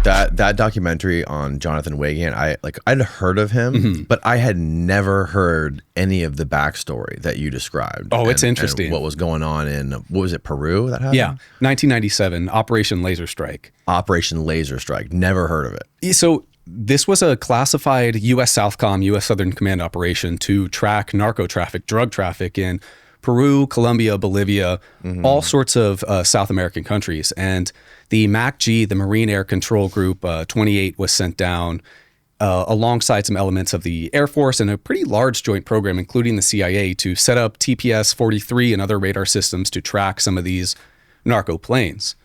That documentary on Jonathan Weygandt, I'd heard of him, but I had never heard any of the backstory that you described. Oh, it's interesting. And what was going on in, what was it, Peru that happened? Yeah, 1997, Operation Laser Strike. Operation Laser Strike. Never heard of it. So this was a classified U.S. Southcom, U.S. Southern Command operation to track narco traffic, drug traffic in Peru, Colombia, Bolivia, all sorts of South American countries. And the MACG, the Marine Air Control Group 28, was sent down alongside some elements of the Air Force and a pretty large joint program, including the CIA, to set up TPS-43 and other radar systems to track some of these narco planes.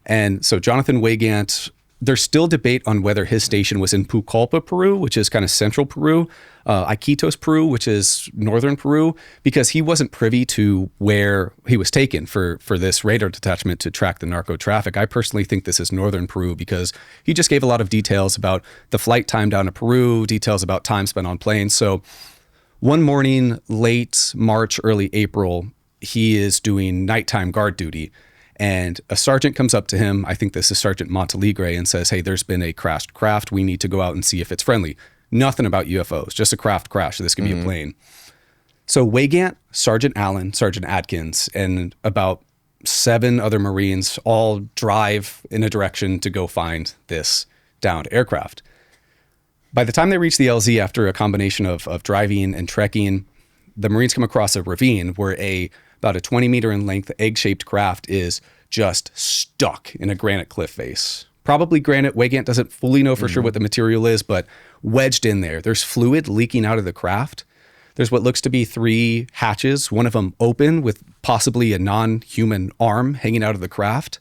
And so Jonathan Weygandt, there's still debate on whether his station was in Pucallpa, Peru, which is kind of central Peru, Iquitos, Peru, which is northern Peru, because he wasn't privy to where he was taken for this radar detachment to track the narco traffic. I personally think this is northern Peru because he just gave a lot of details about the flight time down to Peru, details about time spent on planes. So one morning, late March, early April, he is doing nighttime guard duty. And a sergeant comes up to him, I think this is Sergeant Montalegre, and says, hey, there's been a crashed craft. We need to go out and see if it's friendly. Nothing about UFOs, just a craft crash. This could be a plane. So Weygandt, Sergeant Allen, Sergeant Atkins, and about 7 other Marines all drive in a direction to go find this downed aircraft. By the time they reach the LZ, after a combination of driving and trekking, the Marines come across a ravine where about a 20 meter in length egg-shaped craft is just stuck in a granite cliff face. Probably granite. Weygandt doesn't fully know for sure what the material is, but wedged in there. There's fluid leaking out of the craft. There's what looks to be 3 hatches, one of them open with possibly a non-human arm hanging out of the craft.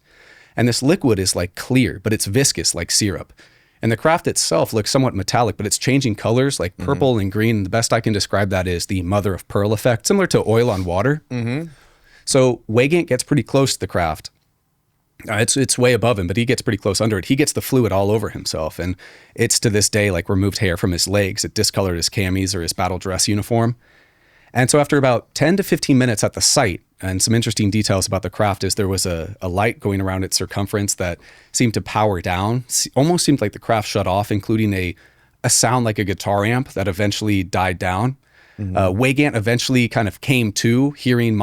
And this liquid is like clear, but it's viscous like syrup. And the craft itself looks somewhat metallic, but it's changing colors like purple and green. The best I can describe that is the mother of pearl effect, similar to oil on water. So Weygandt gets pretty close to the craft. It's way above him, but he gets pretty close under it. He gets the fluid all over himself. And it's to this day like removed hair from his legs. It discolored his camis or his battle dress uniform. And so after about 10 to 15 minutes at the site, and some interesting details about the craft is there was a light going around its circumference that seemed to power down. Almost seemed like the craft shut off, including a sound like a guitar amp that eventually died down. Weygandt eventually kind of came to hearing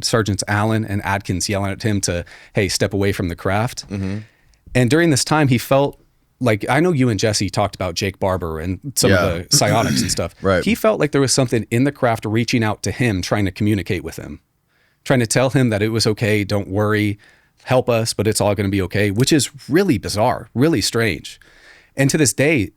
Sergeants Allen and Atkins yelling at him to, hey, step away from the craft. And during this time, he felt like, I know you and Jesse talked about Jake Barber and some of the psionics and stuff. Right. He felt like there was something in the craft reaching out to him, trying to communicate with him, trying to tell him that it was okay, don't worry, help us, but it's all going to be okay, which is really bizarre, really strange. And to this day,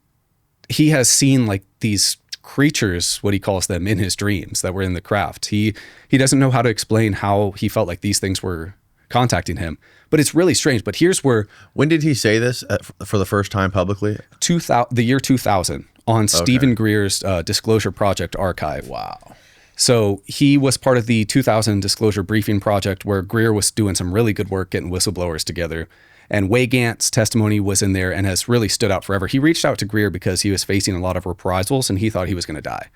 he has seen like these creatures, what he calls them, in his dreams that were in the craft. He doesn't know how to explain how he felt like these things were contacting him, but it's really strange. But here's where... When did he say this for the first time publicly? The year 2000 on Steven Greer's Disclosure Project archive. Wow. So he was part of the 2000 Disclosure Briefing Project, where Greer was doing some really good work getting whistleblowers together. And Weygandt's testimony was in there and has really stood out forever. He reached out to Greer because he was facing a lot of reprisals and he thought he was going to die.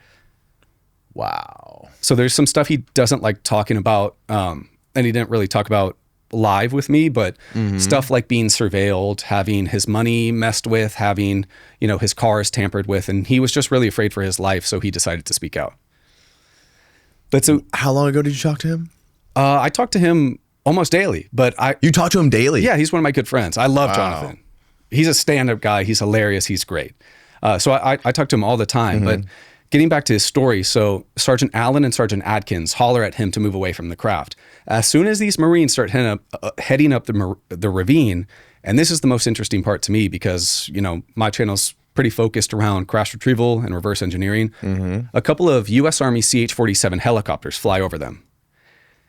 Wow. So there's some stuff he doesn't like talking about, and he didn't really talk about live with me, but stuff like being surveilled, having his money messed with, having, his cars tampered with, and he was just really afraid for his life, so he decided to speak out. But so, how long ago did you talk to him? I talked to him almost daily, but You talk to him daily? Yeah, he's one of my good friends. I love Jonathan. He's a stand-up guy. He's hilarious. He's great. So I talk to him all the time, but getting back to his story, so Sergeant Allen and Sergeant Atkins holler at him to move away from the craft. As soon as these Marines start heading up the ravine, and this is the most interesting part to me because, my channel's pretty focused around crash retrieval and reverse engineering. A couple of U.S. Army CH-47 helicopters fly over them.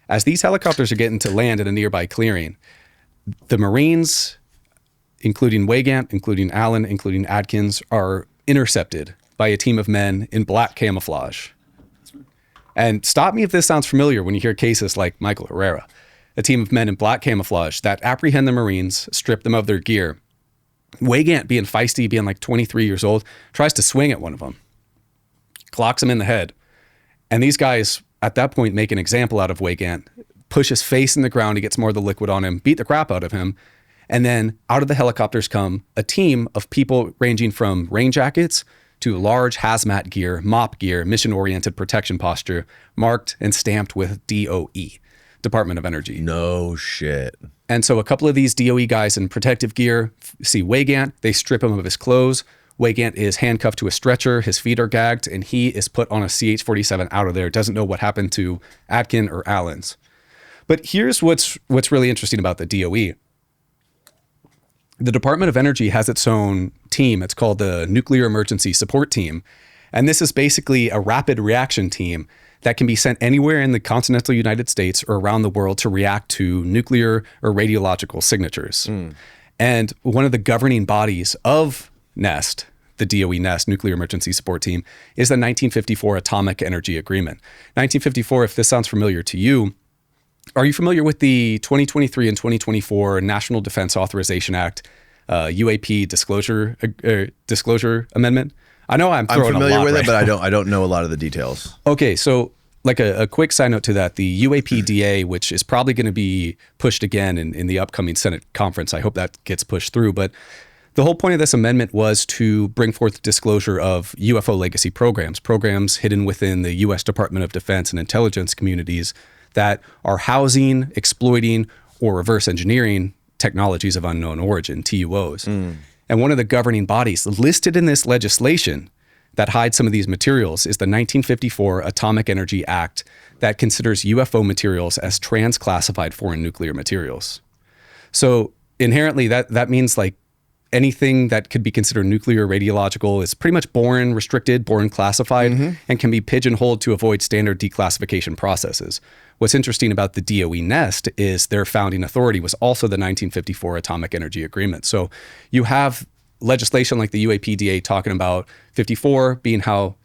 As these helicopters are getting to land at a nearby clearing, the Marines, including Weygandt, including Allen, including Atkins, are intercepted by a team of men in black camouflage. And stop me if this sounds familiar when you hear cases like Michael Herrera. A team of men in black camouflage that apprehend the Marines, strip them of their gear. Weygandt, being feisty, being like 23 years old, tries to swing at one of them, clocks him in the head. And these guys, at that point, make an example out of Weygandt, push his face in the ground. He gets more of the liquid on him, beat the crap out of him. And then out of the helicopters come a team of people ranging from rain jackets to large hazmat gear, mop gear, mission-oriented protection posture, marked and stamped with DOE, Department of Energy. No shit. And so a couple of these DOE guys in protective gear see Weygandt. They strip him of his clothes. Weygandt is handcuffed to a stretcher. His feet are gagged, and he is put on a CH-47 out of there. Doesn't know what happened to Atkin or Allens. But here's what's really interesting about the DOE. The Department of Energy has its own team. It's called the Nuclear Emergency Support Team. And this is basically a rapid reaction team that can be sent anywhere in the continental United States or around the world to react to nuclear or radiological signatures. And one of the governing bodies of NEST, the DOE NEST, Nuclear Emergency Support Team, is the 1954 Atomic Energy Agreement. 1954, if this sounds familiar to you, are you familiar with the 2023 and 2024 National Defense Authorization Act, UAP disclosure amendment? I know I'm familiar with right it, but now. I don't know a lot of the details. Okay, so like a quick side note to that, the UAPDA, which is probably going to be pushed again in the upcoming Senate conference, I hope that gets pushed through. But the whole point of this amendment was to bring forth disclosure of UFO legacy programs hidden within the U.S. Department of Defense and intelligence communities that are housing, exploiting, or reverse engineering technologies of unknown origin, TUOs. And one of the governing bodies listed in this legislation that hides some of these materials is the 1954 Atomic Energy Act that considers UFO materials as trans-classified foreign nuclear materials. So inherently that means like anything that could be considered nuclear or radiological is pretty much born restricted, born classified, and can be pigeonholed to avoid standard declassification processes. What's interesting about the DOE NEST is their founding authority was also the 1954 Atomic Energy Agreement. So you have legislation like the UAPDA talking about 54 being how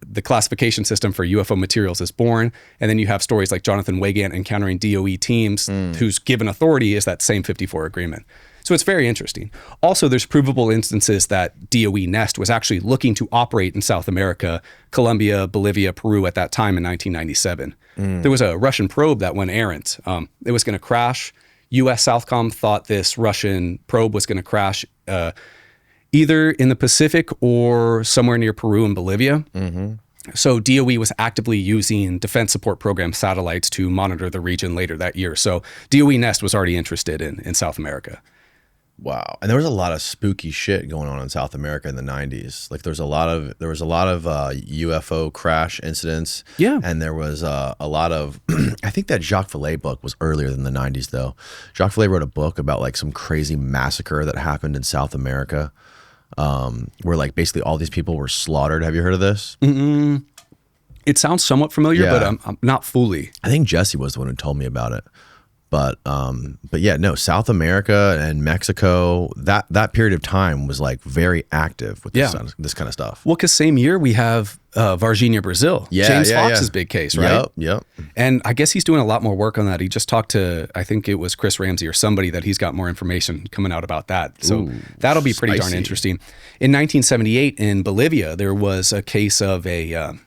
the classification system for UFO materials is born. And then you have stories like Jonathan Weygandt encountering DOE teams whose given authority is that same 54 agreement. So it's very interesting. Also, there's provable instances that DOE NEST was actually looking to operate in South America, Colombia, Bolivia, Peru at that time in 1997. There was a Russian probe that went errant. It was going to crash. U.S. Southcom thought this Russian probe was going to crash either in the Pacific or somewhere near Peru and Bolivia. So DOE was actively using Defense Support Program satellites to monitor the region later that year. So DOE NEST was already interested in South America. Wow. And there was a lot of spooky shit going on in South America in the 90s. Like there was a lot of UFO crash incidents. Yeah. And there was a lot of I think that Jacques Vallée book was earlier than the 90s though. Jacques Vallée wrote a book about like some crazy massacre that happened in South America. Where like basically all these people were slaughtered. Have you heard of this? It sounds somewhat familiar, but I'm not fully. I think Jesse was the one who told me about it. But yeah, no, South America and Mexico, that period of time was like very active with this kind of stuff. Well, because same year we have Varginha, Brazil. James Fox's big case, right? Yep. And I guess he's doing a lot more work on that. He just talked to, I think it was Chris Ramsey or somebody, that he's got more information coming out about that. So that'll be pretty darn interesting. In 1978 in Bolivia, there was a case of a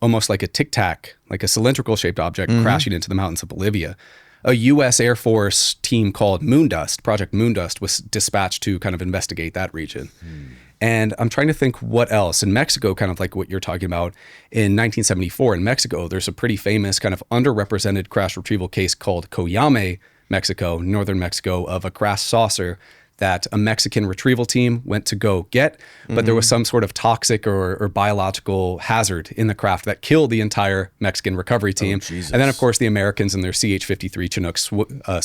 almost like a tic tac, like a cylindrical shaped object crashing into the mountains of Bolivia. A U.S. Air Force team called Moondust, Project Moondust, was dispatched to kind of investigate that region. And I'm trying to think what else. In Mexico, kind of like what you're talking about, in 1974 in Mexico, there's a pretty famous kind of underrepresented crash retrieval case called Coyame, Mexico, northern Mexico, of a crash saucer that a Mexican retrieval team went to go get, but there was some sort of toxic or biological hazard in the craft that killed the entire Mexican recovery team. And then, of course, the Americans and their CH-53 Chinooks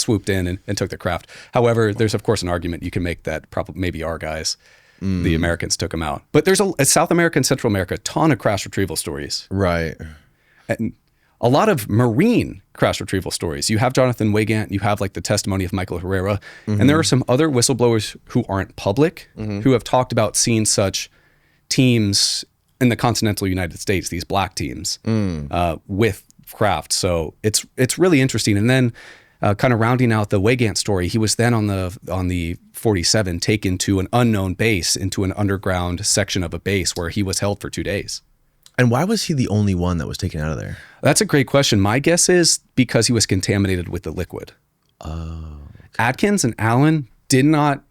swooped in and took the craft. However, there's, of course, an argument you can make that probably maybe our guys, the Americans, took them out. But there's a South America and Central America, a ton of crash retrieval stories. Right. And a lot of marine crash retrieval stories. You have Jonathan Weygandt, you have like the testimony of Michael Herrera, and there are some other whistleblowers who aren't public who have talked about seeing such teams in the continental United States, these black teams with craft. So it's really interesting. And then kind of rounding out the Weygandt story, he was then on the 47 taken to an unknown base, into an underground section of a base where he was held for 2 days. And why was he the only one that was taken out of there? That's a great question. My guess is because he was contaminated with the liquid. Oh. Atkins and Allen did not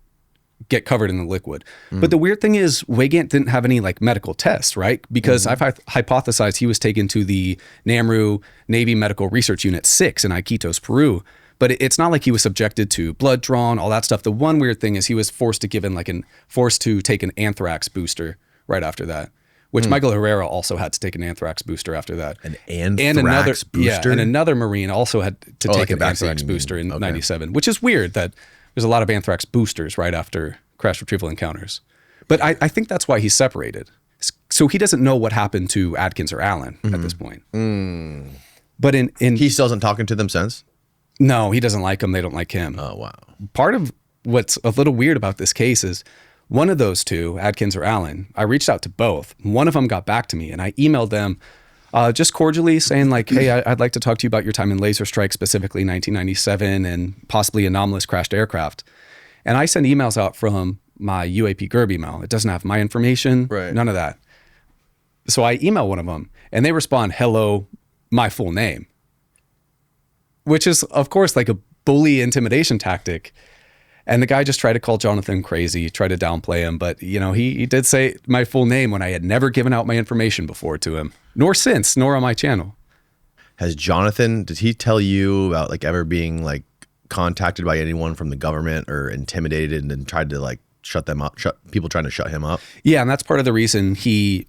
get covered in the liquid. But the weird thing is Weygandt didn't have any like medical tests, right? Because I've hypothesized he was taken to the NAMRU Navy Medical Research Unit 6 in Iquitos, Peru. But it's not like he was subjected to blood drawn, all that stuff. The one weird thing is he was forced to take an anthrax booster right after that. Which Michael Herrera also had to take an anthrax booster after that. An anthrax booster? Yeah, and another Marine also had to take like an anthrax booster in 97, which is weird that there's a lot of anthrax boosters right after crash retrieval encounters. But I think that's why he's separated. So he doesn't know what happened to Atkins or Allen at this point. But in he still hasn't talking to them since? No, he doesn't like them. They don't like him. Oh, wow. Part of what's a little weird about this case is one of those two, Atkins or Allen, I reached out to both. One of them got back to me, and I emailed them just cordially saying like, hey, I'd like to talk to you about your time in laser strike, specifically 1997 and possibly anomalous crashed aircraft. And I send emails out from my UAP Gerb email. It doesn't have my information, none of that. So I email one of them, and they respond, hello, my full name, which is, of course, like a bully intimidation tactic. And the guy just tried to call Jonathan crazy, tried to downplay him. But, you know, he did say my full name when I had never given out my information before to him, nor since, nor on my channel. Has Jonathan, did he tell you about like ever being like contacted by anyone from the government or intimidated and tried to like shut them up, people trying to shut him up? Yeah, and that's part of the reason he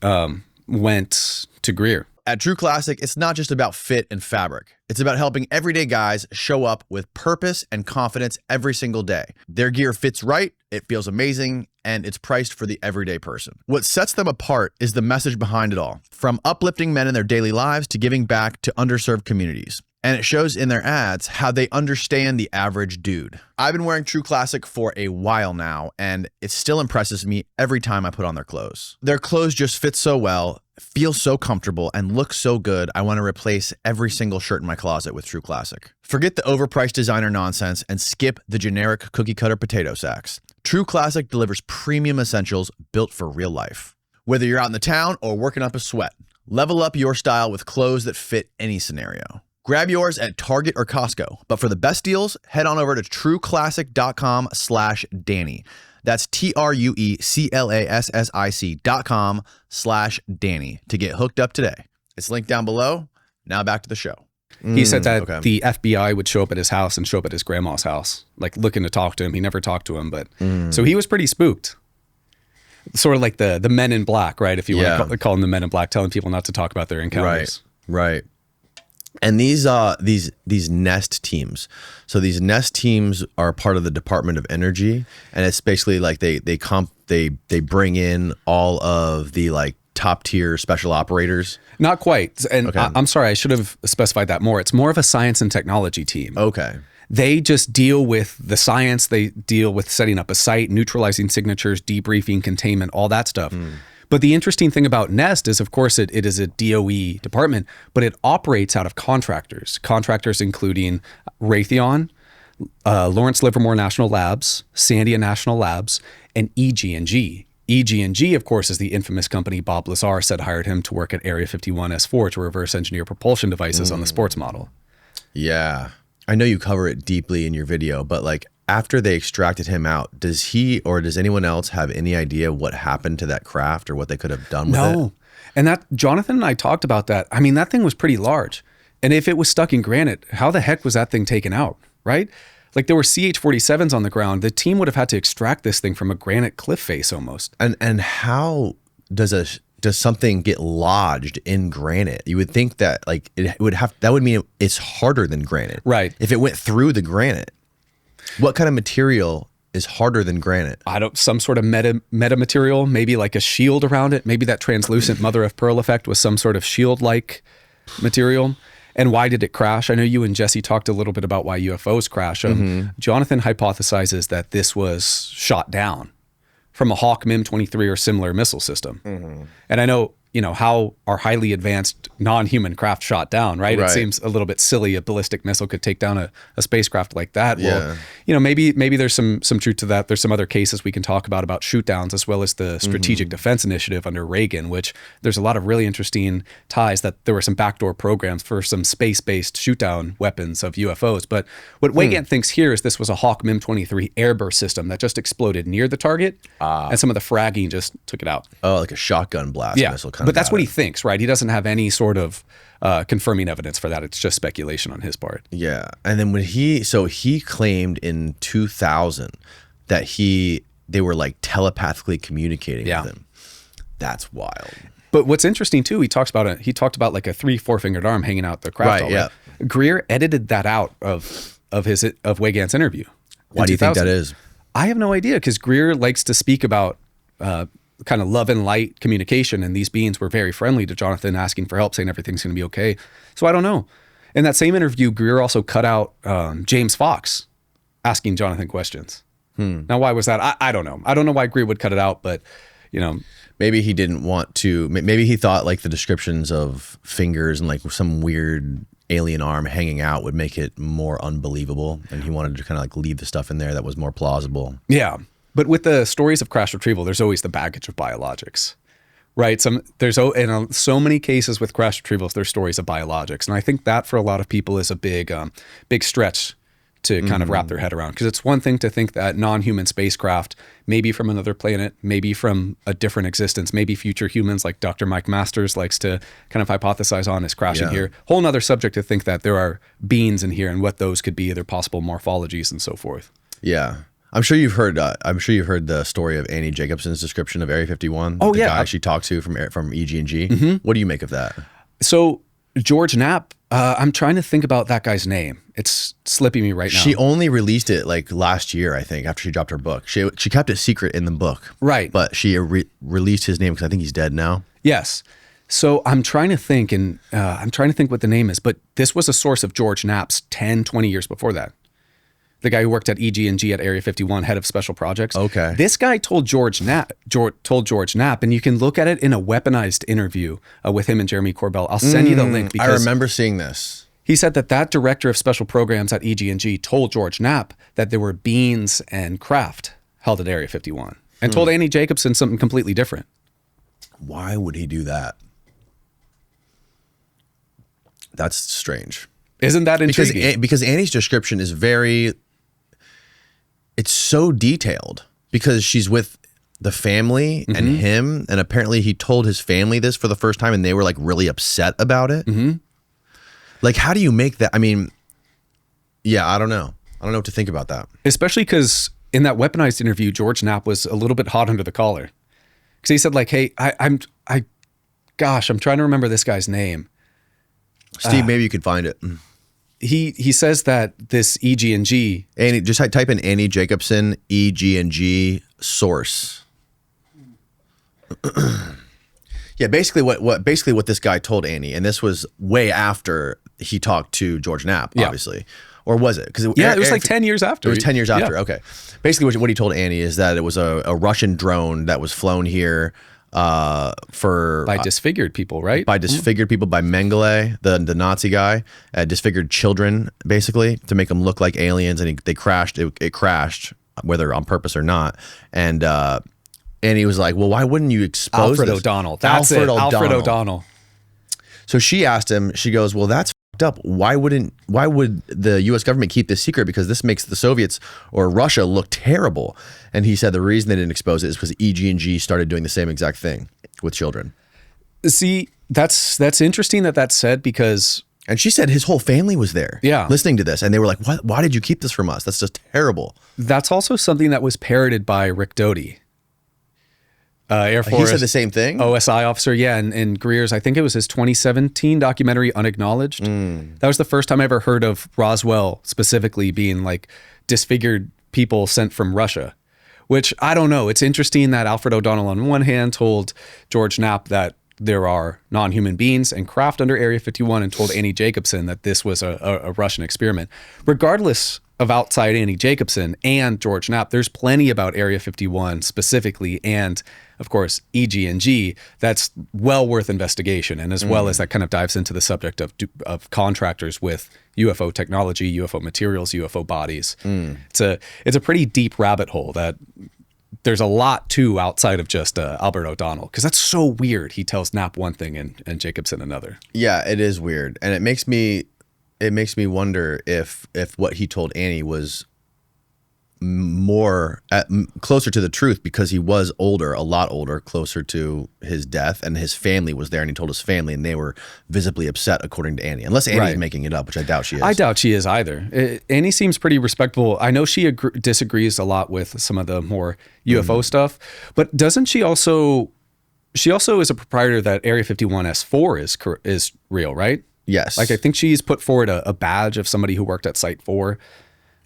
went to Greer. At True Classic, it's not just about fit and fabric. It's about helping everyday guys show up with purpose and confidence every single day. Their gear fits right, it feels amazing, and it's priced for the everyday person. What sets them apart is the message behind it all, from uplifting men in their daily lives to giving back to underserved communities. And it shows in their ads how they understand the average dude. I've been wearing True Classic for a while now, and it still impresses me every time I put on their clothes. Their clothes just fit so well, feel so comfortable, and look so good, I want to replace every single shirt in my closet with True Classic. Forget the overpriced designer nonsense and skip the generic cookie cutter potato sacks. True Classic delivers premium essentials built for real life. Whether you're out in the town or working up a sweat, level up your style with clothes that fit any scenario. Grab yours at Target or Costco, but for the best deals, head on over to trueclassic.com/Danny. That's TRUECLASSIC.com/Danny to get hooked up today. It's linked down below. Now back to the show. He said that the FBI would show up at his house and show up at his grandma's house, like looking to talk to him. He never talked to him, but so he was pretty spooked. Sort of like the men in black, right? If you want to call them the men in black, telling people not to talk about their encounters. Right. And these nest teams. So these nest teams are part of the Department of Energy, and it's basically like they bring in all of the like top tier special operators. Not quite. And I'm sorry, I should have specified that more. It's more of a science and technology team. Okay. They just deal with the science. They deal with setting up a site, neutralizing signatures, debriefing, containment, all that stuff. But the interesting thing about NEST is, of course, it is a DOE department, but it operates out of contractors. Contractors including Raytheon, Lawrence Livermore National Labs, Sandia National Labs, and EG&G. EG&G, of course, is the infamous company Bob Lazar said hired him to work at Area 51S4 to reverse engineer propulsion devices on the sports model. Yeah. I know you cover it deeply in your video, but like after they extracted him out, does he or does anyone else have any idea what happened to that craft or what they could have done with it? No. And that Jonathan and I talked about that. I mean, that thing was pretty large. And if it was stuck in granite, how the heck was that thing taken out, right? Like there were CH-47s on the ground. The team would have had to extract this thing from a granite cliff face almost. And how does something get lodged in granite? You would think that like it would have, that would mean it's harder than granite. Right. If it went through the granite, what kind of material is harder than granite? Some sort of meta material, maybe like a shield around it. Maybe that translucent mother of pearl effect was some sort of shield-like material. And why did it crash? I know you and Jesse talked a little bit about why UFOs crash. Jonathan hypothesizes that this was shot down from a Hawk MIM-23 or similar missile system. And I know how are highly advanced non-human craft shot down, right? It seems a little bit silly a ballistic missile could take down a spacecraft like that. Yeah. Well, maybe there's some truth to that. There's some other cases we can talk about shoot downs, as well as the Strategic Defense Initiative under Reagan, which there's a lot of really interesting ties that there were some backdoor programs for some space-based shoot down weapons of UFOs. But what Weygandt thinks here is this was a Hawk MIM-23 airburst system that just exploded near the target, and some of the fragging just took it out. Oh, like a shotgun blast missile kind of. But that's what he thinks, right? He doesn't have any sort of confirming evidence for that. It's just speculation on his part. Yeah. And then when he claimed in 2000 that they were like telepathically communicating with him. That's wild. But what's interesting too, he talked about like a 3-4 fingered arm hanging out the craft. Right. Yeah. Greer edited that out of Weygandt's interview. Why do you think that is? I have no idea, because Greer likes to speak about kind of love and light communication, and these beings were very friendly to Jonathan, asking for help, saying everything's going to be okay. So I don't know. In that same interview, Greer also cut out James Fox asking Jonathan questions. Now, why was that? I don't know. I don't know why Greer would cut it out, but maybe he didn't want to. Maybe he thought like the descriptions of fingers and like some weird alien arm hanging out would make it more unbelievable, and he wanted to kind of like leave the stuff in there that was more plausible. Yeah. But with the stories of crash retrieval, there's always the baggage of biologics, right? In so many cases with crash retrievals, there's stories of biologics. And I think that for a lot of people is a big stretch to kind of wrap their head around. Because it's one thing to think that non-human spacecraft, maybe from another planet, maybe from a different existence, maybe future humans like Dr. Mike Masters likes to kind of hypothesize on, is crashing here. Whole nother subject to think that there are beings in here and what those could be, their possible morphologies and so forth. Yeah. I'm sure you've heard the story of Annie Jacobson's description of Area 51. Oh, the guy she talked to from EG&G. What do you make of that? So George Knapp, I'm trying to think about that guy's name. It's slipping me right now. She only released it like last year, I think, after she dropped her book. She kept it secret in the book, right? But she released his name because I think he's dead now. Yes. So I'm trying to think, and I'm trying to think what the name is. But this was a source of George Knapp's 10, 20 years before that. The guy who worked at EG&G at Area 51, head of special projects. Okay. This guy told George Knapp, and you can look at it in a weaponized interview with him and Jeremy Corbell. I'll send you the link. I remember seeing this. He said that director of special programs at EG&G told George Knapp that there were beings and craft held at Area 51, and told Annie Jacobson something completely different. Why would he do that? That's strange. Isn't that intriguing? Because Annie's description is it's so detailed, because she's with the family and him, and apparently he told his family this for the first time and they were like really upset about it. Like, how do you make that? I mean, yeah, I don't know. I don't know what to think about that. Especially because in that weaponized interview, George Knapp was a little bit hot under the collar. Because he said like, hey, I'm trying to remember this guy's name. Steve, maybe you could find it. He says that this EG&G... Annie, just type in Annie Jacobson, EG&G source. Yeah, basically what this guy told Annie, and this was way after he talked to George Knapp, obviously. Or was it? Because it was like 10 years after. It was 10 years after, okay. Basically what he told Annie is that it was a Russian drone that was flown here by disfigured people, right? By disfigured people, by Mengele, the Nazi guy, disfigured children, basically, to make them look like aliens, and they crashed. It crashed, whether on purpose or not. And he was like, well, why wouldn't you expose Alfred this? O'Donnell. That's Alfred O'Donnell. So she asked him, she goes, well, that's fucked up. Why would the US government keep this secret? Because this makes the Soviets or Russia look terrible. And he said the reason they didn't expose it is because EG&G started doing the same exact thing with children. See, that's interesting that's said, because... And she said his whole family was there, listening to this, and they were like, "What? Why did you keep this from us? That's just terrible." That's also something that was parroted by Rick Doty, Air Force. He said the same thing. OSI officer, and Greer's. I think it was his 2017 documentary, Unacknowledged. That was the first time I ever heard of Roswell specifically being like disfigured people sent from Russia. Which I don't know. It's interesting that Alfred O'Donnell on one hand told George Knapp that there are non-human beings and craft under Area 51 and told Annie Jacobsen that this was a Russian experiment. Regardless of outside Annie Jacobsen and George Knapp, there's plenty about Area 51 specifically and, of course, EG&G that's well worth investigation, and as well as that kind of dives into the subject of contractors with UFO technology, UFO materials, UFO bodies. It's a pretty deep rabbit hole that there's a lot to outside of just Albert O'Donnell, because that's so weird. He tells Knapp one thing and Jacobsen another. Yeah, it is weird, and it makes me wonder if what he told Annie was closer to the truth, because he was older, a lot older, closer to his death, and his family was there, and he told his family, and they were visibly upset, according to Annie. Unless Annie's making it up, which I doubt she is. I doubt she is either. Annie seems pretty respectable. I know she disagrees a lot with some of the more UFO stuff, but doesn't she also? She also is a proprietor that Area 51 S4 is real, right? Yes. Like I think she's put forward a badge of somebody who worked at Site 4.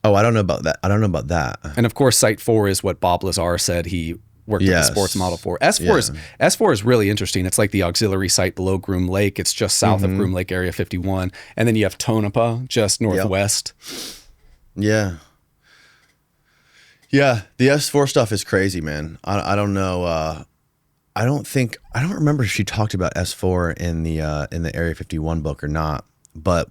Oh, I don't know about that. And of course, Site 4 is what Bob Lazar said he worked at the sports model for. S4 is really interesting. It's like the auxiliary site below Groom Lake. It's just south of Groom Lake, Area 51. And then you have Tonopah just northwest. Yeah. Yeah, the S4 stuff is crazy, man. I don't know. I don't remember if she talked about S4 in the Area 51 book or not, but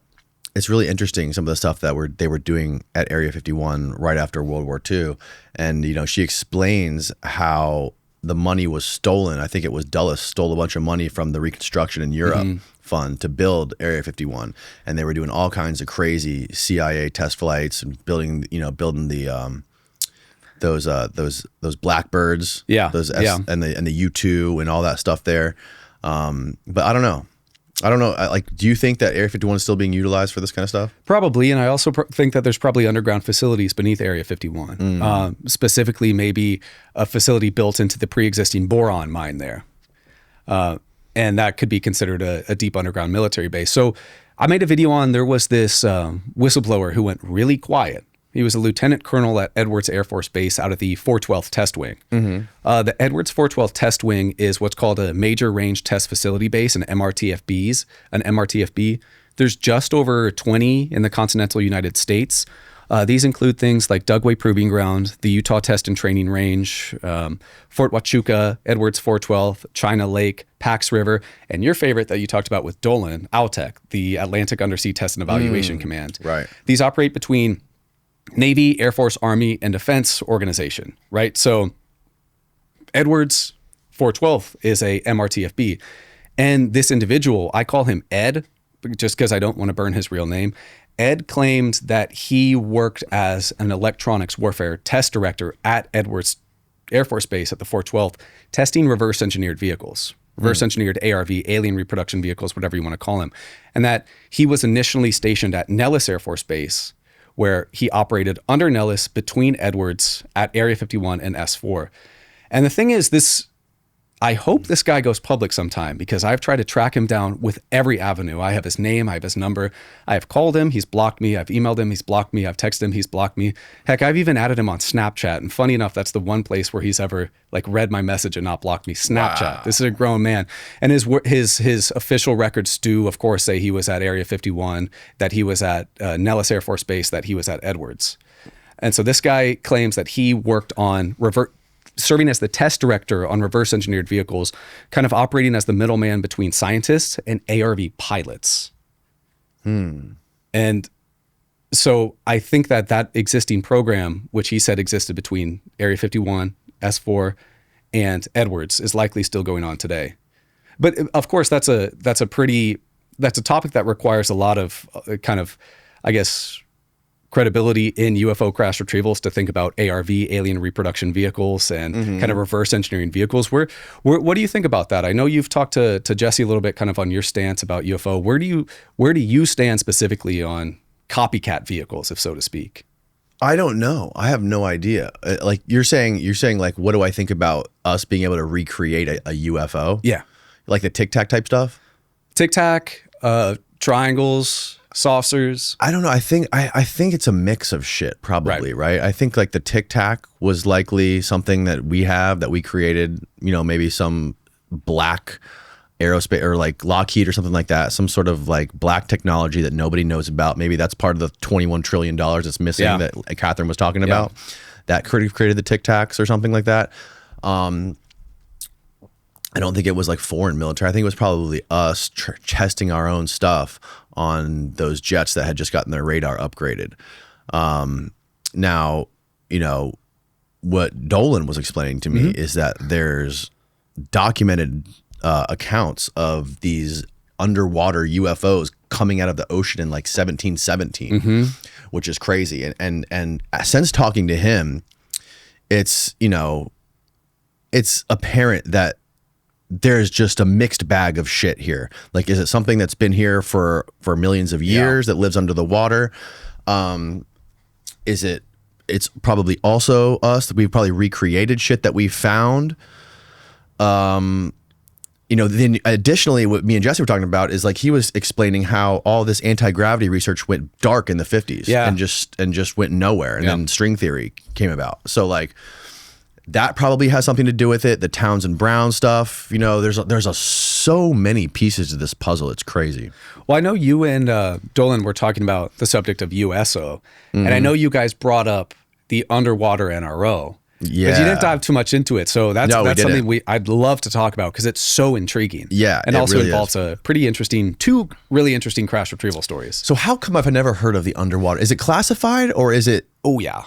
it's really interesting, some of the stuff that they were doing at Area 51 right after World War II. And, she explains how the money was stolen. I think it was Dulles stole a bunch of money from the Reconstruction in Europe fund to build Area 51. And they were doing all kinds of crazy CIA test flights and building the those Blackbirds, and the U-2 and all that stuff there. But I don't know. Do you think that Area 51 is still being utilized for this kind of stuff? Probably, and I also think that there's probably underground facilities beneath Area 51. Specifically, maybe a facility built into the pre-existing boron mine there. And that could be considered a deep underground military base. So I made a video on, there was this whistleblower who went really quiet. He was a lieutenant colonel at Edwards Air Force Base out of the 412th Test Wing. The Edwards 412th Test Wing is what's called a Major Range Test Facility Base, an MRTFB. There's just over 20 in the continental United States. These include things like Dugway Proving Ground, the Utah Test and Training Range, Fort Huachuca, Edwards 412th, China Lake, Pax River, and your favorite that you talked about with Dolan, AUTEC, the Atlantic Undersea Test and Evaluation Command. Right. These operate between Navy, Air Force, Army, and Defense organization, right? So Edwards 412th is a MRTFB. And this individual, I call him Ed, just because I don't want to burn his real name. Ed claimed that he worked as an electronics warfare test director at Edwards Air Force Base at the 412th, testing reverse engineered vehicles, reverse engineered ARV, alien reproduction vehicles, whatever you want to call them. And that he was initially stationed at Nellis Air Force Base, where he operated under Nellis between Edwards at Area 51 and S4. And the thing is, I hope this guy goes public sometime, because I've tried to track him down with every avenue. I have his name, I have his number. I have called him, he's blocked me. I've emailed him, he's blocked me. I've texted him, he's blocked me. Heck, I've even added him on Snapchat. And funny enough, that's the one place where he's ever read my message and not blocked me. Snapchat. Wow. This is a grown man. And his official records do, of course, say he was at Area 51, that he was at Nellis Air Force Base, that he was at Edwards. And so this guy claims that he worked on serving as the test director on reverse engineered vehicles, kind of operating as the middleman between scientists and ARV pilots. And so I think that existing program, which he said existed between Area 51, S4, and Edwards, is likely still going on today. But of course, that's a topic that requires a lot of credibility in UFO crash retrievals to think about ARV, alien reproduction vehicles, and kind of reverse engineering vehicles. What do you think about that? I know you've talked to Jesse a little bit kind of on your stance about UFO. Where do you stand specifically on copycat vehicles, if so to speak? I don't know. I have no idea. Like you're saying like, what do I think about us being able to recreate a UFO? Yeah. Like the Tic Tac type stuff? Tic Tac, triangles, saucers. I don't know. I think it's a mix of shit, probably, right? I think like the Tic Tac was likely something that we created, maybe some black aerospace or like Lockheed or something like that, some sort of like black technology that nobody knows about. Maybe that's part of the $21 trillion that's missing that Catherine was talking about. That created the Tic Tacs or something like that. I don't think it was like foreign military. I think it was probably us testing our own stuff on those jets that had just gotten their radar upgraded. Now, you know, what Dolan was explaining to me is that there's documented accounts of these underwater UFOs coming out of the ocean in like 1717, which is crazy. And since talking to him, it's, you know, it's apparent that there's just a mixed bag of shit here. Like, is it something that's been here for millions of years that lives under the water? It's probably also us. We've probably recreated shit that we found. You know, then additionally, what me and Jesse were talking about is like he was explaining how all this anti-gravity research went dark in the 50s and just went nowhere. And then string theory came about. So like that probably has something to do with it. The Townsend Brown stuff, you know, there's so many pieces to this puzzle. It's crazy. Well, I know you and Dolan were talking about the subject of USO, and I know you guys brought up the underwater NRO. Yeah, but you didn't dive too much into it, so that's something I'd love to talk about because it's so intriguing. Yeah, and also really involves two really interesting crash retrieval stories. So how come I've never heard of the underwater? Is it classified or is it? Oh yeah.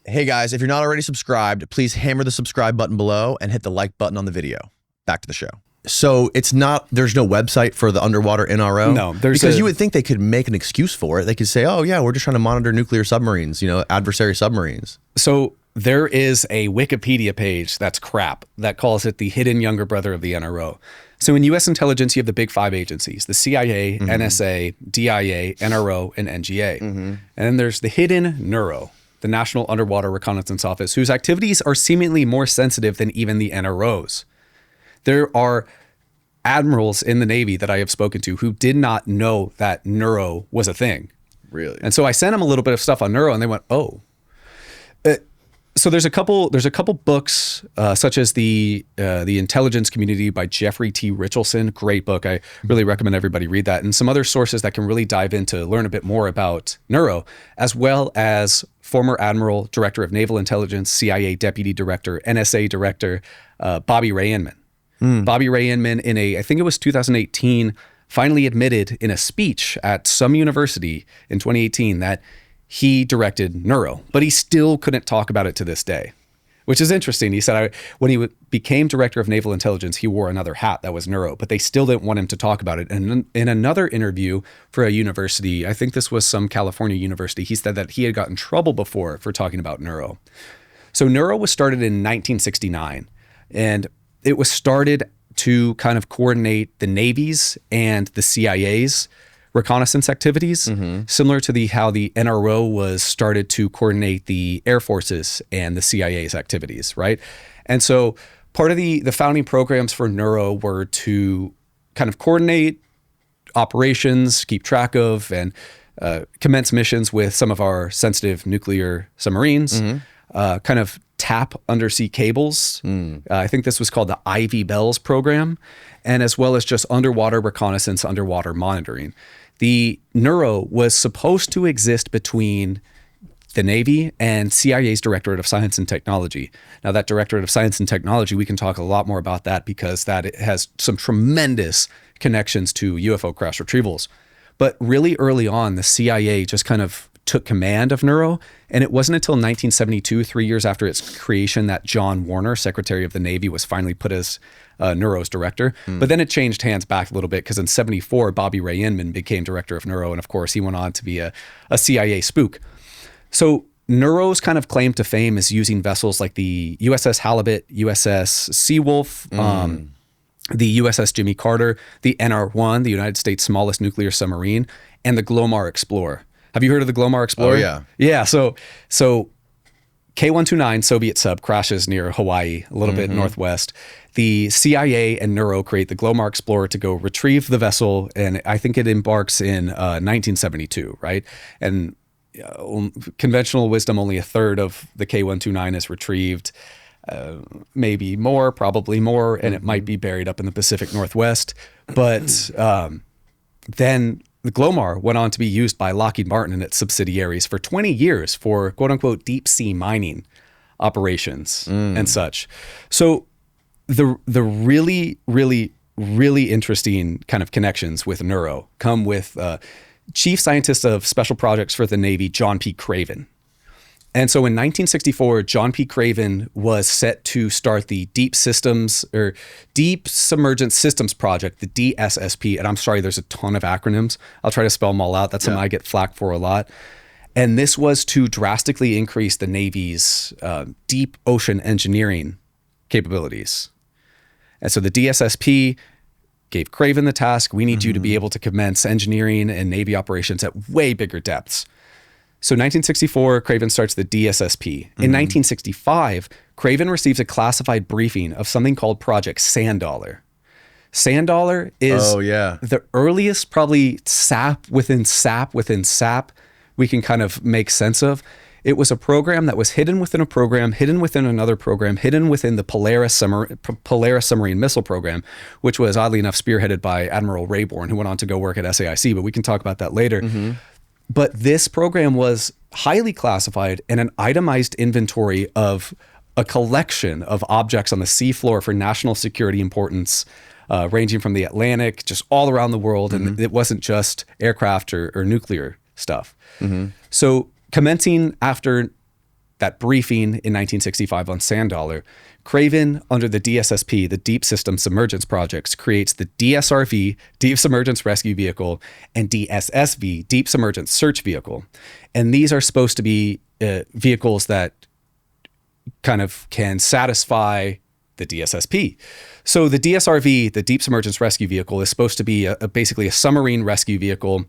Hey guys, if you're not already subscribed, please hammer the subscribe button below and hit the like button on the video. Back to the show. So there's no website for the underwater NRO? No, because you would think they could make an excuse for it. They could say, oh yeah, we're just trying to monitor nuclear submarines, you know, adversary submarines. So there is a Wikipedia page that's crap that calls it the hidden younger brother of the NRO. So in U.S. intelligence, you have the big five agencies, the CIA, NSA, DIA, NRO, and NGA. And then there's the hidden NURO, the National Underwater Reconnaissance Office, whose activities are seemingly more sensitive than even the NRO's. There are admirals in the Navy that I have spoken to who did not know that NURO was a thing. Really? And so I sent them a little bit of stuff on NURO, and they went, oh. So there's a couple books such as the Intelligence Community by Jeffrey T. Richelson, great book. I really recommend everybody read that, and some other sources that can really dive in to learn a bit more about NURO, as well as former Admiral, Director of Naval Intelligence, CIA Deputy Director, NSA Director, Bobby Ray Inman. Bobby Ray Inman I think it was 2018, finally admitted in a speech at some university in 2018 that he directed NURO, but he still couldn't talk about it to this day, which is interesting. He said when he became Director of Naval Intelligence, he wore another hat that was NURO, but they still didn't want him to talk about it. And in another interview for a university, I think this was some California university, he said that he had gotten in trouble before for talking about NURO. So NURO was started in 1969, and it was started to kind of coordinate the Navy's and the CIA's reconnaissance activities, similar to how the NRO was started to coordinate the Air Force's and the CIA's activities, right? And so part of the founding programs for NURO were to kind of coordinate operations, keep track of, and commence missions with some of our sensitive nuclear submarines, kind of tap undersea cables. I think this was called the Ivy Bells program, and as well as just underwater reconnaissance, underwater monitoring. The NURO was supposed to exist between the Navy and CIA's Directorate of Science and Technology. Now, that Directorate of Science and Technology, we can talk a lot more about that because it has some tremendous connections to UFO crash retrievals. But really early on, the CIA just kind of took command of NURO, and it wasn't until 1972, 3 years after its creation, that John Warner, Secretary of the Navy, was finally put as NURO's director. But then it changed hands back a little bit because in 74, Bobby Ray Inman became director of NURO, and of course, he went on to be a CIA spook. So NURO's kind of claim to fame is using vessels like the USS Halibut, USS Seawolf, the USS Jimmy Carter, the NR-1, the United States' smallest nuclear submarine, and the Glomar Explorer. Have you heard of the Glomar Explorer? Oh, yeah. Yeah, so K-129 Soviet sub crashes near Hawaii, a little bit northwest. The CIA and NURO create the Glomar Explorer to go retrieve the vessel, and I think it embarks in 1972, right? And conventional wisdom, only a third of the K-129 is retrieved. maybe more, probably more, and it might be buried up in the Pacific Northwest. But then the Glomar went on to be used by Lockheed Martin and its subsidiaries for 20 years for quote unquote deep sea mining operations and such. So the really, really, really interesting kind of connections with Neuro come with Chief Scientist of Special Projects for the Navy, John P. Craven. And so in 1964, John P. Craven was set to start the Deep Submergent Systems Project, the DSSP. And I'm sorry, there's a ton of acronyms. I'll try to spell them all out. That's something I get flack for a lot. And this was to drastically increase the Navy's deep ocean engineering capabilities. And so the DSSP gave Craven the task. We need you to be able to commence engineering and Navy operations at way bigger depths. So 1964, Craven starts the DSSP. In 1965, Craven receives a classified briefing of something called Project Sand Dollar. Sand Dollar is the earliest probably SAP within SAP within SAP we can kind of make sense of. It was a program that was hidden within a program, hidden within another program, hidden within the Polaris submarine missile program, which was oddly enough spearheaded by Admiral Rayborn, who went on to go work at SAIC, but we can talk about that later. But this program was highly classified and an itemized inventory of a collection of objects on the seafloor for national security importance, ranging from the Atlantic, just all around the world. And it wasn't just aircraft or nuclear stuff. So commencing after that briefing in 1965 on Sand Dollar, Craven, under the DSSP, the Deep System Submergence Projects, creates the DSRV, Deep Submergence Rescue Vehicle, and DSSV, Deep Submergence Search Vehicle. And these are supposed to be vehicles that kind of can satisfy the DSSP. So the DSRV, the Deep Submergence Rescue Vehicle, is supposed to be basically a submarine rescue vehicle.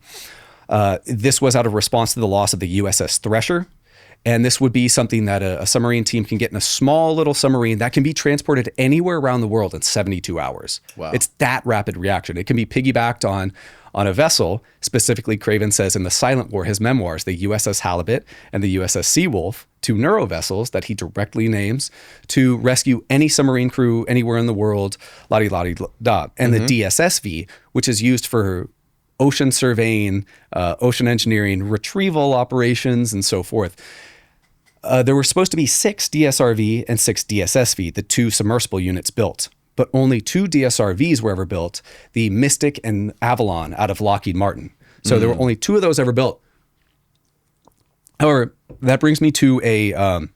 This was out of response to the loss of the USS Thresher. And this would be something that a submarine team can get in a small little submarine that can be transported anywhere around the world in 72 hours. Wow. It's that rapid reaction. It can be piggybacked on a vessel. Specifically, Craven says in The Silent War, his memoirs, the USS Halibut and the USS Seawolf, two Neuro vessels that he directly names to rescue any submarine crew anywhere in the world, la-di-la-di-da. And the DSSV, which is used for ocean surveying, ocean engineering, retrieval operations, and so forth. There were supposed to be 6 DSRV and 6 DSSV, the 2 submersible units built, but only 2 DSRVs were ever built, the Mystic and Avalon out of Lockheed Martin. So there were only 2 of those ever built. However, that brings me to a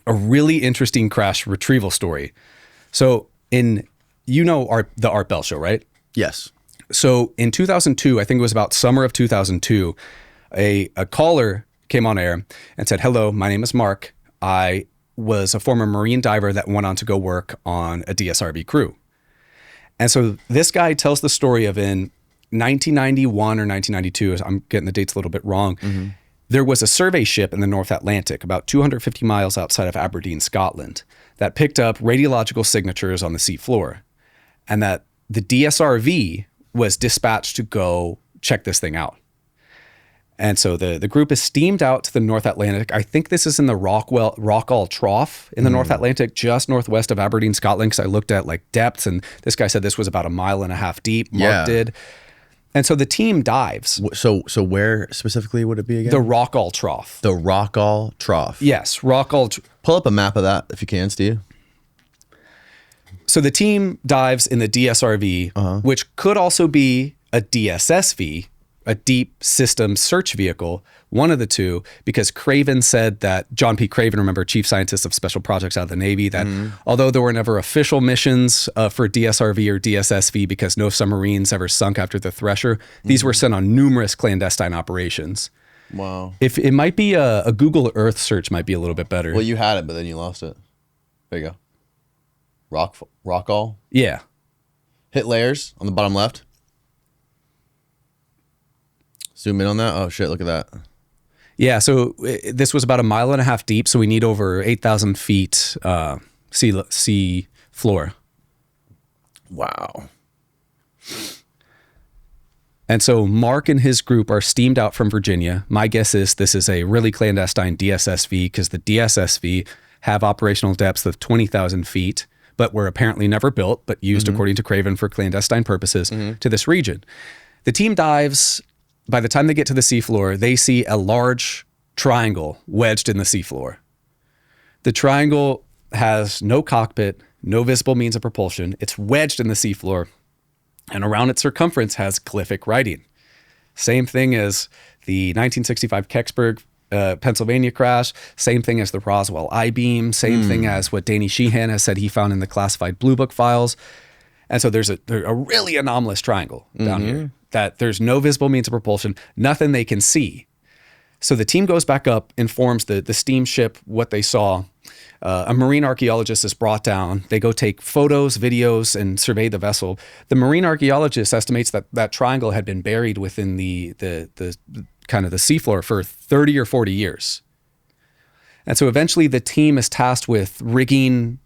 really interesting crash retrieval story. So the Art Bell show, right? Yes. So in 2002, I think it was about summer of 2002, a caller came on air and said, "Hello, my name is Mark. I was a former Marine diver that went on to go work on a DSRV crew." And so this guy tells the story of in 1991 or 1992, I'm getting the dates a little bit wrong, there was a survey ship in the North Atlantic about 250 miles outside of Aberdeen, Scotland, that picked up radiological signatures on the seafloor, and that the DSRV was dispatched to go check this thing out. And so the group is steamed out to the North Atlantic. I think this is in the Rockall Trough in the North Atlantic, just northwest of Aberdeen, Scotland, because I looked at like depths, and this guy said this was about 1.5 miles deep. Mark did. And so the team dives. So where specifically would it be again? The Rockall Trough. The Rockall Trough. Yes, Rockall. Pull up a map of that if you can, Steve. So the team dives in the DSRV, which could also be a DSSV, a Deep System Search Vehicle, one of the two, because Craven said that, John P. Craven, remember, Chief Scientist of Special Projects out of the Navy, that although there were never official missions for DSRV or DSSV because no submarines ever sunk after the Thresher, these were sent on numerous clandestine operations. Wow. If it might be a Google Earth search might be a little bit better. Well, you had it, but then you lost it. There you go. Rockall? Yeah. Hit layers on the bottom left. Zoom in on that. Oh shit, look at that. Yeah, so this was about 1.5 miles deep, so we need over 8,000 feet sea floor. Wow. And so Mark and his group are steamed out from Virginia. My guess is this is a really clandestine DSSV because the DSSV have operational depths of 20,000 feet, but were apparently never built, but used according to Craven for clandestine purposes to this region. The team dives. By the time they get to the seafloor, they see a large triangle wedged in the seafloor. The triangle has no cockpit, no visible means of propulsion. It's wedged in the seafloor, and around its circumference has glyphic writing. Same thing as the 1965 Kecksburg, Pennsylvania crash. Same thing as the Roswell I-beam. Same thing as what Danny Sheehan has said he found in the classified Blue Book files. And so there's a really anomalous triangle down here that there's no visible means of propulsion, nothing they can see. So the team goes back up, informs the steamship what they saw. A marine archaeologist is brought down. They go take photos, videos, and survey the vessel. The marine archaeologist estimates that that triangle had been buried within the kind of the seafloor for 30 or 40 years. And so eventually the team is tasked with rigging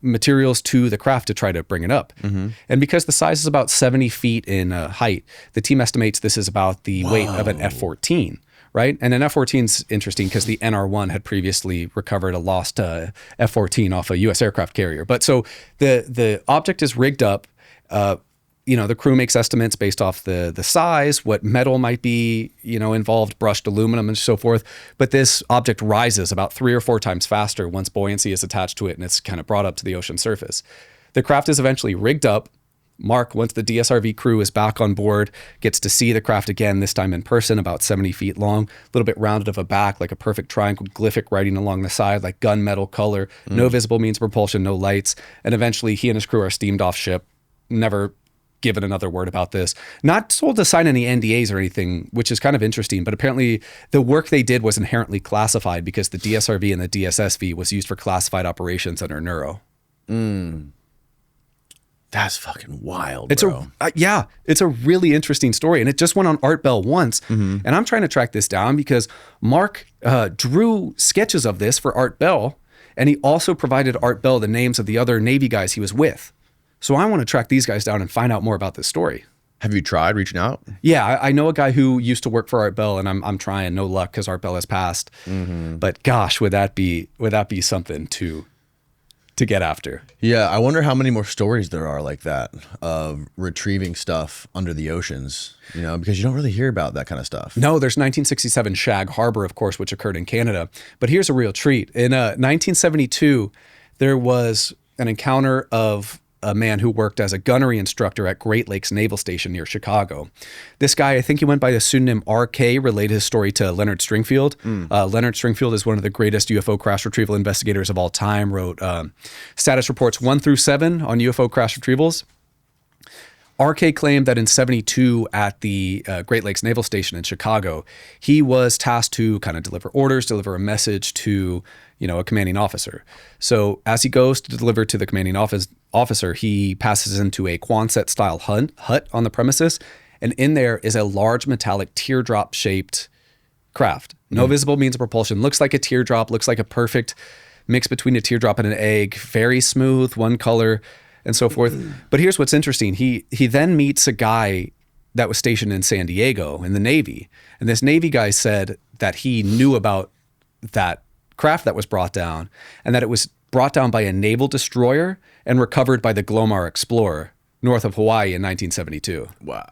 materials to the craft to try to bring it up. And because the size is about 70 feet in height, the team estimates this is about the weight of an F-14. Right? And an F-14 is interesting because the NR-1 had previously recovered a lost F-14 off a U.S. aircraft carrier. But so the object is rigged up. The crew makes estimates based off the size, what metal might be, involved, brushed aluminum and so forth. But this object rises about 3 or 4 times faster once buoyancy is attached to it and it's kind of brought up to the ocean surface. The craft is eventually rigged up. Mark, once the DSRV crew is back on board, gets to see the craft again, this time in person, about 70 feet long, a little bit rounded of a back, like a perfect triangle, glyphic writing along the side, like gunmetal color, no visible means of propulsion, no lights. And eventually he and his crew are steamed off ship, never given another word about this. Not told to sign any NDAs or anything, which is kind of interesting, but apparently the work they did was inherently classified because the DSRV and the DSSV was used for classified operations under Neuro. That's fucking wild, bro. It's a really interesting story. And it just went on Art Bell once. And I'm trying to track this down because Mark drew sketches of this for Art Bell. And he also provided Art Bell the names of the other Navy guys he was with. So I want to track these guys down and find out more about this story. Have you tried reaching out? Yeah, I know a guy who used to work for Art Bell, and I'm trying. No luck because Art Bell has passed. But gosh, would that be something to get after? Yeah, I wonder how many more stories there are like that of retrieving stuff under the oceans, because you don't really hear about that kind of stuff. No, there's 1967 Shag Harbor, of course, which occurred in Canada. But here's a real treat. In 1972, there was an encounter of a man who worked as a gunnery instructor at Great Lakes Naval Station near Chicago. This guy, I think he went by the pseudonym RK, related his story to Leonard Stringfield. Leonard Stringfield is one of the greatest UFO crash retrieval investigators of all time, wrote status reports 1 through 7 on UFO crash retrievals. RK claimed that in 72 at the Great Lakes Naval Station in Chicago, he was tasked to kind of deliver orders, deliver a message to, a commanding officer. So as he goes to deliver to the commanding officer, he passes into a Quonset style hut on the premises. And in there is a large metallic teardrop shaped craft. No visible means of propulsion. Looks like a teardrop, looks like a perfect mix between a teardrop and an egg. Very smooth, one color, and so forth. But here's what's interesting. He then meets a guy that was stationed in San Diego in the Navy. And this Navy guy said that he knew about that craft that was brought down and that it was brought down by a naval destroyer and recovered by the Glomar Explorer north of Hawaii in 1972. Wow.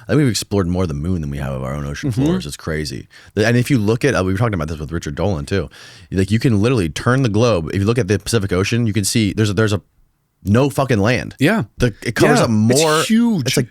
I think we've explored more of the moon than we have of our own ocean floors. It's crazy. And if you look at, we were talking about this with Richard Dolan too. Like you can literally turn the globe. If you look at the Pacific Ocean, you can see there's a no fucking land. Yeah. It covers up more. It's huge. It's like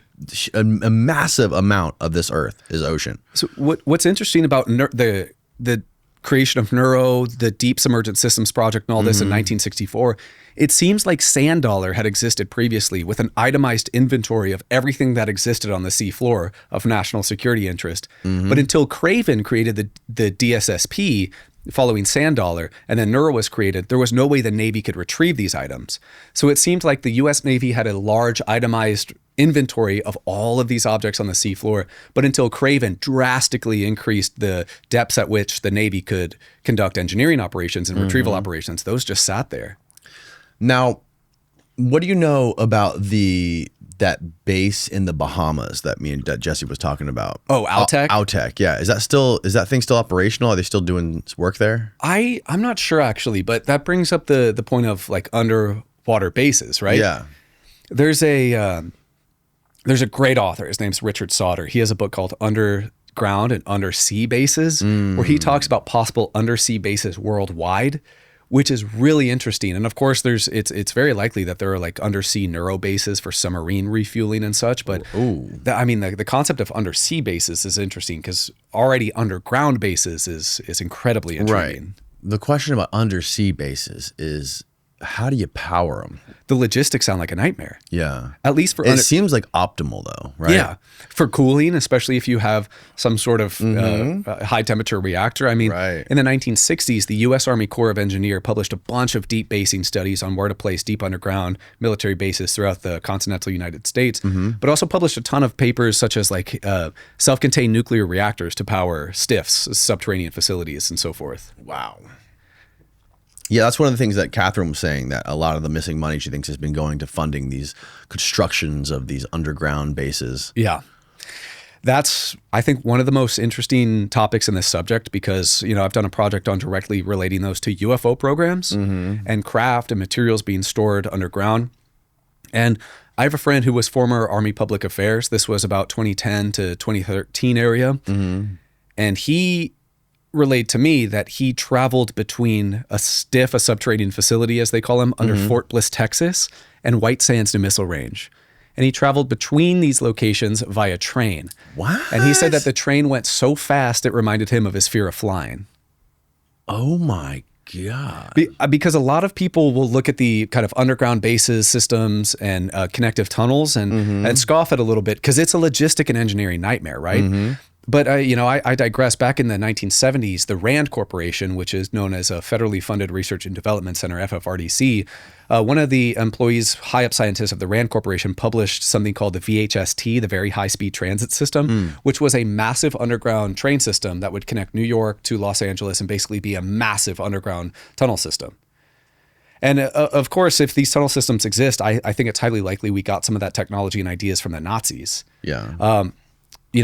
a massive amount of this earth is ocean. So what's interesting about the creation of Neuro, the Deep Submergent Systems Project and all this in 1964, it seems like Sand Dollar had existed previously with an itemized inventory of everything that existed on the sea floor of national security interest. But until Craven created the DSSP, following Sand Dollar, and then Neuro was created, there was no way the Navy could retrieve these items. So it seemed like the U.S. Navy had a large itemized inventory of all of these objects on the seafloor, but until Craven drastically increased the depths at which the Navy could conduct engineering operations and retrieval operations, those just sat there. Now, what do you know about the that base in the Bahamas that that Jesse was talking about. Oh, Outech? Outech, yeah. Is that thing still operational? Are they still doing work there? I'm not sure actually, but that brings up the point of like underwater bases, right? Yeah. There's a great author. His name's Richard Sauter. He has a book called Underground and Undersea Bases, where he talks about possible undersea bases worldwide, which is really interesting. And of course, it's very likely that there are like undersea neuro bases for submarine refueling and such. But the concept of undersea bases is interesting because already underground bases is incredibly intriguing. Right. The question about undersea bases is, how do you power them? The logistics sound like a nightmare. Yeah. At least for... It seems like optimal though, right? Yeah. For cooling, especially if you have some sort of high temperature reactor. I mean, in the 1960s, the U.S. Army Corps of Engineers published a bunch of deep basing studies on where to place deep underground military bases throughout the continental United States, but also published a ton of papers such as like self-contained nuclear reactors to power STIFs, subterranean facilities, and so forth. Wow. Yeah, that's one of the things that Catherine was saying, that a lot of the missing money she thinks has been going to funding these constructions of these underground bases. Yeah. That's, I think, one of the most interesting topics in this subject because, I've done a project on directly relating those to UFO programs and craft and materials being stored underground. And I have a friend who was former Army Public Affairs. This was about 2010 to 2013 area. And he relayed to me that he traveled between a STIF, a subterranean facility, as they call them, under Fort Bliss, Texas, and White Sands New Missile Range. And he traveled between these locations via train. What? And he said that the train went so fast it reminded him of his fear of flying. Oh my God. Because a lot of people will look at the kind of underground bases, systems, and connective tunnels and scoff at a little bit because it's a logistic and engineering nightmare, right? But, I digress. Back in the 1970s, the RAND Corporation, which is known as a Federally Funded Research and Development Center, FFRDC, one of the employees, high-up scientists of the RAND Corporation, published something called the VHST, the Very High-Speed Transit System, which was a massive underground train system that would connect New York to Los Angeles and basically be a massive underground tunnel system. And of course, if these tunnel systems exist, I think it's highly likely we got some of that technology and ideas from the Nazis. Yeah.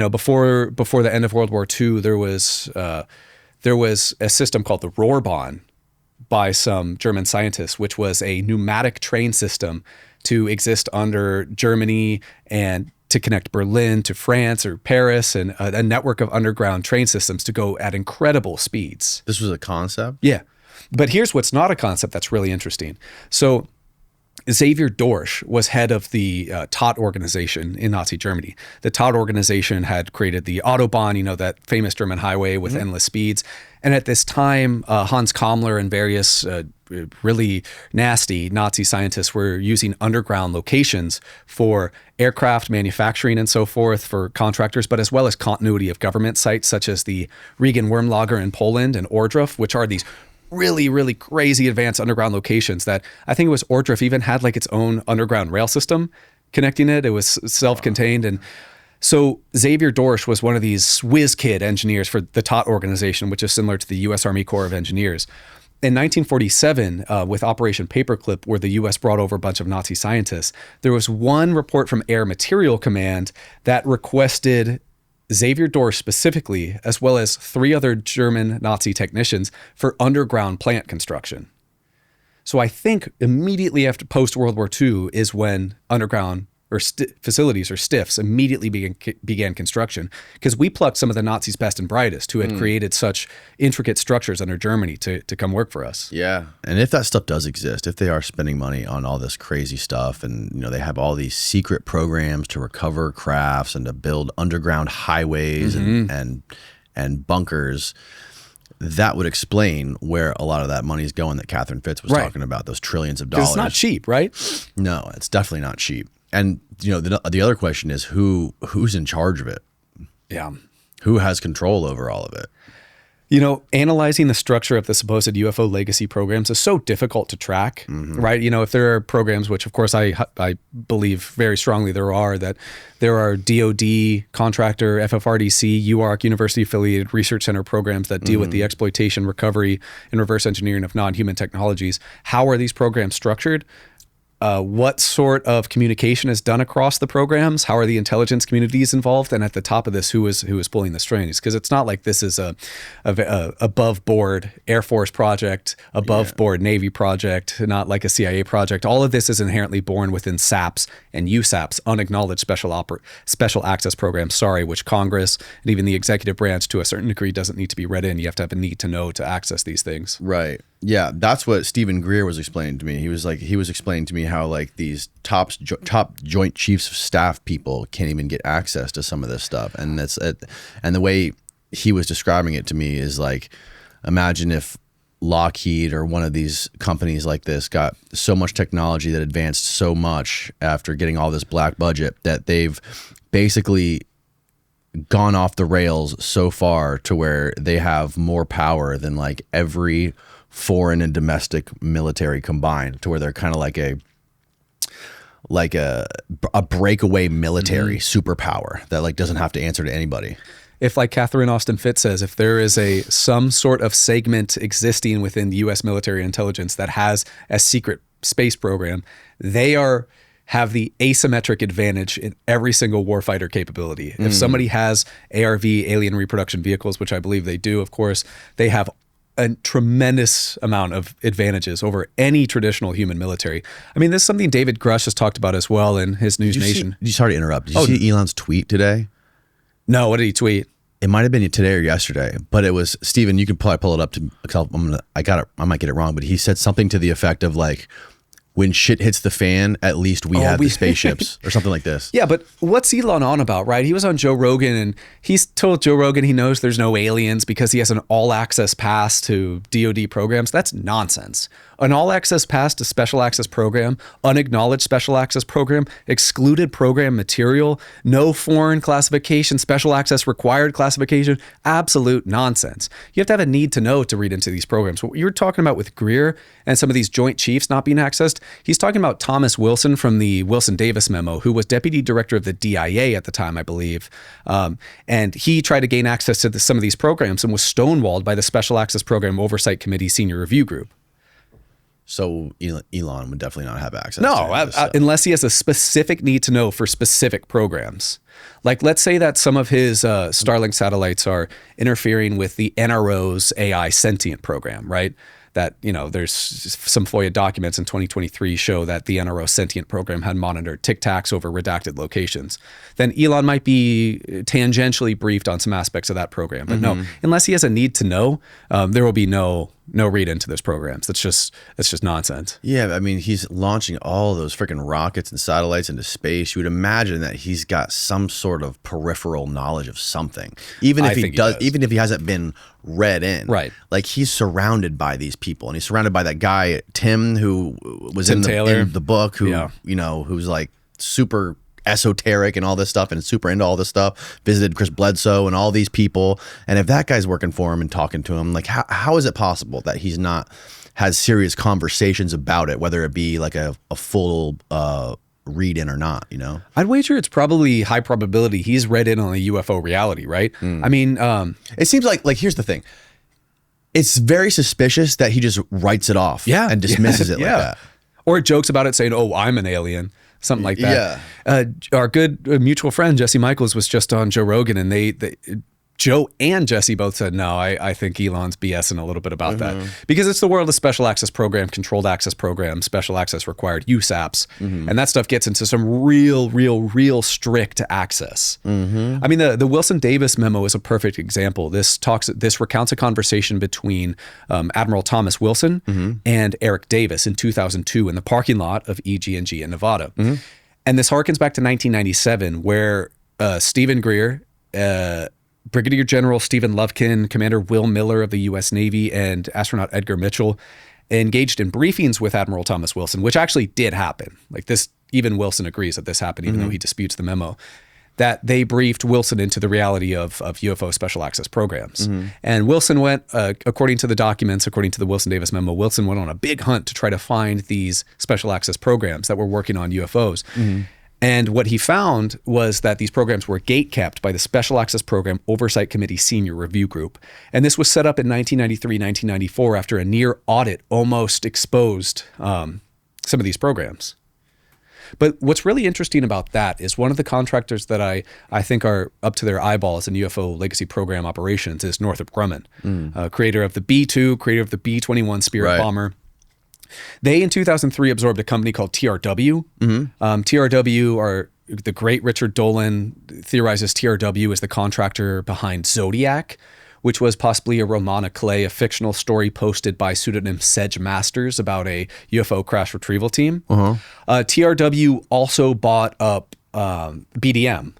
Before the end of World War II, there was a system called the Rohrbahn by some German scientists, which was a pneumatic train system to exist under Germany and to connect Berlin to France or Paris, and a network of underground train systems to go at incredible speeds. This was a concept? Yeah. But here's what's not a concept that's really interesting. So Xavier Dorsch was head of the Todt organization in Nazi Germany. The Todt organization had created the Autobahn, that famous German highway with endless speeds. And at this time, Hans Kammler and various really nasty Nazi scientists were using underground locations for aircraft manufacturing and so forth for contractors, but as well as continuity of government sites such as the Regen-Wormlager in Poland and Ohrdruf, which are these really, really crazy advanced underground locations that I think it was Ohrdruf even had like its own underground rail system connecting it. It was self-contained. And so Xavier Dorsch was one of these whiz kid engineers for the Todt organization, which is similar to the U.S. Army Corps of Engineers. In 1947, with Operation Paperclip, where the U.S. brought over a bunch of Nazi scientists, there was one report from Air Material Command that requested Xavier Dorsch specifically, as well as 3 other German Nazi technicians, for underground plant construction. So I think immediately after post-World War II is when underground or facilities or STIFs immediately began construction, because we plucked some of the Nazis' best and brightest who had created such intricate structures under Germany to come work for us. Yeah. And if that stuff does exist, if they are spending money on all this crazy stuff and, they have all these secret programs to recover crafts and to build underground highways and bunkers, that would explain where a lot of that money is going that Catherine Fitz was talking about, those trillions of dollars. It's not cheap, right? No, it's definitely not cheap. And the other question is who's in charge of it? Yeah. Who has control over all of it? Analyzing the structure of the supposed UFO legacy programs is so difficult to track, right? If there are programs, which of course I believe very strongly there are DOD, contractor, FFRDC, UARC, university affiliated research center programs that deal with the exploitation, recovery, and reverse engineering of non-human technologies. How are these programs structured? what sort of communication is done across the programs? How are the intelligence communities involved? And at the top of this, who is pulling the strings? Because it's not like this is a above board Air Force project, above board Navy project, not like a CIA project. All of this is inherently born within SAPs and USAPs, unacknowledged special access programs. Which Congress and even the executive branch, to a certain degree, doesn't need to be read in. You have to have a need to know to access these things. Right. Yeah, that's what Steven Greer was explaining to me. He was explaining to me how like these top Joint Chiefs of Staff people can't even get access to some of this stuff, and and the way he was describing it to me is like, imagine if Lockheed or one of these companies like this got so much technology that advanced so much after getting all this black budget that they've basically gone off the rails so far to where they have more power than like every foreign and domestic military combined, to where they're kind of like a breakaway military superpower that like doesn't have to answer to anybody. If, like Catherine Austin Fitts says, if there is some sort of segment existing within the U.S. military intelligence that has a secret space program, they have the asymmetric advantage in every single warfighter capability. If somebody has ARV, alien reproduction vehicles, which I believe they do, of course, they have a tremendous amount of advantages over any traditional human military. I mean, this is something David Grush has talked about as well in his News Nation. Sorry to interrupt. Did you see Elon's tweet today? No, what did he tweet? It might have been today or yesterday, but it was, Steven, you can probably pull it up I might get it wrong, but he said something to the effect of like, when shit hits the fan, at least we have the spaceships or something like this. Yeah, but what's Elon on about, right? He was on Joe Rogan and he's told Joe Rogan he knows there's no aliens because he has an all-access pass to DoD programs. That's nonsense. An all-access pass to special access program, unacknowledged special access program, excluded program material, no foreign classification, special access required classification, absolute nonsense. You have to have a need to know to read into these programs. What you're talking about with Greer and some of these Joint Chiefs not being accessed, he's talking about Thomas Wilson from the Wilson-Davis memo, who was deputy director of the DIA at the time, I believe. And he tried to gain access to some of these programs and was stonewalled by the Special Access Program Oversight Committee Senior Review Group. So Elon would definitely not have access to unless he has a specific need to know for specific programs. Like, let's say that some of his Starlink satellites are interfering with the NRO's AI sentient program, right? That, there's some FOIA documents in 2023 show that the NRO sentient program had monitored tic tacs over redacted locations. Then Elon might be tangentially briefed on some aspects of that program. But no, unless he has a need to know, there will be no read into those programs. That's just nonsense. Yeah, I mean, he's launching all those freaking rockets and satellites into space. You would imagine that he's got some sort of peripheral knowledge of something, even if he does, even if he hasn't been read in. Right. Like, he's surrounded by these people, and he's surrounded by that guy Tim, who was in the book, who who's like super esoteric and all this stuff and super into all this stuff, visited Chris Bledsoe and all these people. And if that guy's working for him and talking to him, like, how is it possible that he's not has serious conversations about it, whether it be like a full read in or not, I'd wager it's probably high probability he's read in on a UFO reality, right? I mean, it seems like here's the thing. It's very suspicious that he just writes it off and dismisses it like that. Or jokes about it saying, "Oh, I'm an alien." Something like that. Yeah. Our good mutual friend, Jesse Michaels, was just on Joe Rogan, and Joe and Jesse both said, no, I think Elon's BSing a little bit about that. Because it's the world of special access program, controlled access program, special access required, USAPs. And that stuff gets into some real strict access. I mean, the Wilson-Davis memo is a perfect example. This recounts a conversation between Admiral Thomas Wilson and Eric Davis in 2002 in the parking lot of EG&G in Nevada. And this harkens back to 1997, where Steven Greer, Brigadier General Stephen Lufkin, Commander Will Miller of the U.S. Navy, and astronaut Edgar Mitchell engaged in briefings with Admiral Thomas Wilson, which actually did happen. Like this, even Wilson agrees that this happened, even though he disputes the memo, that they briefed Wilson into the reality of UFO special access programs. And Wilson went, according to the documents, according to the Wilson-Davis memo, Wilson went on a big hunt to try to find these special access programs that were working on UFOs. And what he found was that these programs were gatekept by the Special Access Program Oversight Committee Senior Review Group. And this was set up in 1993, 1994 after a near audit almost exposed some of these programs. But what's really interesting about that is one of the contractors that I think are up to their eyeballs in UFO legacy program operations is Northrop Grumman, creator of the B-2, creator of the B-21 Spirit bomber. They, in 2003, absorbed a company called TRW. TRW are the great Richard Dolan theorizes TRW is the contractor behind Zodiac, which was possibly a roman à clef, a fictional story posted by pseudonym Sedge Masters about a UFO crash retrieval team. TRW also bought up BDM.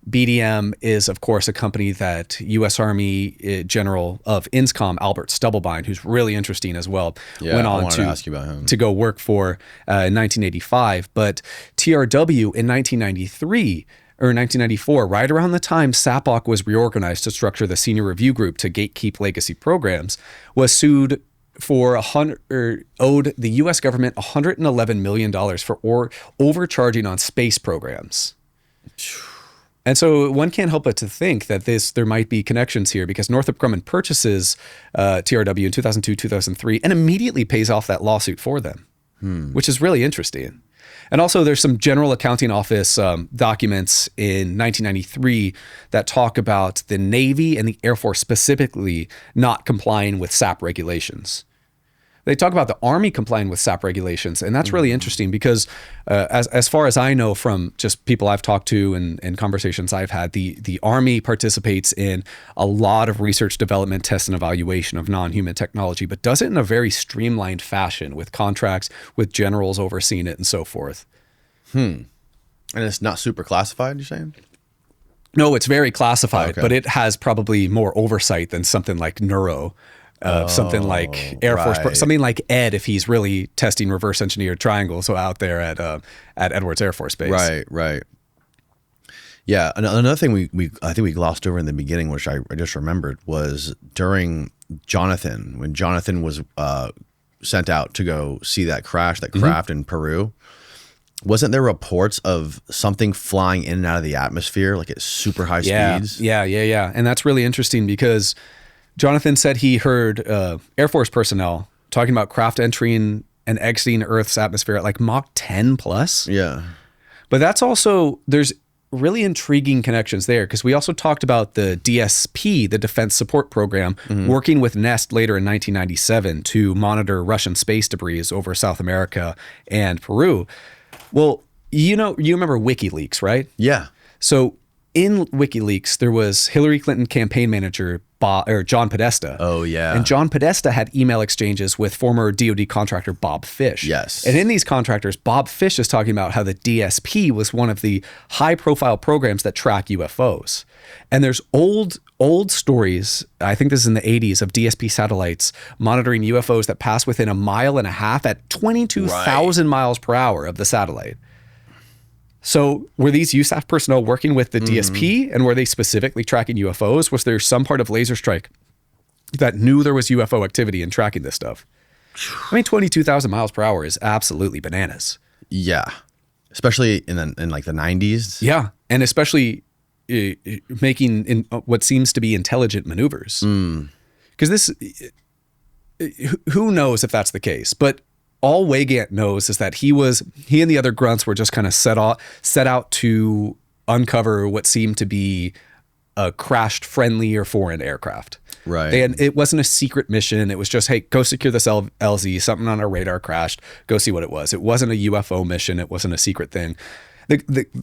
BDM is, of course, a company that U.S. Army General of INSCOM, Albert Stubblebine, who's really interesting as well, went on to ask you about him. To go work for in 1985. But TRW in 1993 or 1994, right around the time SAPOC was reorganized to structure the senior review group to gatekeep legacy programs, was sued for owed the U.S. government $111 million for overcharging on space programs. And so one can't help but to think that there might be connections here, because Northrop Grumman purchases TRW in 2002, 2003, and immediately pays off that lawsuit for them, which is really interesting. And also there's some General Accounting Office documents in 1993 that talk about the Navy and the Air Force specifically not complying with SAP regulations. They talk about the Army complying with SAP regulations, and that's really interesting because as far as I know from just people I've talked to and conversations I've had, the Army participates in a lot of research, development, test, and evaluation of non-human technology, but does it in a very streamlined fashion with contracts, with generals overseeing it and so forth. And it's not super classified, you're saying? No, it's very classified, but it has probably more oversight than something like Neuro. Something like Air Force, something like Ed, if he's really testing reverse engineered triangles out there at Edwards Air Force Base. Right. Yeah, another thing I think we glossed over in the beginning, which I just remembered, was during Jonathan, when Jonathan was sent out to go see that crash, that craft in Peru. Wasn't there reports of something flying in and out of the atmosphere, like at super high speeds? Yeah. And that's really interesting because Jonathan said he heard Air Force personnel talking about craft entering and exiting Earth's atmosphere at like Mach 10 plus. Yeah. But that's also, there's really intriguing connections there, because we also talked about the DSP, the Defense Support Program, working with NEST later in 1997 to monitor Russian space debris over South America and Peru. Well, you remember WikiLeaks, right? Yeah. So in WikiLeaks, there was Hillary Clinton campaign manager John Podesta. Oh, yeah. And John Podesta had email exchanges with former DoD contractor Bob Fish. Yes. And in these contractors, Bob Fish is talking about how the DSP was one of the high-profile programs that track UFOs. And there's old stories, I think this is in the 80s, of DSP satellites monitoring UFOs that pass within a mile and a half at 22,000 miles per hour of the satellite. So were these USAF personnel working with the DSP, and were they specifically tracking UFOs? Was there some part of Laser Strike that knew there was UFO activity in tracking this stuff? I mean, 22,000 miles per hour is absolutely bananas. Yeah. Especially in like the 90s. Yeah. And especially making what seems to be intelligent maneuvers. Because who knows if that's the case? But all Wygant knows is that he and the other grunts were just kind of set out to uncover what seemed to be a crashed friendly or foreign aircraft. Right. It wasn't a secret mission. It was just, hey, go secure this LZ. Something on our radar crashed. Go see what it was. It wasn't a UFO mission. It wasn't a secret thing.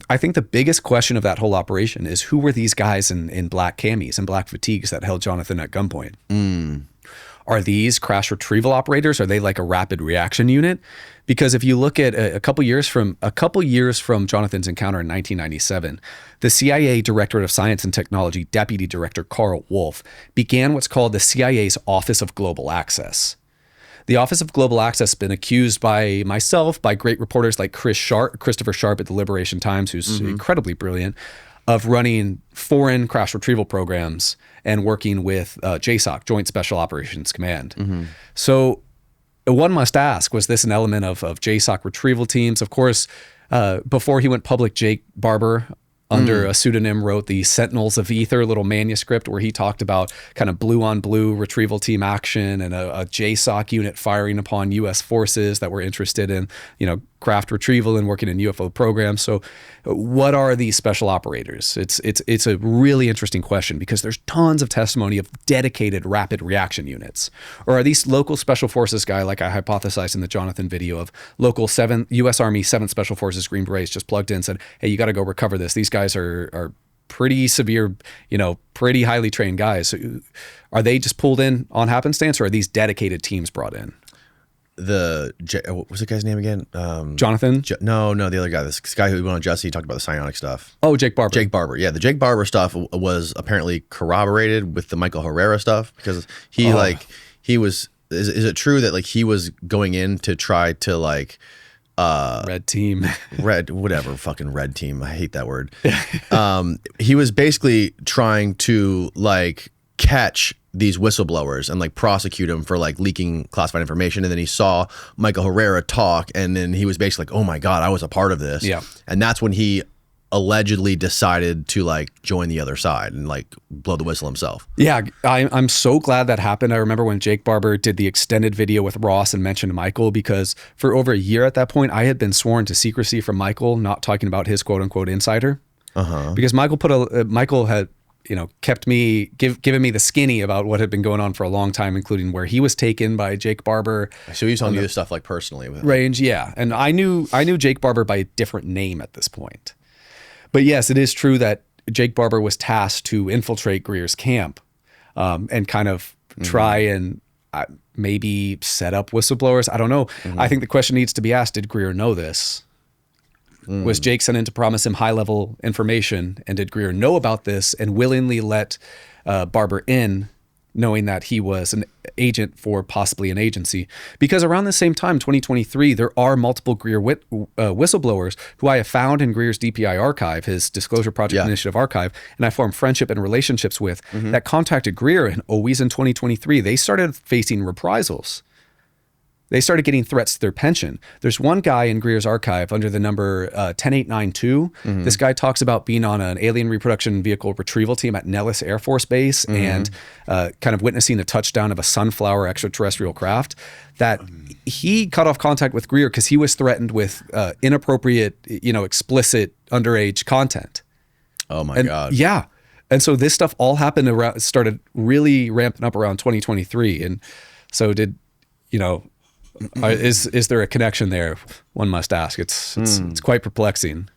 I think the biggest question of that whole operation is, who were these guys in black camis and black fatigues that held Jonathan at gunpoint? Are these crash retrieval operators? Are they like a rapid reaction unit? Because if you look at a couple years from Jonathan's encounter in 1997, the CIA Directorate of Science and Technology Deputy Director Carl Wolf began what's called the CIA's Office of Global Access. The Office of Global Access has been accused by myself, by great reporters like Christopher Sharp at the Liberation Times, who's incredibly brilliant, of running foreign crash retrieval programs and working with JSOC, Joint Special Operations Command. So one must ask, was this an element of JSOC retrieval teams? Of course, before he went public, Jake Barber, under a pseudonym, wrote the Sentinels of Ether little manuscript where he talked about kind of blue on blue retrieval team action and a JSOC unit firing upon U.S. forces that were interested in, craft retrieval and working in UFO programs. So what are these special operators? It's a really interesting question because there's tons of testimony of dedicated rapid reaction units. Or are these local special forces guy, like I hypothesized in the Jonathan video, of local U.S. Army 7th Special Forces Green Berets just plugged in and said, hey, you got to go recover this. These guys are pretty severe, pretty highly trained guys. Are they just pulled in on happenstance, or are these dedicated teams brought in? What was the guy's name again? Jonathan? No, the other guy. This guy who went on Jesse, he talked about the psionic stuff. Oh, Jake Barber. Jake Barber. Yeah, the Jake Barber stuff was apparently corroborated with the Michael Herrera stuff because he was. Is it true that he was going in to try to red team, fucking red team. I hate that word. He was basically trying to catch these whistleblowers and prosecute them for leaking classified information. And then he saw Michael Herrera talk, and then he was basically oh my God, I was a part of this. Yeah. And that's when he allegedly decided to join the other side and blow the whistle himself. Yeah, I'm so glad that happened. I remember when Jake Barber did the extended video with Ross and mentioned Michael, because for over a year at that point, I had been sworn to secrecy from Michael, not talking about his quote unquote insider. Because Michael had kept me, given me the skinny about what had been going on for a long time, including where he was taken by Jake Barber. So he was telling you this stuff personally. Range, yeah. And I knew Jake Barber by a different name at this point. But yes, it is true that Jake Barber was tasked to infiltrate Greer's camp and kind of try and maybe set up whistleblowers. I don't know. I think the question needs to be asked, did Greer know this? Was Jake sent in to promise him high-level information, and did Greer know about this and willingly let Barber in, knowing that he was an agent for possibly an agency? Because around the same time, 2023, there are multiple Greer whistleblowers who I have found in Greer's DPI archive, his Disclosure Project Initiative archive, and I formed friendship and relationships with, that contacted Greer, and always in 2023, they started facing reprisals. They started getting threats to their pension. There's one guy in Greer's archive under the number 10892. This guy talks about being on an alien reproduction vehicle retrieval team at Nellis Air Force Base and kind of witnessing the touchdown of a Sunflower extraterrestrial craft. That he cut off contact with Greer because he was threatened with inappropriate, explicit underage content. Oh my God. Yeah. And so this stuff all happened started really ramping up around 2023. And so is there a connection there? One must ask. It's quite perplexing.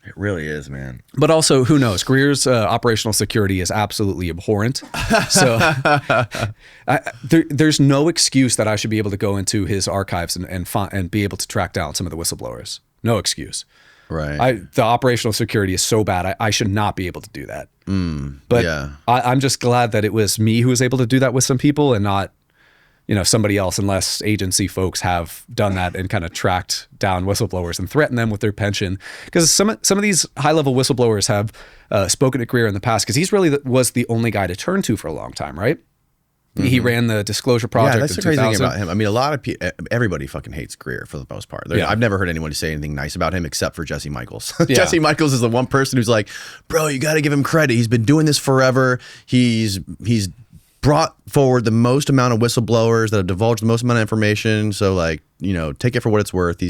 It really is, man. But also, who knows? Greer's operational security is absolutely abhorrent. So there's no excuse that I should be able to go into his archives and be able to track down some of the whistleblowers. No excuse. Right. The operational security is so bad. I should not be able to do that. But I'm just glad that it was me who was able to do that with some people and not somebody else, unless agency folks have done that and kind of tracked down whistleblowers and threatened them with their pension. Because some of these high-level whistleblowers have spoken to Greer in the past, because he's really was the only guy to turn to for a long time, right? He ran the Disclosure Project. Yeah, that's the crazy thing about him. I mean, a lot of people, everybody fucking hates Greer for the most part. I've never heard anyone say anything nice about him except for Jesse Michaels. Jesse Michaels is the one person who's like, bro, you got to give him credit. He's been doing this forever. He's brought forward the most amount of whistleblowers that have divulged the most amount of information. So take it for what it's worth.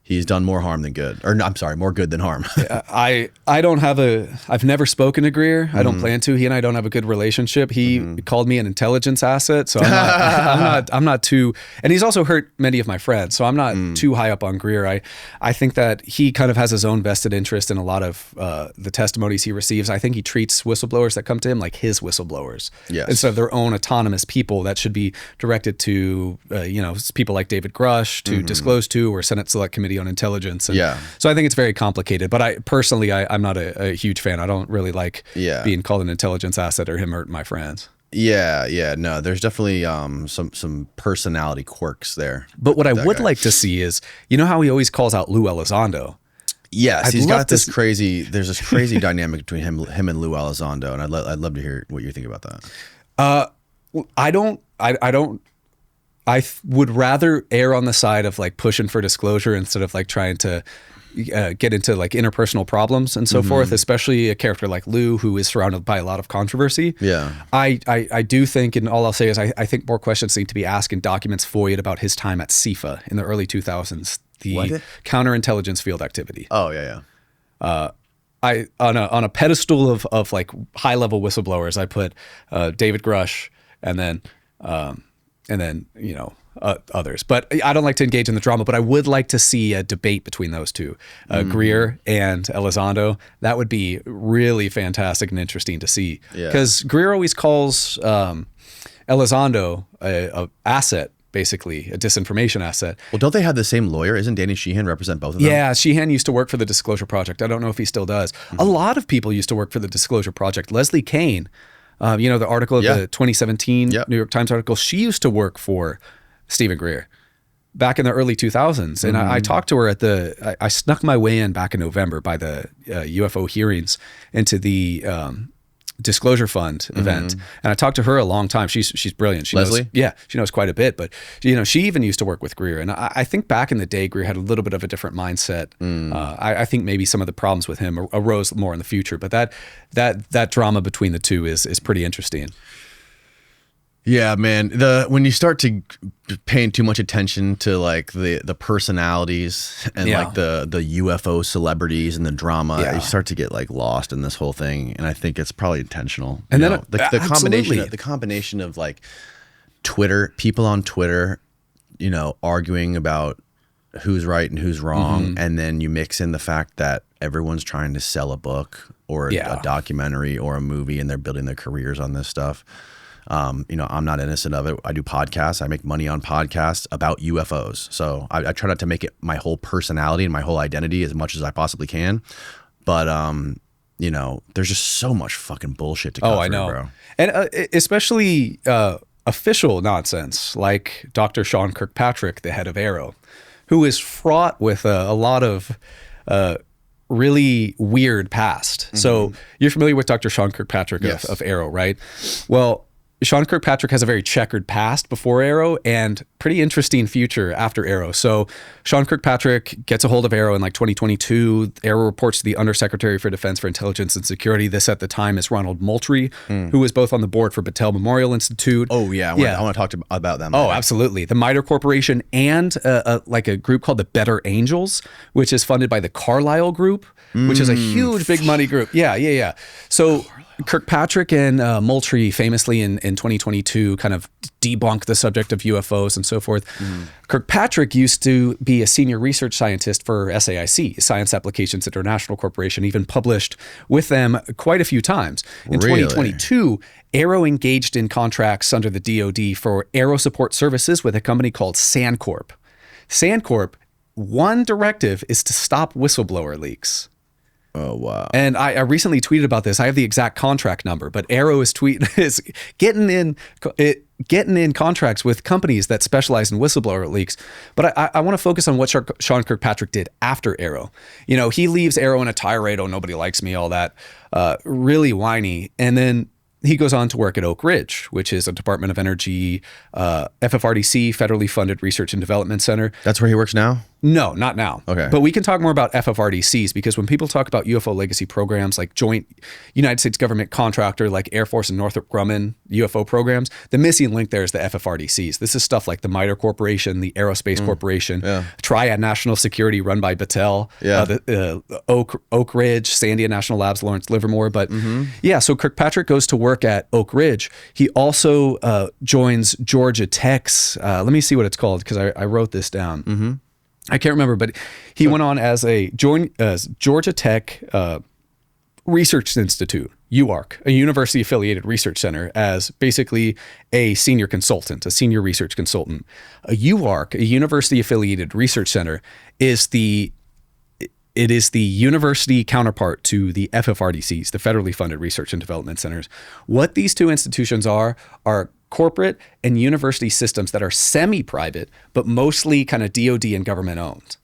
He's done more harm than good, or no, I'm sorry, more good than harm. I've never spoken to Greer. I don't plan to. He and I don't have a good relationship. He called me an intelligence asset, so I'm not too, and he's also hurt many of my friends, so I'm not too high up on Greer. I think that he kind of has his own vested interest in a lot of the testimonies he receives. I think he treats whistleblowers that come to him like his whistleblowers, instead of their own autonomous people that should be directed to people like David Grush to disclose to, or Senate Select Committee on Intelligence. And so I think it's very complicated, but I'm not a huge fan. I don't really like being called an intelligence asset or him hurting my friends. No, there's definitely some personality quirks there. But what I would like to see is, how he always calls out Lou Elizondo? Yes, he's got this crazy, there's this crazy dynamic between him and Lou Elizondo, and I'd love to hear what you think about that. would rather err on the side of like pushing for disclosure instead of like trying to get into like interpersonal problems and so forth, especially a character like Lou, who is surrounded by a lot of controversy. Yeah. I do think, and all I'll say is I think more questions need to be asked in documents void about his time at CIFA in the early 2000s, the counterintelligence field activity. Oh, yeah. On a pedestal of like high level whistleblowers, I put David Grush and then others. But I don't like to engage in the drama, but I would like to see a debate between those two, Greer and Elizondo. That would be really fantastic and interesting to see. Because Greer always calls Elizondo a asset, basically, a disinformation asset. Well, don't they have the same lawyer? Isn't Danny Sheehan represent both of them? Yeah, Sheehan used to work for the Disclosure Project. I don't know if he still does. A lot of people used to work for the Disclosure Project. Leslie Kean, the article of the 2017 New York Times article, she used to work for Steven Greer back in the early 2000s. And I talked to her I snuck my way in back in November by the UFO hearings into the Disclosure Fund event. And I talked to her a long time. She's brilliant. She Leslie? She knows quite a bit, but she even used to work with Greer. And I think back in the day, Greer had a little bit of a different mindset. I think maybe some of the problems with him arose more in the future, but that drama between the two is pretty interesting. Yeah, man. When you start to paying too much attention to like the personalities and like the UFO celebrities and the drama, you start to get like lost in this whole thing. And I think it's probably intentional. And then the combination of like people on Twitter, arguing about who's right and who's wrong, and then you mix in the fact that everyone's trying to sell a book or a documentary or a movie, and they're building their careers on this stuff. I'm not innocent of it. I do podcasts. I make money on podcasts about UFOs. So I try not to make it my whole personality and my whole identity as much as I possibly can. But, there's just so much fucking bullshit to cover, bro. And especially official nonsense like Dr. Sean Kirkpatrick, the head of AARO, who is fraught with a lot of really weird past. So you're familiar with Dr. Sean Kirkpatrick of AARO, right? Well, Sean Kirkpatrick has a very checkered past before AARO and pretty interesting future after AARO. So Sean Kirkpatrick gets a hold of AARO in like 2022. AARO reports to the Undersecretary for Defense for Intelligence and Security. This at the time is Ronald Moultrie, who was both on the board for Battelle Memorial Institute. Oh, yeah. I want to talk about them. Oh, absolutely. The MITRE Corporation and like a group called the Better Angels, which is funded by the Carlyle Group, which is a huge, big money group. Yeah. So Kirkpatrick and Moultrie famously in 2022 kind of debunked the subject of UFOs and so forth. Kirkpatrick used to be a senior research scientist for SAIC, Science Applications International Corporation, even published with them quite a few times. In 2022, AARO engaged in contracts under the DoD for aero support services with a company called Sandcorp. Sandcorp, one directive is to stop whistleblower leaks. Oh, wow. And I recently tweeted about this. I have the exact contract number, but AARO is getting in contracts with companies that specialize in whistleblower leaks. But I want to focus on what Sean Kirkpatrick did after AARO. He leaves AARO in a tirade, oh, nobody likes me, all that, really whiny. And then he goes on to work at Oak Ridge, which is a Department of Energy, FFRDC, federally funded research and development center. That's where he works now? No, not now. Okay. But we can talk more about FFRDCs because when people talk about UFO legacy programs like joint United States government contractor like Air Force and Northrop Grumman UFO programs, the missing link there is the FFRDCs. This is stuff like the MITRE Corporation, the Aerospace Corporation, Triad National Security run by Battelle, the Oak Ridge, Sandia National Labs, Lawrence Livermore. But so Kirkpatrick goes to work at Oak Ridge. He also joins Georgia Tech's, let me see what it's called because I wrote this down. I can't remember, but he went on as Georgia Tech Research Institute, UARC, a university-affiliated research center, as basically a senior consultant, a senior research consultant. A UARC, a university-affiliated research center, is the university counterpart to the FFRDCs, the federally funded research and development centers. What these two institutions are corporate and university systems that are semi-private, but mostly kind of DoD and government owned.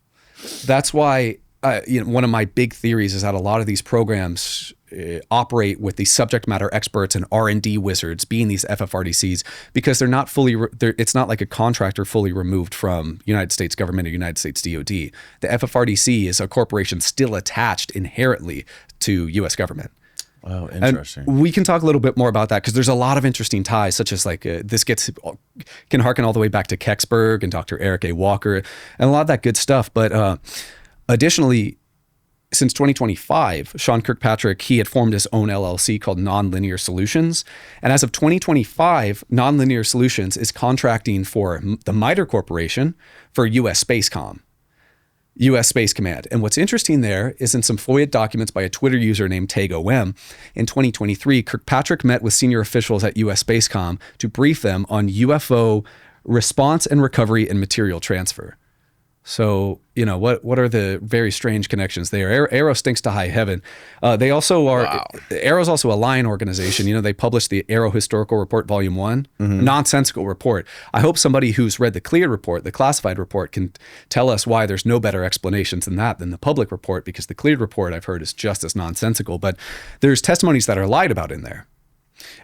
That's why one of my big theories is that a lot of these programs operate with the subject matter experts and R&D wizards, being these FFRDCs, because they're not fully. It's not like a contractor fully removed from United States government or United States DoD. The FFRDC is a corporation still attached inherently to U.S. government. Oh, interesting. And we can talk a little bit more about that because there's a lot of interesting ties, such as like can harken all the way back to Kecksburg and Dr. Eric A. Walker and a lot of that good stuff. But additionally, since 2025, Sean Kirkpatrick, he had formed his own LLC called Nonlinear Solutions. And as of 2025, Nonlinear Solutions is contracting for the MITRE Corporation for U.S. Spacecom. U.S. Space Command. And what's interesting there is in some FOIA documents by a Twitter user named TagOM, in 2023, Kirkpatrick met with senior officials at U.S. Spacecom to brief them on UFO response and recovery and material transfer. So, what are the very strange connections there? Arrow stinks to high heaven. They also are, wow. Arrow's also a Lion organization. They published the Arrow Historical Report, Volume 1, nonsensical report. I hope somebody who's read the cleared report, the classified report, can tell us why there's no better explanations than the public report, because the cleared report I've heard is just as nonsensical. But there's testimonies that are lied about in there.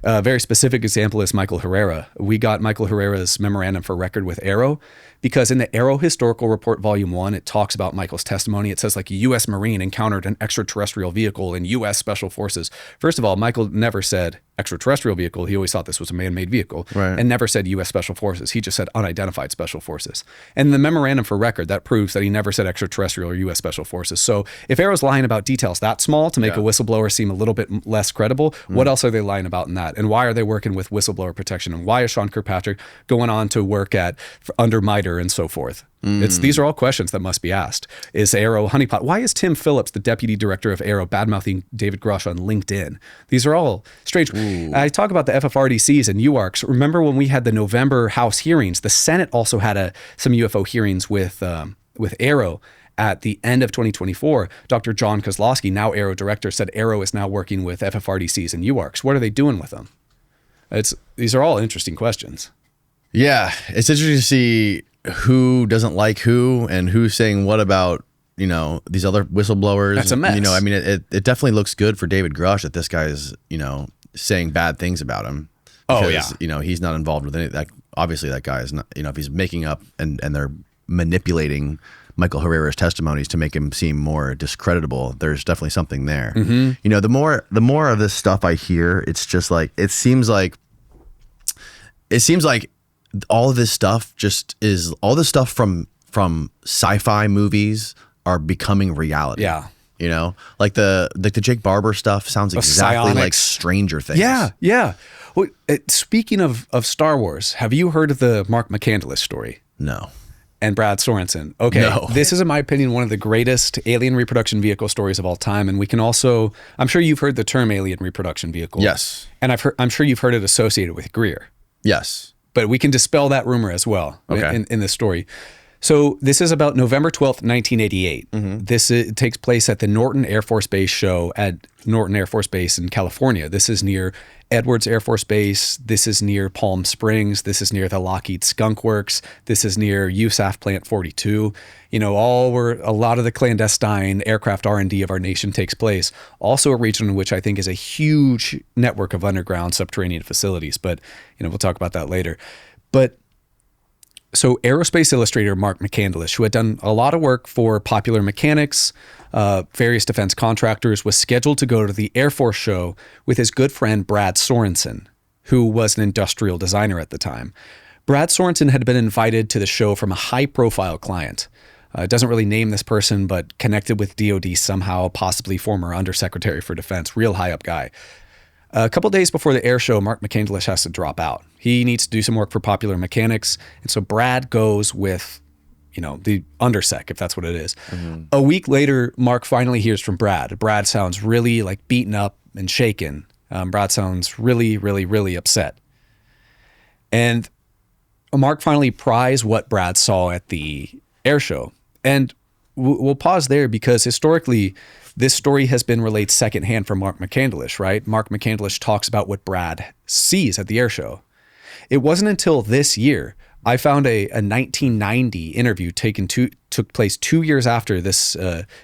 A very specific example is Michael Herrera. We got Michael Herrera's memorandum for record with Arrow because in the Arrow Historical Report Volume 1, it talks about Michael's testimony. It says like a U.S. Marine encountered an extraterrestrial vehicle in U.S. Special Forces. First of all, Michael never said extraterrestrial vehicle. He always thought this was a man-made vehicle, right, and never said U.S. Special Forces. He just said unidentified Special Forces. And the memorandum for record, that proves that he never said extraterrestrial or U.S. Special Forces. So if Arrow's lying about details that small to make a whistleblower seem a little bit less credible, what else are they lying about in that? And why are they working with whistleblower protection? And why is Sean Kirkpatrick going on to work under MITRE and so forth? These are all questions that must be asked. Is Arrow honeypot? Why is Tim Phillips, the deputy director of Arrow, badmouthing David Grush on LinkedIn? These are all strange. I talk about the FFRDCs and UARCs. Remember when we had the November House hearings? The Senate also had some UFO hearings with Arrow. At the end of 2024, Dr. John Kozlowski, now Arrow director, said Arrow is now working with FFRDCs and UARCs. What are they doing with them? These are all interesting questions. Yeah, it's interesting to see who doesn't like who and who's saying what about, these other whistleblowers. That's a mess. It definitely looks good for David Grush that this guy is, saying bad things about him. Because, he's not involved with any that. Obviously, that guy is not, if he's making up and they're manipulating Michael Herrera's testimonies to make him seem more discreditable, there's definitely something there. The more of this stuff I hear, it's just like, it seems like all of this stuff from sci-fi movies are becoming reality. Yeah. Like the Jake Barber stuff sounds exactly like Stranger Things. Yeah. Well, speaking of Star Wars, have you heard of the Mark McCandless story? No. And Brad Sorensen. Okay, no. This is, in my opinion, one of the greatest alien reproduction vehicle stories of all time. And we can also, I'm sure you've heard the term alien reproduction vehicle. Yes. And I'm sure you've heard it associated with Greer. Yes. But we can dispel that rumor as well in this story. So this is about November 12th, 1988. This takes place at the Norton Air Force Base show at Norton Air Force Base in California. This is near Edwards Air Force Base. This is near Palm Springs. This is near the Lockheed Skunk Works. This is near USAF Plant 42. A lot of the clandestine aircraft R&D of our nation takes place. Also a region in which I think is a huge network of underground subterranean facilities. But, we'll talk about that later. But so Aerospace Illustrator Mark McCandless, who had done a lot of work for Popular Mechanics, various defense contractors, was scheduled to go to the Air Force show with his good friend Brad Sorensen, who was an industrial designer at the time. Brad Sorensen had been invited to the show from a high-profile client. It doesn't really name this person, but connected with DoD somehow, possibly former Undersecretary for Defense, real high-up guy. A couple days before the air show, Mark McCandless has to drop out. He needs to do some work for Popular Mechanics. And so Brad goes with, the undersec, if that's what it is. A week later, Mark finally hears from Brad. Brad sounds really beaten up and shaken. Brad sounds really, really, really upset. And Mark finally pries what Brad saw at the air show. And we'll pause there because historically, this story has been relayed secondhand from Mark McCandless, right? Mark McCandless talks about what Brad sees at the air show. It wasn't until this year I found a 1990 interview taken took place 2 years after this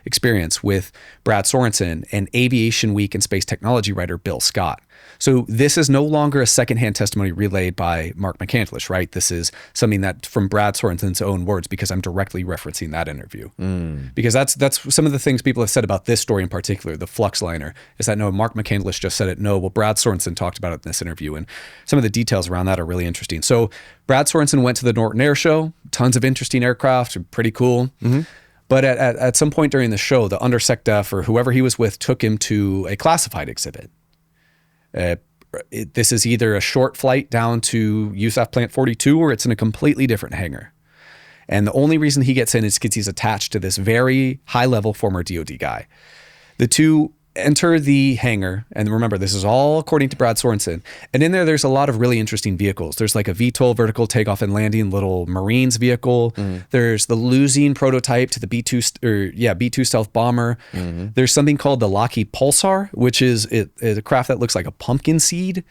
experience with Brad Sorensen and Aviation Week and space technology writer Bill Scott. So this is no longer a secondhand testimony relayed by Mark McCandlish, right? This is something that from Brad Sorensen's own words, because I'm directly referencing that interview. Because that's some of the things people have said about this story in particular, the flux liner, is that no, Mark McCandlish just said it. No, well, Brad Sorensen talked about it in this interview, and some of the details around that are really interesting. So Brad Sorensen went to the Norton Air Show, tons of interesting aircraft, pretty cool. But at some point during the show, the undersecdef or whoever he was with took him to a classified exhibit. This is either a short flight down to USAF Plant 42 or it's in a completely different hangar. And the only reason he gets in is because he's attached to this very high-level former DOD guy. The two enter the hangar, and remember, this is all according to Brad Sorensen. And in there's a lot of really interesting vehicles. There's like a VTOL, vertical takeoff and landing, little Marines vehicle. There's the losing prototype to the B-2 stealth bomber. There's something called the Lockheed Pulsar, which is a craft that looks like a pumpkin seed.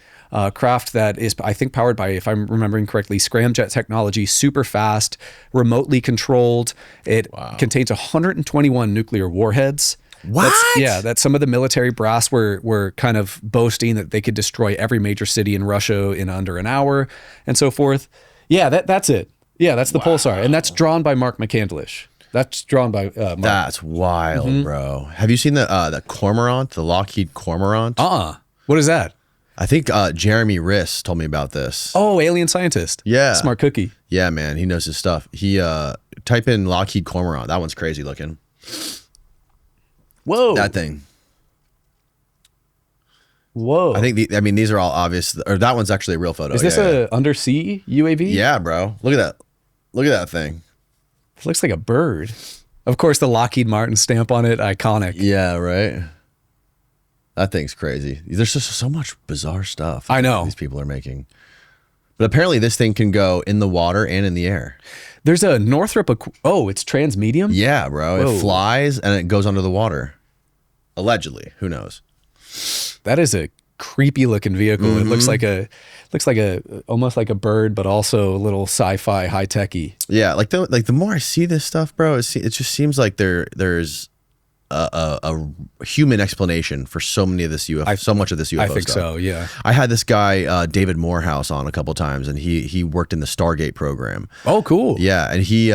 Craft that is, I think, powered by, if I'm remembering correctly, scramjet technology, super fast, remotely controlled. It contains 121 nuclear warheads. What? That some of the military brass were kind of boasting that they could destroy every major city in Russia in under an hour and so forth. Yeah, that's it. Yeah, that's the Pulsar. And that's drawn by Mark McCandlish. That's drawn by Mark. That's wild, bro. Have you seen the Cormorant, the Lockheed Cormorant? What is that? I think Jeremy Riss told me about this. Oh, alien scientist. Yeah. Smart cookie. Yeah, man. He knows his stuff. He type in Lockheed Cormorant. That one's crazy looking. Whoa. That thing. Whoa. I think these are all obvious. Or that one's actually a real photo. Is this a undersea UAV? Yeah, bro. Look at that. Look at that thing. It looks like a bird. Of course, the Lockheed Martin stamp on it, iconic. Yeah, right. That thing's crazy. There's just so much bizarre stuff. I know. These people are making. But apparently this thing can go in the water and in the air. There's a Northrop. It's transmedium? Yeah, bro. Whoa. It flies and it goes under the water. Allegedly. Who knows? That is a creepy looking vehicle. It looks like almost like a bird, but also a little sci-fi, high techy. Yeah, the more I see this stuff, bro, it just seems like there's a human explanation for so much of this UFO stuff. I think so. Yeah. I had this guy David Morehouse on a couple times, and he worked in the Stargate program. Oh, cool. Yeah, and he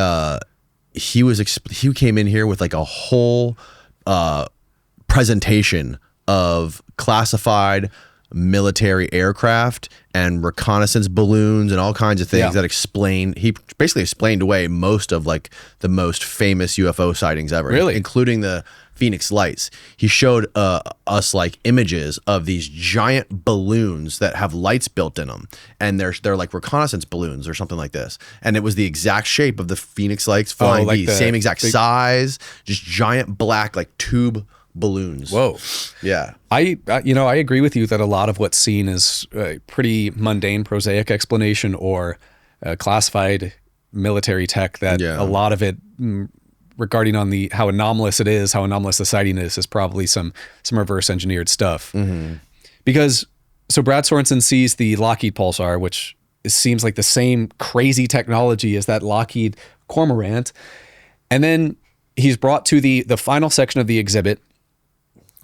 came in here with like a whole presentation of classified military aircraft and reconnaissance balloons and all kinds of things that he basically explained away most of like the most famous UFO sightings ever, really, including the Phoenix Lights. He showed us like images of these giant balloons that have lights built in them, and they're like reconnaissance balloons or something like this, and it was the exact shape of the Phoenix Lights flying bee, same exact size, just giant black like tube balloons. Whoa. Yeah. I agree with you that a lot of what's seen is a pretty mundane, prosaic explanation or classified military tech that a lot of it regarding on how anomalous the sighting is probably some reverse engineered stuff. Because so Brad Sorensen sees the Lockheed Pulsar, which seems like the same crazy technology as that Lockheed Cormorant. And then he's brought to the final section of the exhibit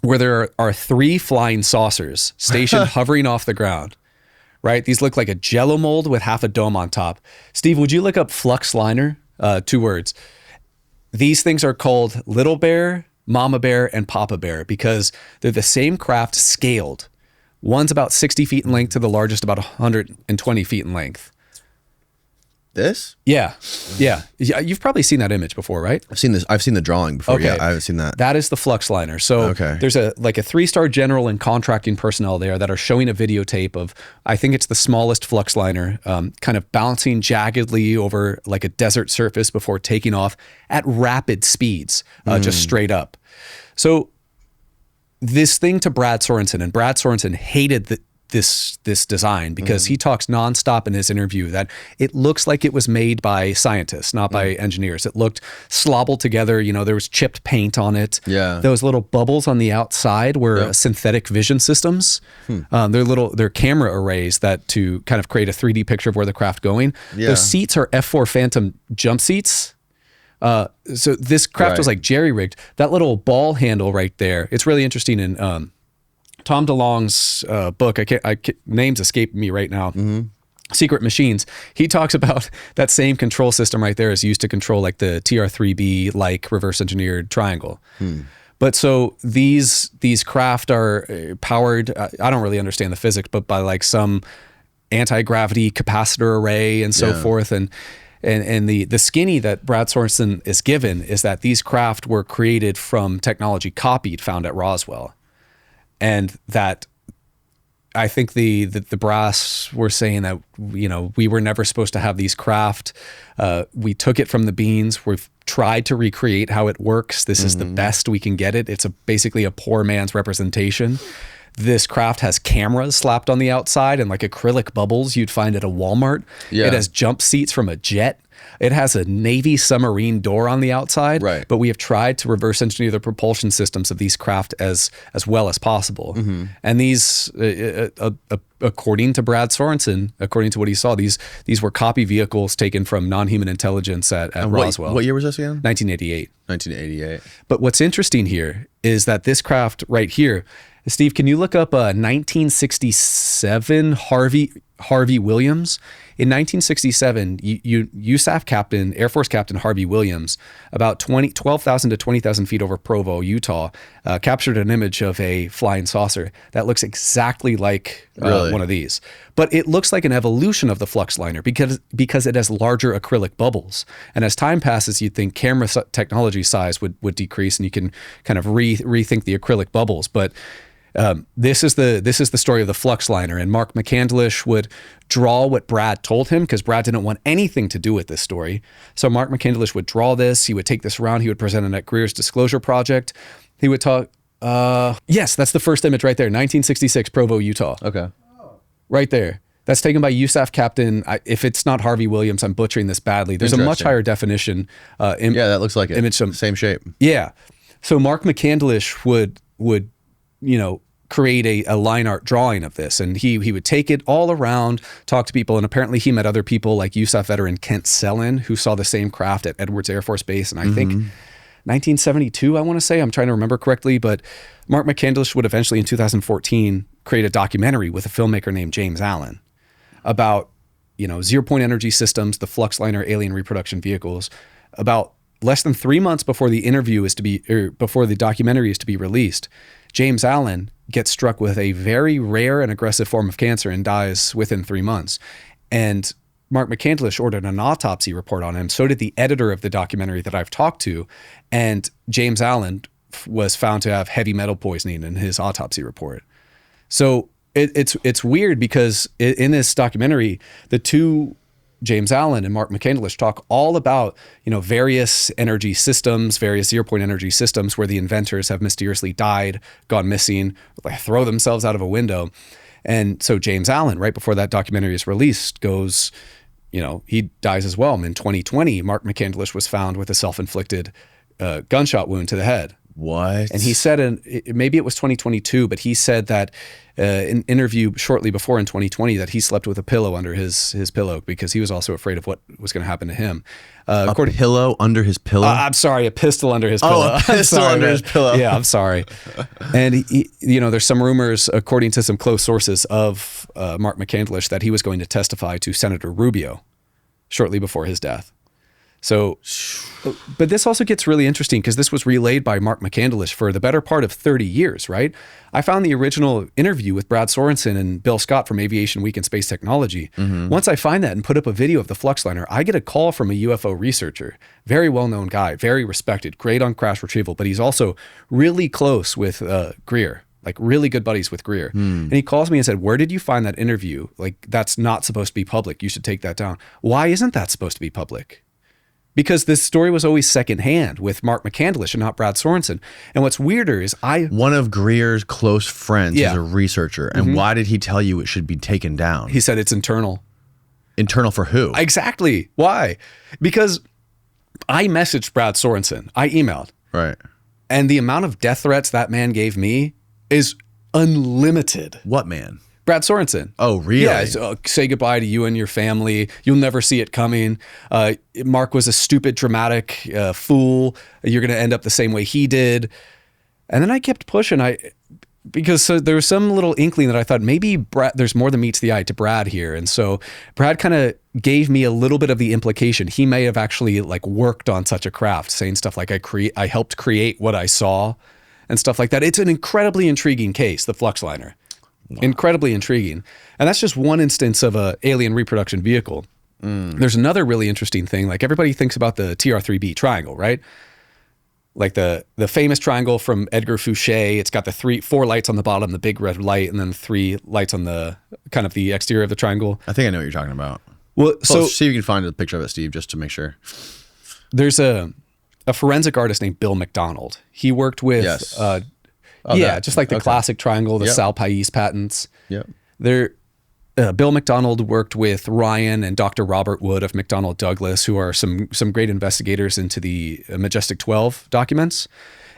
where there are 3 flying saucers stationed hovering off the ground, right? These look like a Jell-O mold with half a dome on top. Steve, would you look up flux liner? 2 words. These things are called Little Bear, Mama Bear, and Papa Bear because they're the same craft scaled. One's about 60 feet in length to the largest about 120 feet in length. This? Yeah. You've probably seen that image before, right? I've seen this. I've seen the drawing before. Okay. Yeah, I haven't seen that. That is the flux liner. So there's a 3-star general and contracting personnel there that are showing a videotape of, I think it's the smallest flux liner, kind of bouncing jaggedly over like a desert surface before taking off at rapid speeds, just straight up. So this thing to Brad Sorensen, and Brad Sorensen hated this design because he talks nonstop in his interview that it looks like it was made by scientists, not by engineers. It looked slobbled together. There was chipped paint on it. Yeah. Those little bubbles on the outside were synthetic vision systems. They're camera arrays that to kind of create a 3D picture of where the craft going. Yeah. Those seats are F4 Phantom jump seats. So this craft was like jerry-rigged. That little ball handle right there, it's really interesting in Tom DeLonge's book. Names escape me right now. Secret Machines. He talks about that same control system right there is used to control like the TR-3B like reverse engineered triangle. But so these craft are powered, I don't really understand the physics, but by like some anti-gravity capacitor array and so forth. And the skinny that Brad Sorensen is given is that these craft were created from technology found at Roswell. And that I think the brass were saying that, you know, we were never supposed to have these craft. We took it from the beans. We've tried to recreate how it works. This is the best we can get it. It's basically a poor man's representation. This craft has cameras slapped on the outside and like acrylic bubbles you'd find at a Walmart. It has jump seats from a jet. It has a Navy submarine door on the outside, but we have tried to reverse engineer the propulsion systems of these craft as well as possible. And these, according to Brad Sorensen, according to what he saw, these were copy vehicles taken from non-human intelligence at Roswell. What year was this again? 1988. 1988. But what's interesting here is that this craft right here, Steve, can you look up 1967 Harvey Williams? In 1967, USAF captain, Air Force Captain Harvey Williams, about 12,000 to 20,000 feet over Provo, Utah, captured an image of a flying saucer that looks exactly like one of these. But it looks like an evolution of the flux liner because it has larger acrylic bubbles. And as time passes, you'd think camera technology size would decrease and you can kind of rethink the acrylic bubbles. But this is the story of the flux liner, and Mark McCandlish would draw what Brad told him because Brad didn't want anything to do with this story. So Mark McCandlish would draw this. He would take this around. He would present it at Greer's Disclosure Project. He would talk. Yes, that's the first image right there, 1966, Provo, Utah. Okay, right there. That's taken by USAF Captain. If it's not Harvey Williams, I'm butchering this badly. There's a much higher definition. That looks like it. Image same shape. Yeah. So Mark McCandlish would create a line art drawing of this, and he would take it all around, talk to people, and apparently he met other people like USAF veteran Kent Sellin, who saw the same craft at Edwards Air Force Base, and I think 1972, I want to say, I'm trying to remember correctly, but Mark McCandlish would eventually in 2014 create a documentary with a filmmaker named James Allen about, zero-point energy systems, the flux liner alien reproduction vehicles. About less than 3 months before before the documentary is to be released, James Allen gets struck with a very rare and aggressive form of cancer and dies within 3 months. And Mark McCandlish ordered an autopsy report on him. So did the editor of the documentary that I've talked to. And James Allen was found to have heavy metal poisoning in his autopsy report. So it's weird because in this documentary, the two, James Allen and Mark McCandlish, talk all about, various energy systems, various zero-point energy systems where the inventors have mysteriously died, gone missing, throw themselves out of a window. And so James Allen, right before that documentary is released, goes, he dies as well. In 2020, Mark McCandlish was found with a self-inflicted gunshot wound to the head. What? And he said, maybe it was 2022, but he said that in an interview shortly before in 2020 that he slept with a pillow under his pillow because he was also afraid of what was going to happen to him. A pillow under his pillow? I'm sorry, a pistol under his pillow. Oh, a pistol under his pillow. Yeah, I'm sorry. And, there's some rumors, according to some close sources of Mark McCandlish, that he was going to testify to Senator Rubio shortly before his death. So, but this also gets really interesting because this was relayed by Mark McCandlish for the better part of 30 years, right? I found the original interview with Brad Sorensen and Bill Scott from Aviation Week and Space Technology. Once I find that and put up a video of the flux liner, I get a call from a UFO researcher, very well-known guy, very respected, great on crash retrieval, but he's also really close with Greer. Like really good buddies with Greer. And he calls me and said, where did you find that interview? Like, that's not supposed to be public. You should take that down. Why isn't that supposed to be public? Because this story was always secondhand with Mark McCandlish and not Brad Sorensen. And what's weirder is one of Greer's close friends is a researcher. And why did he tell you it should be taken down? He said it's internal. Internal for who? Exactly. Why? Because I messaged Brad Sorensen. I emailed. Right. And the amount of death threats that man gave me is unlimited. What man? Brad Sorensen. Oh, really? Yeah. Say goodbye to you and your family. You'll never see it coming. Mark was a stupid, dramatic fool. You're going to end up the same way he did. And then I kept pushing. Because there was some little inkling that I thought maybe there's more than meets the eye to Brad here. And so Brad kind of gave me a little bit of the implication. He may have actually like worked on such a craft, saying stuff like I helped create what I saw and stuff like that. It's an incredibly intriguing case, the Fluxliner. Wow. Incredibly intriguing. And that's just one instance of a alien reproduction vehicle. There's another really interesting thing. Like everybody thinks about the TR-3B triangle, right? Like the famous triangle from Edgar Fouché. It's got the 4 lights on the bottom, the big red light, and then 3 lights on the kind of the exterior of the triangle. I think I know what you're talking about. Well, so see if you can find a picture of it, Steve, just to make sure. There's a forensic artist named Bill McDonald. He worked with, just like the classic triangle, the Sal Pais patents. Yep. Bill McDonald worked with Ryan and Dr. Robert Wood of McDonnell Douglas, who are some great investigators into the Majestic 12 documents.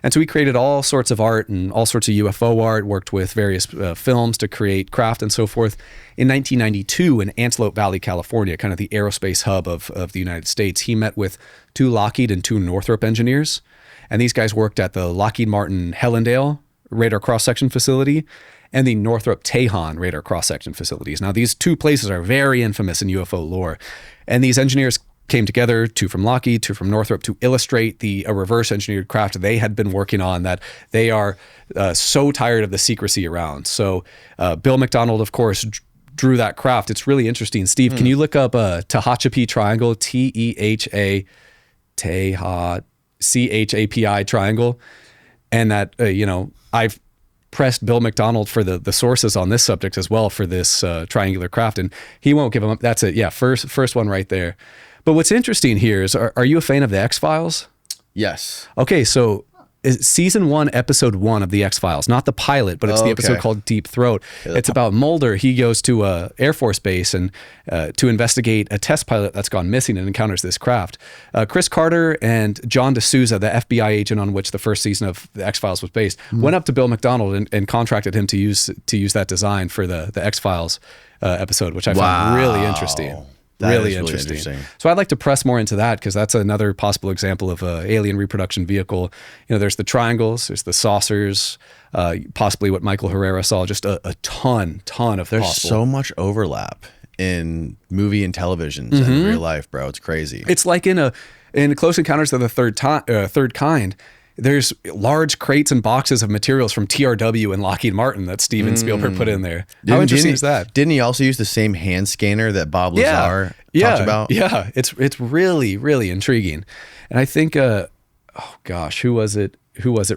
And so he created all sorts of art and all sorts of UFO art, worked with various films to create craft and so forth. In 1992, in Antelope Valley, California, kind of the aerospace hub of the United States, he met with 2 Lockheed and 2 Northrop engineers. And these guys worked at the Lockheed Martin Hellendale radar cross-section facility and the Northrop Tejon radar cross-section facilities. Now, these 2 places are very infamous in UFO lore. And these engineers came together, 2 from Lockheed, 2 from Northrop, to illustrate a reverse engineered craft they had been working on that they are so tired of the secrecy around. So Bill McDonald, of course, drew that craft. It's really interesting. Steve, can you look up Tehachapi Triangle, Tehachapi Triangle? And that, I've pressed Bill McDonald for the sources on this subject as well for this triangular craft, and he won't give them up. That's it. Yeah, first one right there. But what's interesting here is, are you a fan of the X-Files? Yes. Okay, so season 1, episode 1 of the X-Files, not the pilot, but it's the episode called Deep Throat. It's about Mulder. He goes to a Air Force base and to investigate a test pilot that's gone missing and encounters this craft. Chris Carter and John D'Souza, the FBI agent on which the first season of the X-Files was based, went up to Bill McDonald and contracted him to use that design for the X-Files episode, which I found really interesting. Really interesting. So I'd like to press more into that, because that's another possible example of a alien reproduction vehicle. There's the triangles, there's the saucers, possibly what Michael Herrera saw, just a ton of There's possible. so much overlap in movie and television and real life, bro. It's crazy. It's like in Close Encounters of the Third Kind, there's large crates and boxes of materials from TRW and Lockheed Martin that Steven Spielberg put in there. How interesting is that? Didn't he also use the same hand scanner that Bob Lazar talked about? Yeah, it's really, really intriguing. And I think, who was it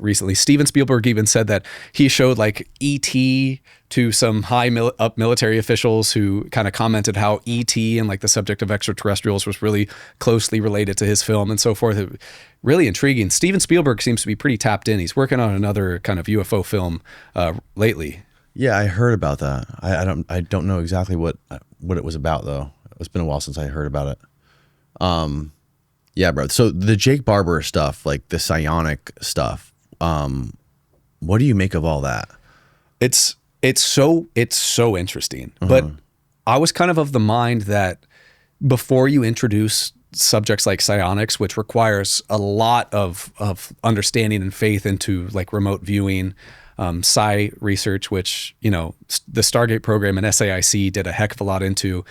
recently? Steven Spielberg even said that he showed like E.T. to some high up military officials who kind of commented how E.T. and like the subject of extraterrestrials was really closely related to his film and so forth. Really intriguing. Steven Spielberg seems to be pretty tapped in. He's working on another kind of UFO film lately. Yeah, I heard about that. I don't know exactly what it was about though. It's been a while since I heard about it. Yeah, bro. So the Jake Barber stuff, like the psionic stuff, what do you make of all that? It's so interesting. But I was kind of the mind that before you introduce subjects like psionics, which requires a lot of understanding and faith into like remote viewing, psi research, which, the Stargate program and SAIC did a heck of a lot into.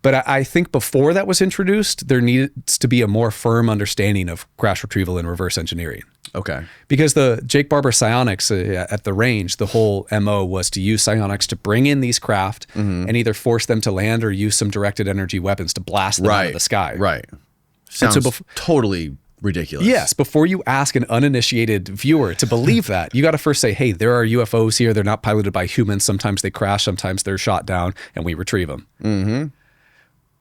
But I think before that was introduced, there needs to be a more firm understanding of crash retrieval and reverse engineering. Okay. Because the Jake Barber psionics at the range, the whole MO was to use psionics to bring in these craft and either force them to land or use some directed energy weapons to blast them out of the sky. Right. Sounds totally ridiculous. Yes. Before you ask an uninitiated viewer to believe that, you got to first say, hey, there are UFOs here. They're not piloted by humans. Sometimes they crash. Sometimes they're shot down and we retrieve them. Mm-hmm.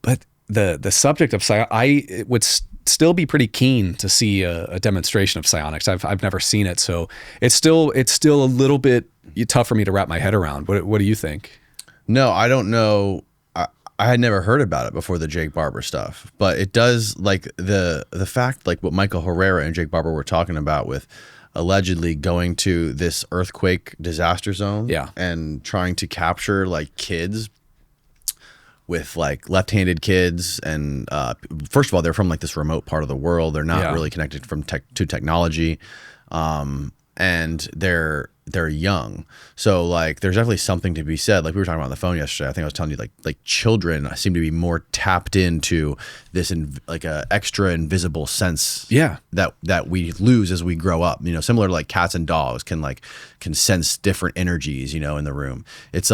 But the subject of psionics, I would still be pretty keen to see a demonstration of psionics. I've never seen it, so it's still a little bit tough for me to wrap my head around. What do you think? No, I don't know. I had never heard about it before the Jake Barber stuff, but it does, like the fact, like what Michael Herrera and Jake Barber were talking about with allegedly going to this earthquake disaster zone Yeah. and trying to capture like kids with like left-handed kids. And first of all, they're from like this remote part of the world. They're not really connected to technology. And they're young. So like there's definitely something to be said. Like we were talking about on the phone yesterday. I think I was telling you like children seem to be more tapped into this like a extra invisible sense that we lose as we grow up. You know, similar to like cats and dogs can sense different energies, you know, in the room. It's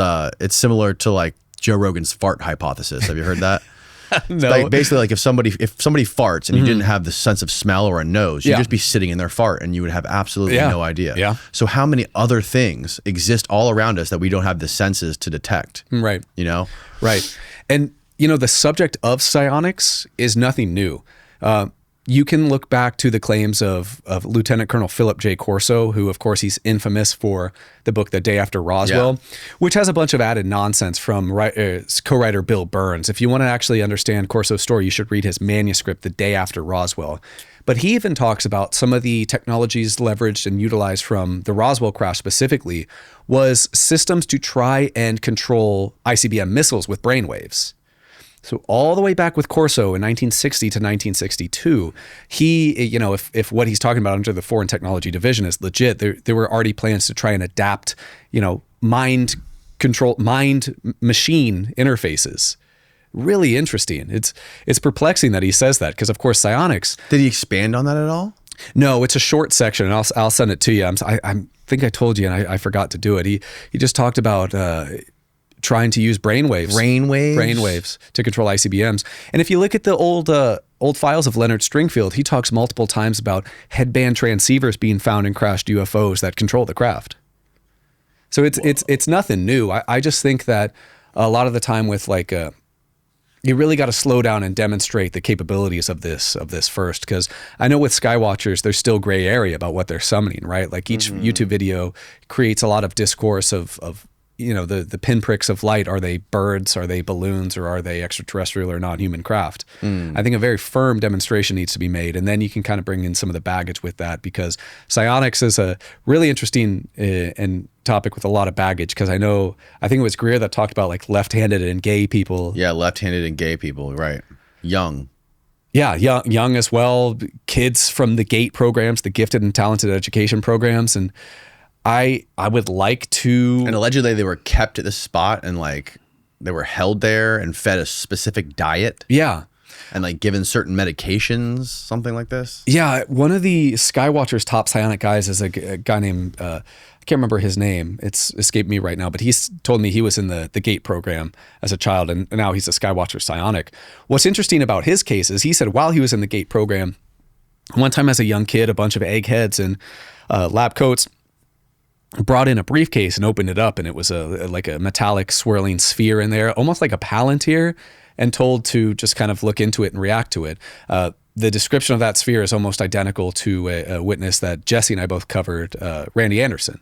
similar to like Joe Rogan's fart hypothesis. Have you heard that? No. Like basically like if somebody farts and you didn't have the sense of smell or a nose, you'd just be sitting in their fart and you would have absolutely no idea. Yeah. So how many other things exist all around us that we don't have the senses to detect? Right. You know? Right. And, you know, the subject of psionics is nothing new. You can look back to the claims of Lieutenant Colonel Philip J. Corso, who, of course, he's infamous for the book The Day After Roswell, which has a bunch of added nonsense from co-writer Bill Burns. If you want to actually understand Corso's story, you should read his manuscript, The Day After Roswell. But he even talks about some of the technologies leveraged and utilized from the Roswell crash specifically was systems to try and control ICBM missiles with brainwaves. So all the way back with Corso in 1960 to 1962, he, you know, if what he's talking about under the Foreign Technology Division is legit, there were already plans to try and adapt, you know, mind machine interfaces. Really interesting. It's perplexing that he says that because, of course, psionics. Did he expand on that at all? No, it's a short section, and I'll send it to you. I think I told you, and I forgot to do it. He just talked about trying to use brainwaves to control ICBMs. And if you look at the old files of Leonard Stringfield, he talks multiple times about headband transceivers being found in crashed UFOs that control the craft. So it's nothing new. I just think that a lot of the time with like you really got to slow down and demonstrate the capabilities of this first, because I know with Skywatchers there's still gray area about what they're summoning, right? Like each YouTube video creates a lot of discourse of you know, the pinpricks of light. Are they birds? Are they balloons? Or are they extraterrestrial or non-human craft? I think a very firm demonstration needs to be made. And then you can kind of bring in some of the baggage with that, because psionics is a really interesting and topic with a lot of baggage. Because I think it was Greer that talked about like left-handed and gay people. Yeah, left-handed and gay people, right. Young. Yeah, young as well. Kids from the GATE programs, the Gifted and Talented Education programs. And I would like to... And allegedly they were kept at this spot and like they were held there and fed a specific diet. Yeah. And like given certain medications, something like this. Yeah. One of the Skywatcher's top psionic guys is a guy named, I can't remember his name. It's escaped me right now, but he's told me he was in the GATE program as a child and now he's a Skywatcher psionic. What's interesting about his case is he said while he was in the GATE program, one time as a young kid, a bunch of eggheads in lab coats brought in a briefcase and opened it up, and it was like a metallic swirling sphere in there, almost like a Palantir, and told to just kind of look into it and react to it. The description of that sphere is almost identical to a witness that Jesse and I both covered, Randy Anderson,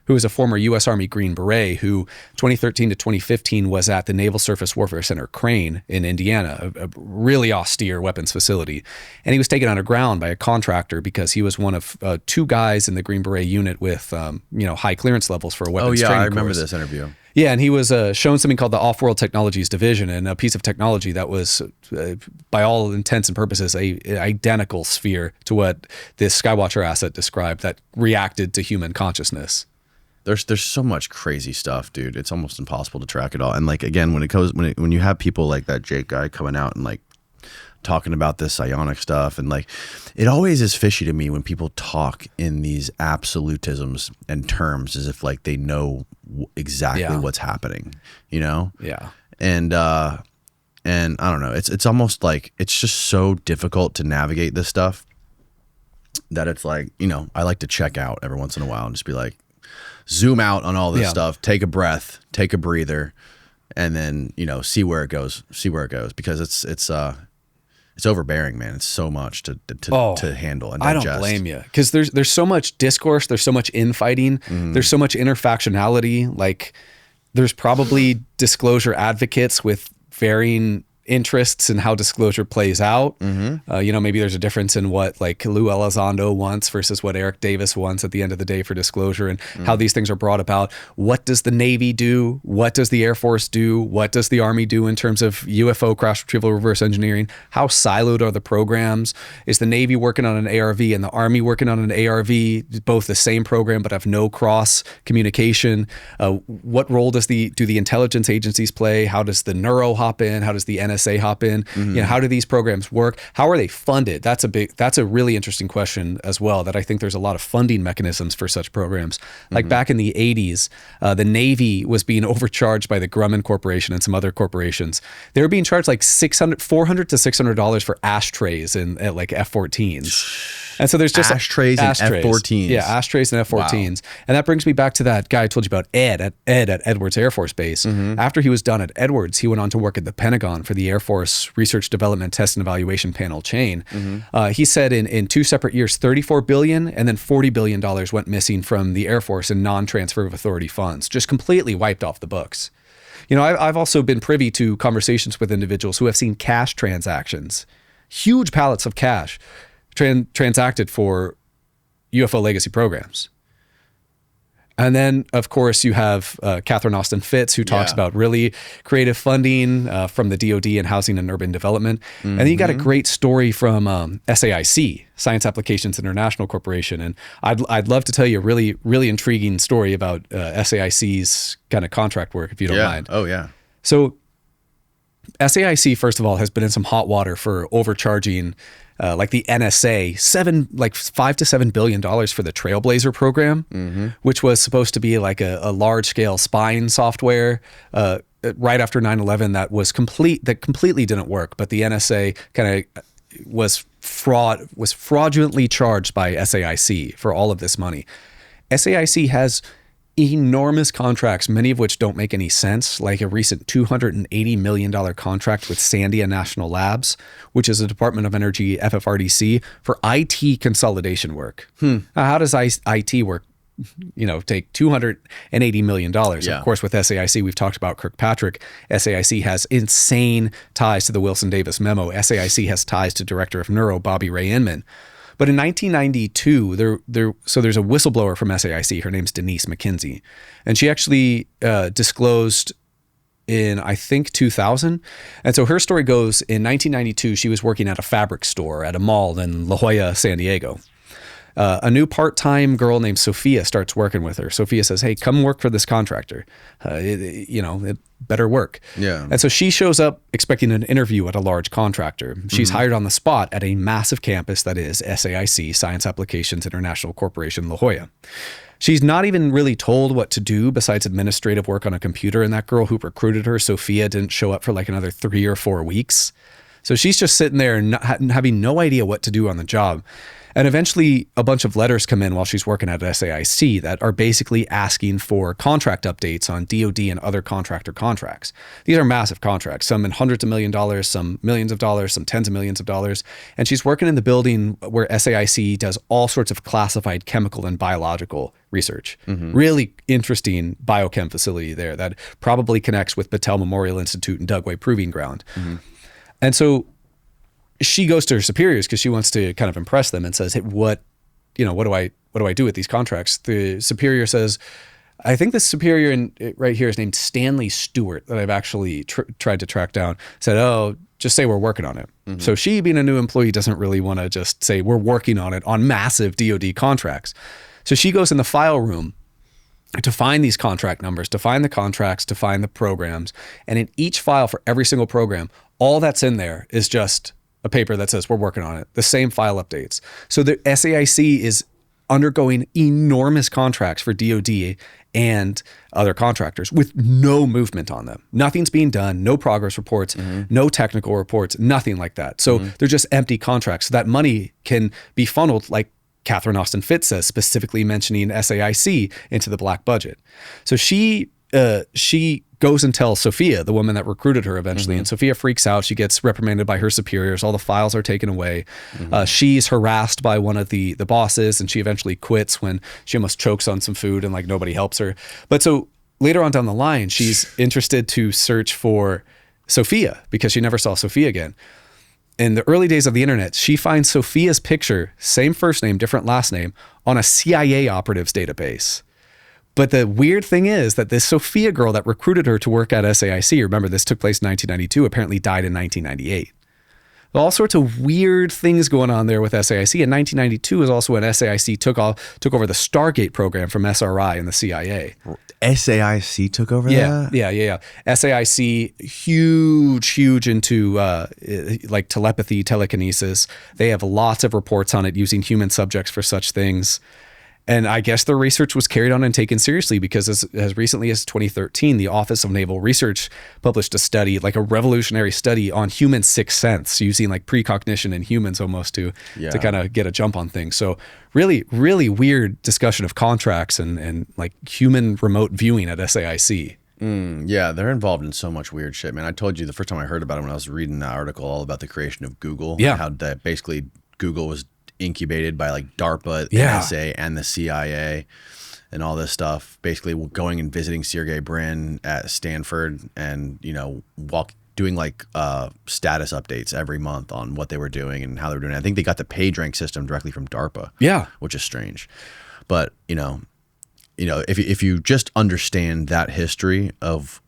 who is a former U.S. Army Green Beret who 2013 to 2015 was at the Naval Surface Warfare Center Crane in Indiana, a really austere weapons facility. And he was taken underground by a contractor because he was one of two guys in the Green Beret unit with high clearance levels for a weapons training course. I remember this interview. Yeah, and he was shown something called the Off-World Technologies Division, and a piece of technology that was, by all intents and purposes, a identical sphere to what this Skywatcher asset described that reacted to human consciousness. There's so much crazy stuff, dude. It's almost impossible to track it all. And like again, when you have people like that Jake guy coming out and like talking about this psionic stuff, and like it always is fishy to me when people talk in these absolutisms and terms as if like they know exactly what's happening, you know? Yeah. And I don't know. It's almost like it's just so difficult to navigate this stuff that it's like, you know, I like to check out every once in a while and just be like, zoom out on all this stuff, take a breath, take a breather, and then, you know, see where it goes, because it's overbearing, man. It's so much to handle and digest. I don't blame you, because there's so much discourse, there's so much infighting, there's so much interfactionality. Like there's probably disclosure advocates with varying interests and how disclosure plays out. Maybe there's a difference in what like Lou Elizondo wants versus what Eric Davis wants at the end of the day for disclosure, and how these things are brought about. What does the Navy do? What does the Air Force do? What does the Army do in terms of UFO crash retrieval reverse engineering? How siloed are the programs? Is the Navy working on an ARV and the Army working on an ARV, both the same program but have no cross communication? What role do the intelligence agencies play? How does the Neuro hop in? How does the NSA hop in? How do these programs work? How are they funded? That's a really interesting question as well, that I think there's a lot of funding mechanisms for such programs. Like back in the 80s, the Navy was being overcharged by the Grumman Corporation and some other corporations. They were being charged like $400 to $600 for ashtrays in like F-14s. And so there's just ashtrays and F-14s. Yeah, ashtrays and F-14s. Wow. And that brings me back to that guy I told you about, Ed at Edwards Air Force Base. After he was done at Edwards, he went on to work at the Pentagon for the Air Force Research Development Test and Evaluation Panel chain. He said in 2 separate years, $34 billion and then $40 billion went missing from the Air Force in non-transfer of authority funds, just completely wiped off the books. I've also been privy to conversations with individuals who have seen cash transactions, huge pallets of cash transacted for UFO legacy programs. And then, of course, you have Catherine Austin Fitts, who talks about really creative funding from the DoD and Housing and Urban Development. And then you got a great story from SAIC, Science Applications International Corporation. And I'd love to tell you a really, really intriguing story about SAIC's kind of contract work, if you don't mind. Oh, yeah. So SAIC, first of all, has been in some hot water for overcharging like the NSA, $5 to $7 billion for the Trailblazer program, which was supposed to be like a large scale spying software right after 9/11 that completely didn't work. But the NSA kind of was fraudulently charged by SAIC for all of this money. SAIC has enormous contracts, many of which don't make any sense, like a recent $280 million contract with Sandia National Labs, which is a Department of Energy FFRDC, for IT consolidation work. How does IT work? Take $280 million. Of course, with SAIC, we've talked about Kirkpatrick. SAIC has insane ties to the Wilson Davis memo. SAIC has ties to Director of Neuro, Bobby Ray Inman. But in 1992, there's a whistleblower from SAIC. Her name's Denise McKinsey. And she actually disclosed in, I think, 2000. And so her story goes, in 1992, she was working at a fabric store at a mall in La Jolla, San Diego. A new part-time girl named Sophia starts working with her. Sophia says, "Hey, come work for this contractor. It better work." Yeah. And so she shows up expecting an interview at a large contractor. She's hired on the spot at a massive campus that is SAIC, Science Applications International Corporation, La Jolla. She's not even really told what to do besides administrative work on a computer. And that girl who recruited her, Sophia, didn't show up for like another 3 or 4 weeks. So she's just sitting there and having no idea what to do on the job. And eventually a bunch of letters come in while she's working at SAIC that are basically asking for contract updates on DoD and other contractor contracts. These are massive contracts, some in hundreds of $1 million, some millions of dollars, some tens of millions of dollars. And she's working in the building where SAIC does all sorts of classified chemical and biological research. Really interesting biochem facility there that probably connects with Battelle Memorial Institute and Dugway Proving Ground. And so she goes to her superiors because she wants to kind of impress them and says, "Hey, what do I do with these contracts?" The superior says, I think the superior right here is named Stanley Stewart, that I've actually tried to track down, said, "Oh, just say we're working on it." So she, being a new employee, doesn't really want to just say we're working on it on massive DoD contracts. So she goes in the file room to find these contract numbers, to find the contracts, to find the programs. And in each file for every single program, all that's in there is just a paper that says we're working on it, the same file updates. So the SAIC is undergoing enormous contracts for DoD and other contractors with no movement on them. Nothing's being done, no progress reports, no technical reports, nothing like that. So they're just empty contracts. So that money can be funneled, like Catherine Austin Fitts says, specifically mentioning SAIC, into the black budget. So she goes and tells Sophia, the woman that recruited her eventually, and Sophia freaks out. She gets reprimanded by her superiors. All the files are taken away. She's harassed by one of the bosses, and she eventually quits when she almost chokes on some food and like nobody helps her. But so later on down the line, she's interested to search for Sophia because she never saw Sophia again. In the early days of the internet, she finds Sophia's picture, same first name, different last name, on a CIA operatives database. But the weird thing is that this Sophia girl that recruited her to work at SAIC, remember this took place in 1992, apparently died in 1998. All sorts of weird things going on there with SAIC. In 1992 is also when SAIC took over the Stargate program from SRI and the CIA. SAIC took over that? Yeah. SAIC, huge into like telepathy, telekinesis. They have lots of reports on it using human subjects for such things. And I guess their research was carried on and taken seriously because as recently as 2013, the Office of Naval Research published a study, like a revolutionary study on human sixth sense, using like precognition in humans almost to kind of get a jump on things. So really, really weird discussion of contracts and like human remote viewing at SAIC. Yeah, they're involved in so much weird shit, man. I told you the first time I heard about it when I was reading that article all about the creation of Google. Yeah. How that basically Google was incubated by like DARPA, NSA, and the CIA and all this stuff, basically going and visiting Sergey Brin at Stanford and, doing like status updates every month on what they were doing and how they were doing. I think they got the PageRank system directly from DARPA. Yeah. Which is strange. But, if you just understand that history of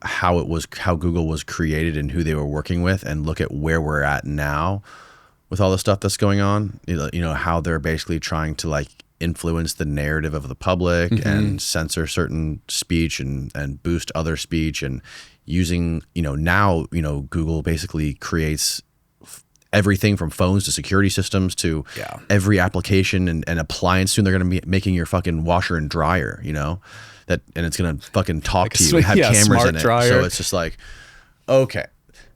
how Google was created and who they were working with and look at where we're at now, with all the stuff that's going on, how they're basically trying to like influence the narrative of the public and censor certain speech and boost other speech and using, now, Google basically creates everything from phones to security systems to every application and appliance. Soon they're going to be making your fucking washer and dryer, and it's going to fucking talk like to you and have cameras in it. Dryer. So it's just like, okay.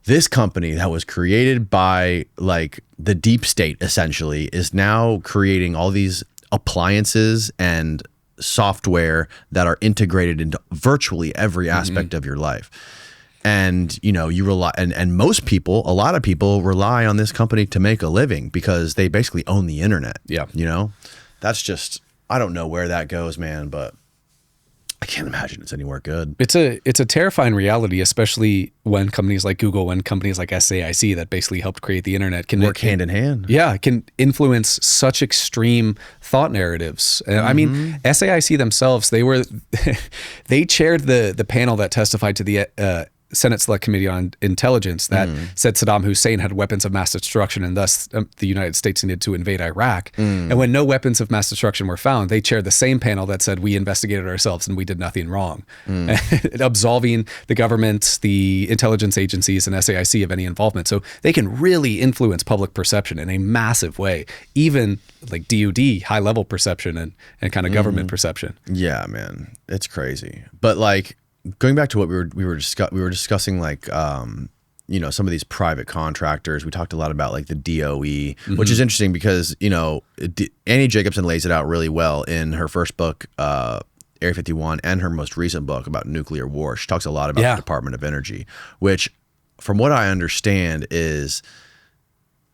This company that was created by like the deep state essentially is now creating all these appliances and software that are integrated into virtually every aspect of your life. And, you rely, and most people, a lot of people rely on this company to make a living because they basically own the internet. Yeah. That's just, I don't know where that goes, man, but I can't imagine it's anywhere good. It's a terrifying reality, especially when companies like Google, when companies like SAIC that basically helped create the internet can work hand in hand. Yeah, can influence such extreme thought narratives. I mean, SAIC themselves, they chaired the panel that testified to the Senate Select Committee on Intelligence that said Saddam Hussein had weapons of mass destruction and thus the United States needed to invade Iraq. And when no weapons of mass destruction were found, they chaired the same panel that said we investigated ourselves and we did nothing wrong, absolving the government, the intelligence agencies, and SAIC of any involvement. So they can really influence public perception in a massive way, even like DoD, high-level perception and kind of government perception. Yeah, man, it's crazy. But like, going back to what we were discussing, like some of these private contractors. We talked a lot about like the DOE, which is interesting because Annie Jacobson lays it out really well in her first book, Area 51, and her most recent book about nuclear war. She talks a lot about the Department of Energy, which, from what I understand, is,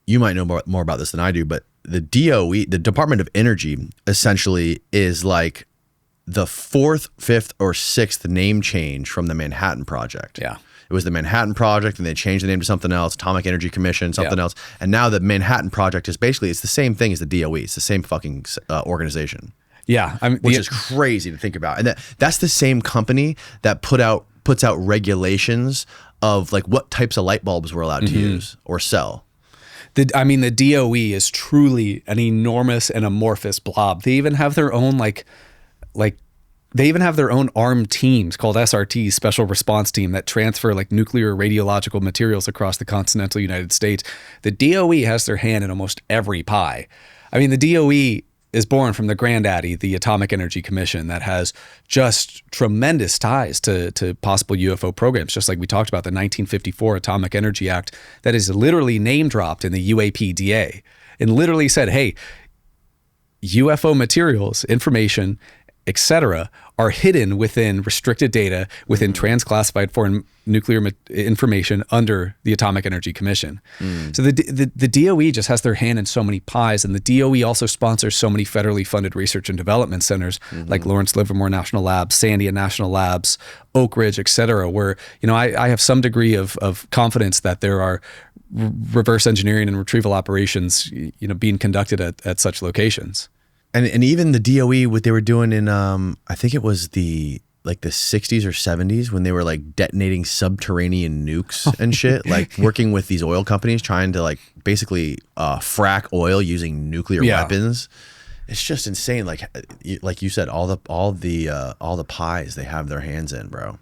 you might know more about this than I do, but the DOE, the Department of Energy, essentially is like the fourth, fifth, or sixth name change from the Manhattan Project. Yeah. It was the Manhattan Project, and they changed the name to something else, Atomic Energy Commission, something else. And now the Manhattan Project is basically, it's the same thing as the DOE. It's the same fucking organization. Yeah. Which is crazy to think about. And that's the same company that puts out regulations of like what types of light bulbs we're allowed to use or sell. The DOE is truly an enormous and amorphous blob. They even have their own they even have their own armed teams called SRTs, Special Response Team, that transfer like nuclear radiological materials across the continental United States. The DOE has their hand in almost every pie. I mean, the DOE is born from the granddaddy, the Atomic Energy Commission, that has just tremendous ties to possible UFO programs, just like we talked about the 1954 Atomic Energy Act that is literally name dropped in the UAPDA and literally said, hey, UFO materials, information, etc., are hidden within restricted data, within transclassified foreign nuclear information under the Atomic Energy Commission. So the DOE just has their hand in so many pies, and the DOE also sponsors so many federally funded research and development centers like Lawrence Livermore National Labs, Sandia National Labs, Oak Ridge, et cetera, where, you know, I have some degree of confidence that there are reverse engineering and retrieval operations, you know, being conducted at such locations. And even the DOE, what they were doing in, I think it was the 60s or 70s when they were like detonating subterranean nukes and shit, like working with these oil companies trying to like basically frack oil using nuclear weapons. It's just insane. Like you said, all the pies they have their hands in, bro.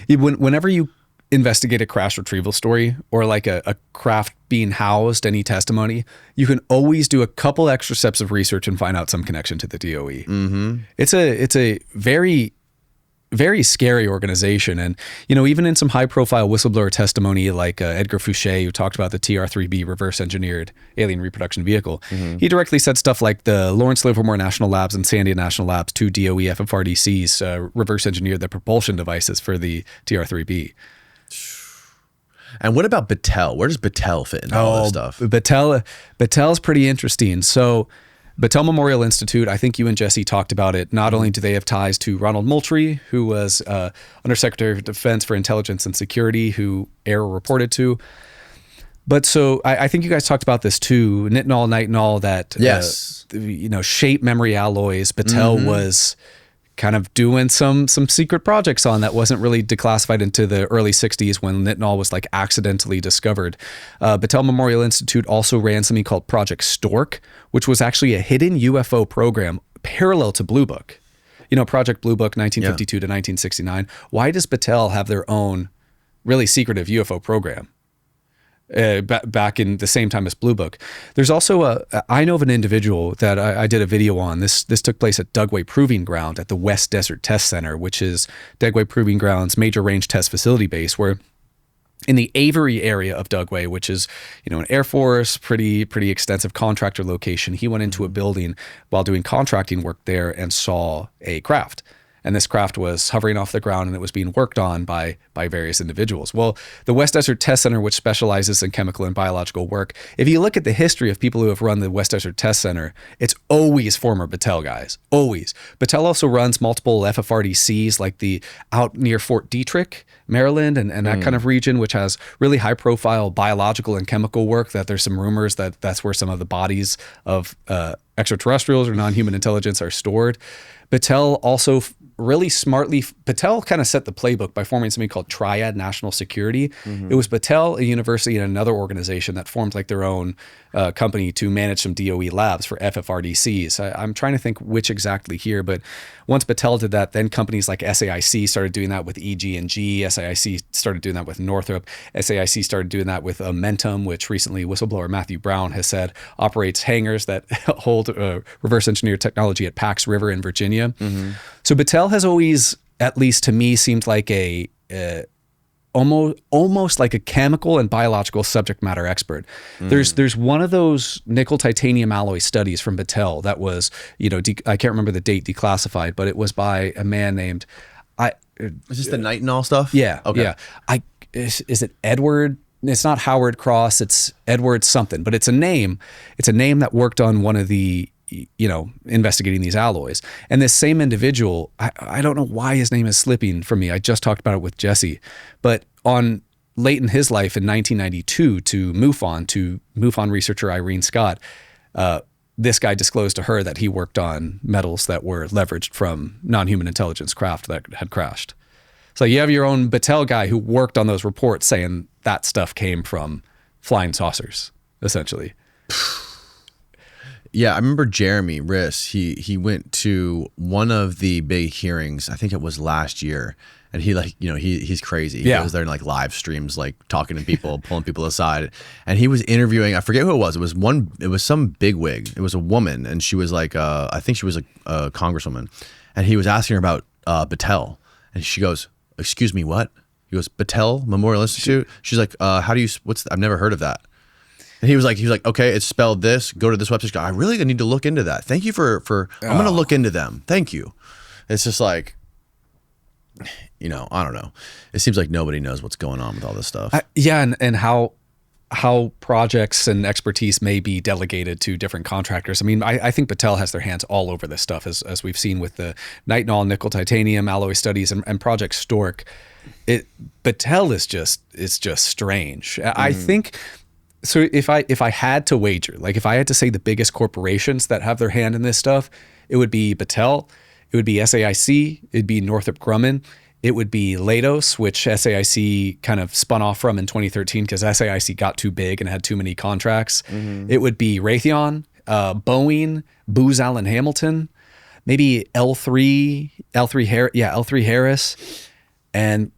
Whenever you investigate a crash retrieval story or like a craft being housed, any testimony, you can always do a couple extra steps of research and find out some connection to the DOE. It's a very, very scary organization. And, you know, even in some high profile whistleblower testimony, like Edgar Fouché, who talked about the TR-3B reverse engineered alien reproduction vehicle, he directly said stuff like the Lawrence Livermore National Labs and Sandia National Labs, two DOE FFRDCs, reverse engineered the propulsion devices for the TR-3B. And what about Battelle? Where does Battelle fit into all this stuff? Battelle's pretty interesting. So Battelle Memorial Institute, I think you and Jesse talked about it. Not only do they have ties to Ronald Moultrie, who was Undersecretary of Defense for Intelligence and Security, who AIR reported to, but so I think you guys talked about this too, nitinol, nitinol, that yes, you know, shape memory alloys. Battelle was kind of doing some secret projects on that wasn't really declassified into the early 60s when nitinol was like accidentally discovered. Battelle Memorial Institute also ran something called Project Stork, which was actually a hidden UFO program parallel to Blue Book. You know, Project Blue Book, 1952 to 1969. Why does Battelle have their own really secretive UFO program? Back in the same time as Blue Book. There's also I know of an individual that I did a video on. This took place at Dugway Proving Ground at the West Desert Test Center, which is Dugway Proving Ground's major range test facility base, where in the Avery area of Dugway, which is, you know, an Air Force, pretty extensive contractor location, he went into a building while doing contracting work there and saw a craft. And this craft was hovering off the ground and it was being worked on by various individuals. Well, the West Desert Test Center, which specializes in chemical and biological work, if you look at the history of people who have run the West Desert Test Center, it's always former Battelle guys, always. Battelle also runs multiple FFRDCs, like the out near Fort Detrick, Maryland, and that kind of region, which has really high profile biological and chemical work, that there's some rumors that that's where some of the bodies of extraterrestrials or non-human intelligence are stored. Battelle also really smartly, Battelle kind of set the playbook by forming something called Triad National Security. It was Battelle, a university, and another organization that formed like their own company to manage some DOE labs for FFRDCs. I'm trying to think which exactly here, but once Battelle did that, then companies like SAIC started doing that with EG&G. SAIC started doing that with Northrop. SAIC started doing that with Amentum, which recently whistleblower Matthew Brown has said operates hangars that hold reverse engineered technology at Pax River in Virginia. So Battelle has always, at least to me, seemed like a almost like a chemical and biological subject matter expert. There's one of those nickel titanium alloy studies from Battelle that was, you know, I can't remember the date, declassified, but it was by a man named is this the nitinol stuff? Yeah. Okay. Yeah. Is it Edward? It's not Howard Cross. It's Edward something, but it's a name. It's a name that worked on one of the, you know, investigating these alloys. And this same individual, I don't know why his name is slipping from me. I just talked about it with Jesse, but on late in his life in 1992 to MUFON researcher Irene Scott, this guy disclosed to her that he worked on metals that were leveraged from non-human intelligence craft that had crashed. So you have your own Battelle guy who worked on those reports saying that stuff came from flying saucers, essentially. Yeah, I remember Jeremy Riss. He went to one of the big hearings. I think it was last year, and he like, you know, he's crazy. He goes there and like live streams, like talking to people, pulling people aside, and he was interviewing. I forget who it was. It was some bigwig. It was a woman, and she was like, I think she was a congresswoman, and he was asking her about Battelle, and she goes, "Excuse me, what?" He goes, "Battelle Memorial Institute." She's like, "How do you? I've never heard of that." And he was like, okay, it's spelled this. Go to this website. I really need to look into that. Thank you for I'm going to look into them. Thank you. It's just like, you know, I don't know. It seems like nobody knows what's going on with all this stuff. And how projects and expertise may be delegated to different contractors. I mean, I think Battelle has their hands all over this stuff, as we've seen with the nitinol, nickel, titanium, alloy studies, and Project Stork. Battelle is just strange. I think. So if I had to wager, like if I had to say the biggest corporations that have their hand in this stuff, it would be Battelle, it would be SAIC, it'd be Northrop Grumman, it would be Leidos, which SAIC kind of spun off from in 2013 because SAIC got too big and had too many contracts. It would be Raytheon, Boeing, Booz Allen Hamilton, maybe L3 Harris, and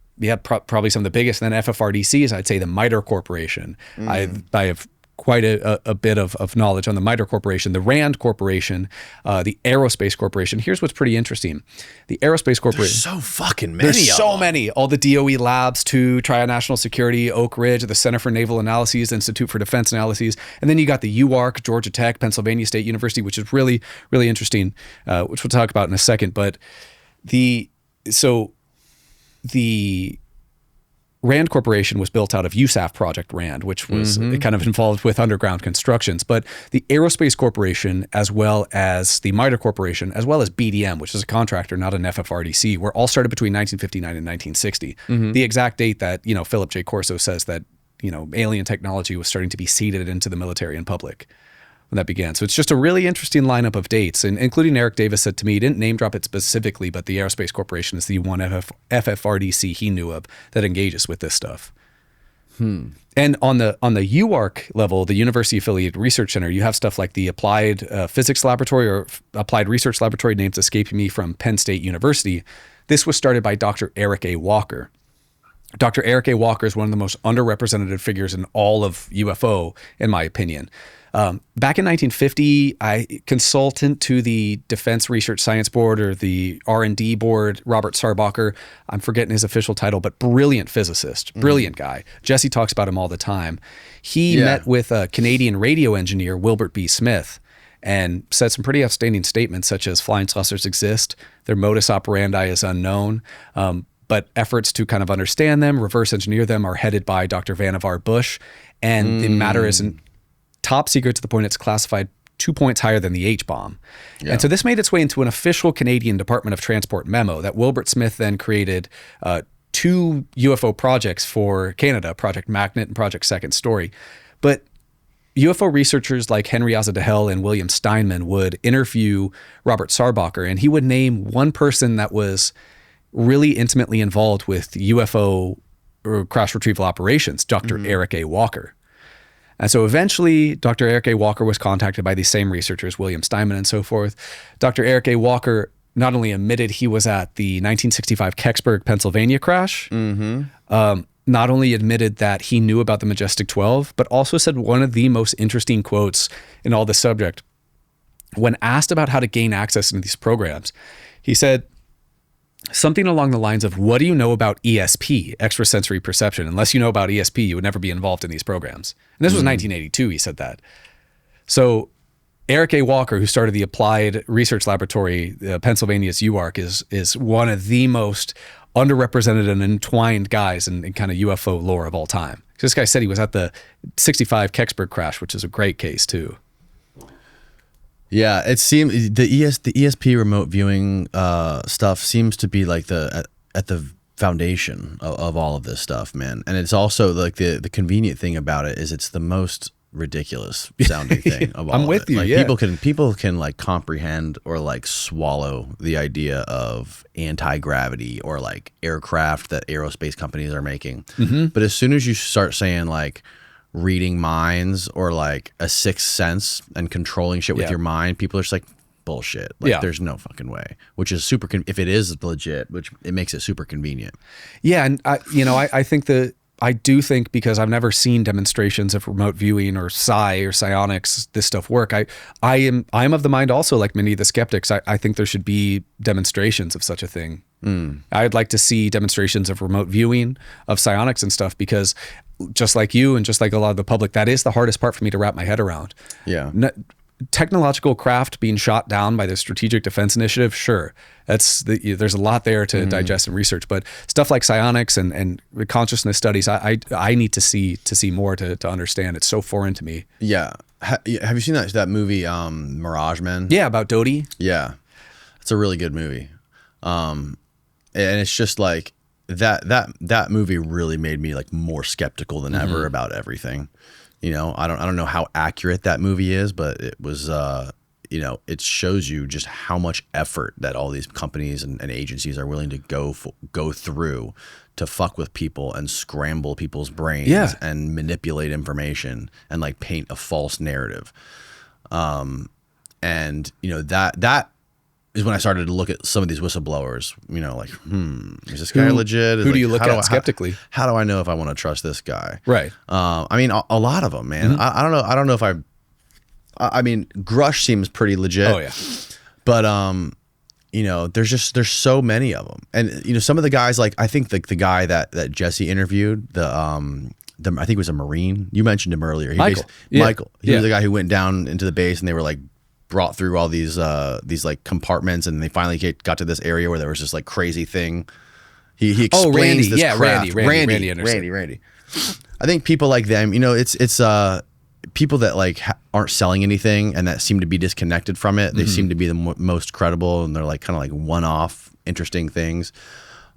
probably some of the biggest. And then FFRDCs, I'd say the MITRE Corporation. I have quite a bit of knowledge on the MITRE Corporation, the RAND Corporation, the Aerospace Corporation. Here's what's pretty interesting. The Aerospace Corporation. There's so fucking many. There's so many. All the DOE labs, too, Tri-National Security, Oak Ridge, the Center for Naval Analyses, Institute for Defense Analyses. And then you got the UARC, Georgia Tech, Pennsylvania State University, which is really, really interesting, which we'll talk about in a second. But the RAND Corporation was built out of USAF Project RAND, which was kind of involved with underground constructions. But the Aerospace Corporation, as well as the MITRE Corporation, as well as BDM, which is a contractor, not an FFRDC, were all started between 1959 and 1960. The exact date that, Philip J. Corso says that, alien technology was starting to be seeded into the military and public when that began. So it's just a really interesting lineup of dates, and including Eric Davis said to me, he didn't name drop it specifically, but the Aerospace Corporation is the one FFRDC he knew of that engages with this stuff. And on the UARC level, the University Affiliated Research Center, you have stuff like the Applied Physics Laboratory or Applied Research Laboratory, names escaping me, from Penn State University. This was started by Dr. Eric A. Walker. Dr. Eric A. Walker is one of the most underrepresented figures in all of UFO, in my opinion. Back in 1950, consultant to the Defense Research Science Board, or the R&D Board, Robert Sarbacher, I'm forgetting his official title, but brilliant physicist, brilliant guy. Jesse talks about him all the time. He met with a Canadian radio engineer, Wilbert B. Smith, and said some pretty outstanding statements, such as flying saucers exist, their modus operandi is unknown, but efforts to kind of understand them, reverse engineer them, are headed by Dr. Vannevar Bush, and the matter isn't top secret to the point it's classified 2 points higher than the H-bomb. And so this made its way into an official Canadian Department of Transport memo that Wilbert Smith then created 2 UFO projects for Canada, Project Magnet and Project Second Story. But UFO researchers like Henry Azadehel and William Steinman would interview Robert Sarbacher, and he would name one person that was really intimately involved with UFO or crash retrieval operations, Dr. Eric A. Walker. And so eventually, Dr. Eric A. Walker was contacted by these same researchers, William Steinman and so forth. Dr. Eric A. Walker not only admitted he was at the 1965 Kecksburg, Pennsylvania crash, not only admitted that he knew about the Majestic 12, but also said one of the most interesting quotes in all this subject. When asked about how to gain access into these programs, he said something along the lines of, what do you know about ESP, extrasensory perception? Unless you know about ESP, you would never be involved in these programs. And this was 1982, he said that. So Eric A. Walker, who started the Applied Research Laboratory, Pennsylvania's UARC, is one of the most underrepresented and entwined guys in kind of UFO lore of all time. This guy said he was at the 65 Kecksburg crash, which is a great case too. Yeah, it seemed the ESP remote viewing stuff seems to be like at the foundation of all of this stuff, man. And it's also like the convenient thing about it is it's the most ridiculous sounding thing of all. I'm with you. Like, yeah, people can like comprehend or like swallow the idea of anti-gravity or like aircraft that aerospace companies are making. But as soon as you start saying like reading minds or like a sixth sense and controlling shit with your mind, people are just like, bullshit. Like there's no fucking way, which is super, if it is legit, which it makes it super convenient. Yeah. And I think I do think, because I've never seen demonstrations of remote viewing or psi or psionics, this stuff work. I am of the mind also, like many of the skeptics, I think there should be demonstrations of such a thing. I'd like to see demonstrations of remote viewing, of psionics and stuff, because just like you and just like a lot of the public, that is the hardest part for me to wrap my head around. technological craft being shot down by the Strategic Defense Initiative, sure, there's a lot there to digest and research. But stuff like psionics and consciousness studies, I need to see more to understand. It's so foreign to me. Yeah. Have you seen that movie, Mirage Men? Yeah, about Doty. Yeah, it's a really good movie. And it's just like that movie really made me like more skeptical than ever about everything. You know, I don't know how accurate that movie is, but it was, you know, it shows you just how much effort that all these companies and agencies are willing to go through to fuck with people and scramble people's brains and manipulate information and like paint a false narrative. And you know, that is when I started to look at some of these whistleblowers, you know, like, is this guy legit? Who do you look at skeptically? How do I know if I want to trust this guy? Right. I mean, a lot of them, man. I don't know if I mean, Grush seems pretty legit. Oh yeah. But, you know, there's so many of them. And, you know, some of the guys, like, I think the guy that Jesse interviewed, I think it was a Marine. You mentioned him earlier. Michael. He was the guy who went down into the base and they were like, brought through all these like compartments, and they finally got to this area where there was this like crazy thing. He explains this craft. Randy. I think people like them, you know, it's people that like aren't selling anything and that seem to be disconnected from it. They seem to be the most credible, and they're like kind of like one-off interesting things.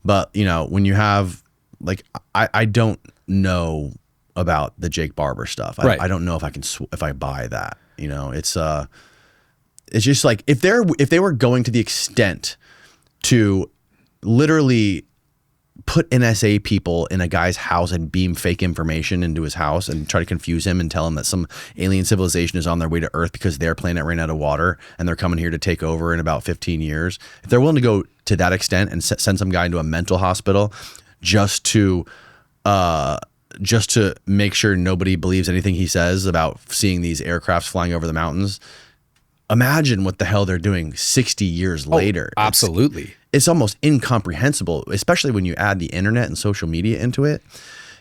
But you know, when you have like, I don't know about the Jake Barber stuff. I don't know if I buy that. You know, it's just like if they were going to the extent to literally put NSA people in a guy's house and beam fake information into his house and try to confuse him and tell him that some alien civilization is on their way to Earth because their planet ran out of water and they're coming here to take over in about 15 years. If they're willing to go to that extent and send some guy into a mental hospital just to make sure nobody believes anything he says about seeing these aircrafts flying over the mountains, imagine what the hell they're doing 60 years later. Absolutely. It's almost incomprehensible, especially when you add the internet and social media into it.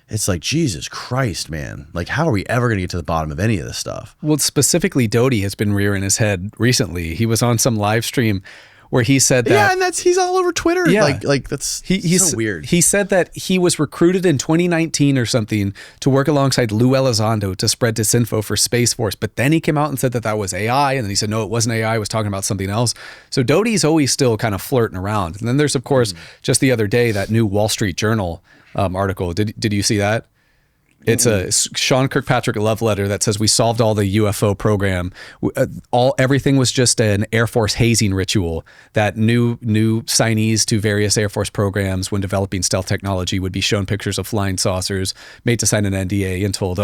It's like, Jesus Christ, man. Like, how are we ever going to get to the bottom of any of this stuff? Well, specifically, Doty has been rearing his head recently. He was on some live stream where he said that. Yeah, and he's all over Twitter. Yeah. Like that's so weird. He said that he was recruited in 2019 or something to work alongside Lou Elizondo to spread disinfo for Space Force. But then he came out and said that was AI. And then he said, no, it wasn't AI. I was talking about something else. So Doty's always still kind of flirting around. And then there's, of course, just the other day, that new Wall Street Journal article. Did you see that? It's a Sean Kirkpatrick love letter that says we solved all the UFO program. Everything was just an Air Force hazing ritual. That new signees to various Air Force programs, when developing stealth technology, would be shown pictures of flying saucers, made to sign an NDA, and told,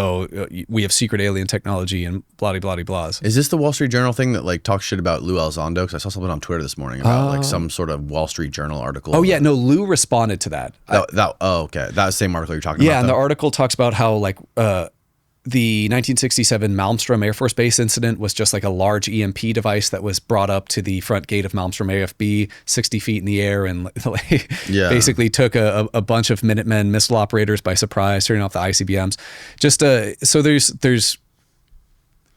we have secret alien technology and blah blah blah blah. Is this the Wall Street Journal thing that like talks shit about Lou Elizondo? Because I saw something on Twitter this morning about like some sort of Wall Street Journal article. Oh yeah, no, Lou responded to that. Okay, that was the same article you're talking about. Yeah, and the article talks about how like the 1967 Malmstrom Air Force Base incident was just like a large EMP device that was brought up to the front gate of Malmstrom AFB 60 feet in the air and basically took a bunch of Minutemen missile operators by surprise, turning off the ICBMs. So there's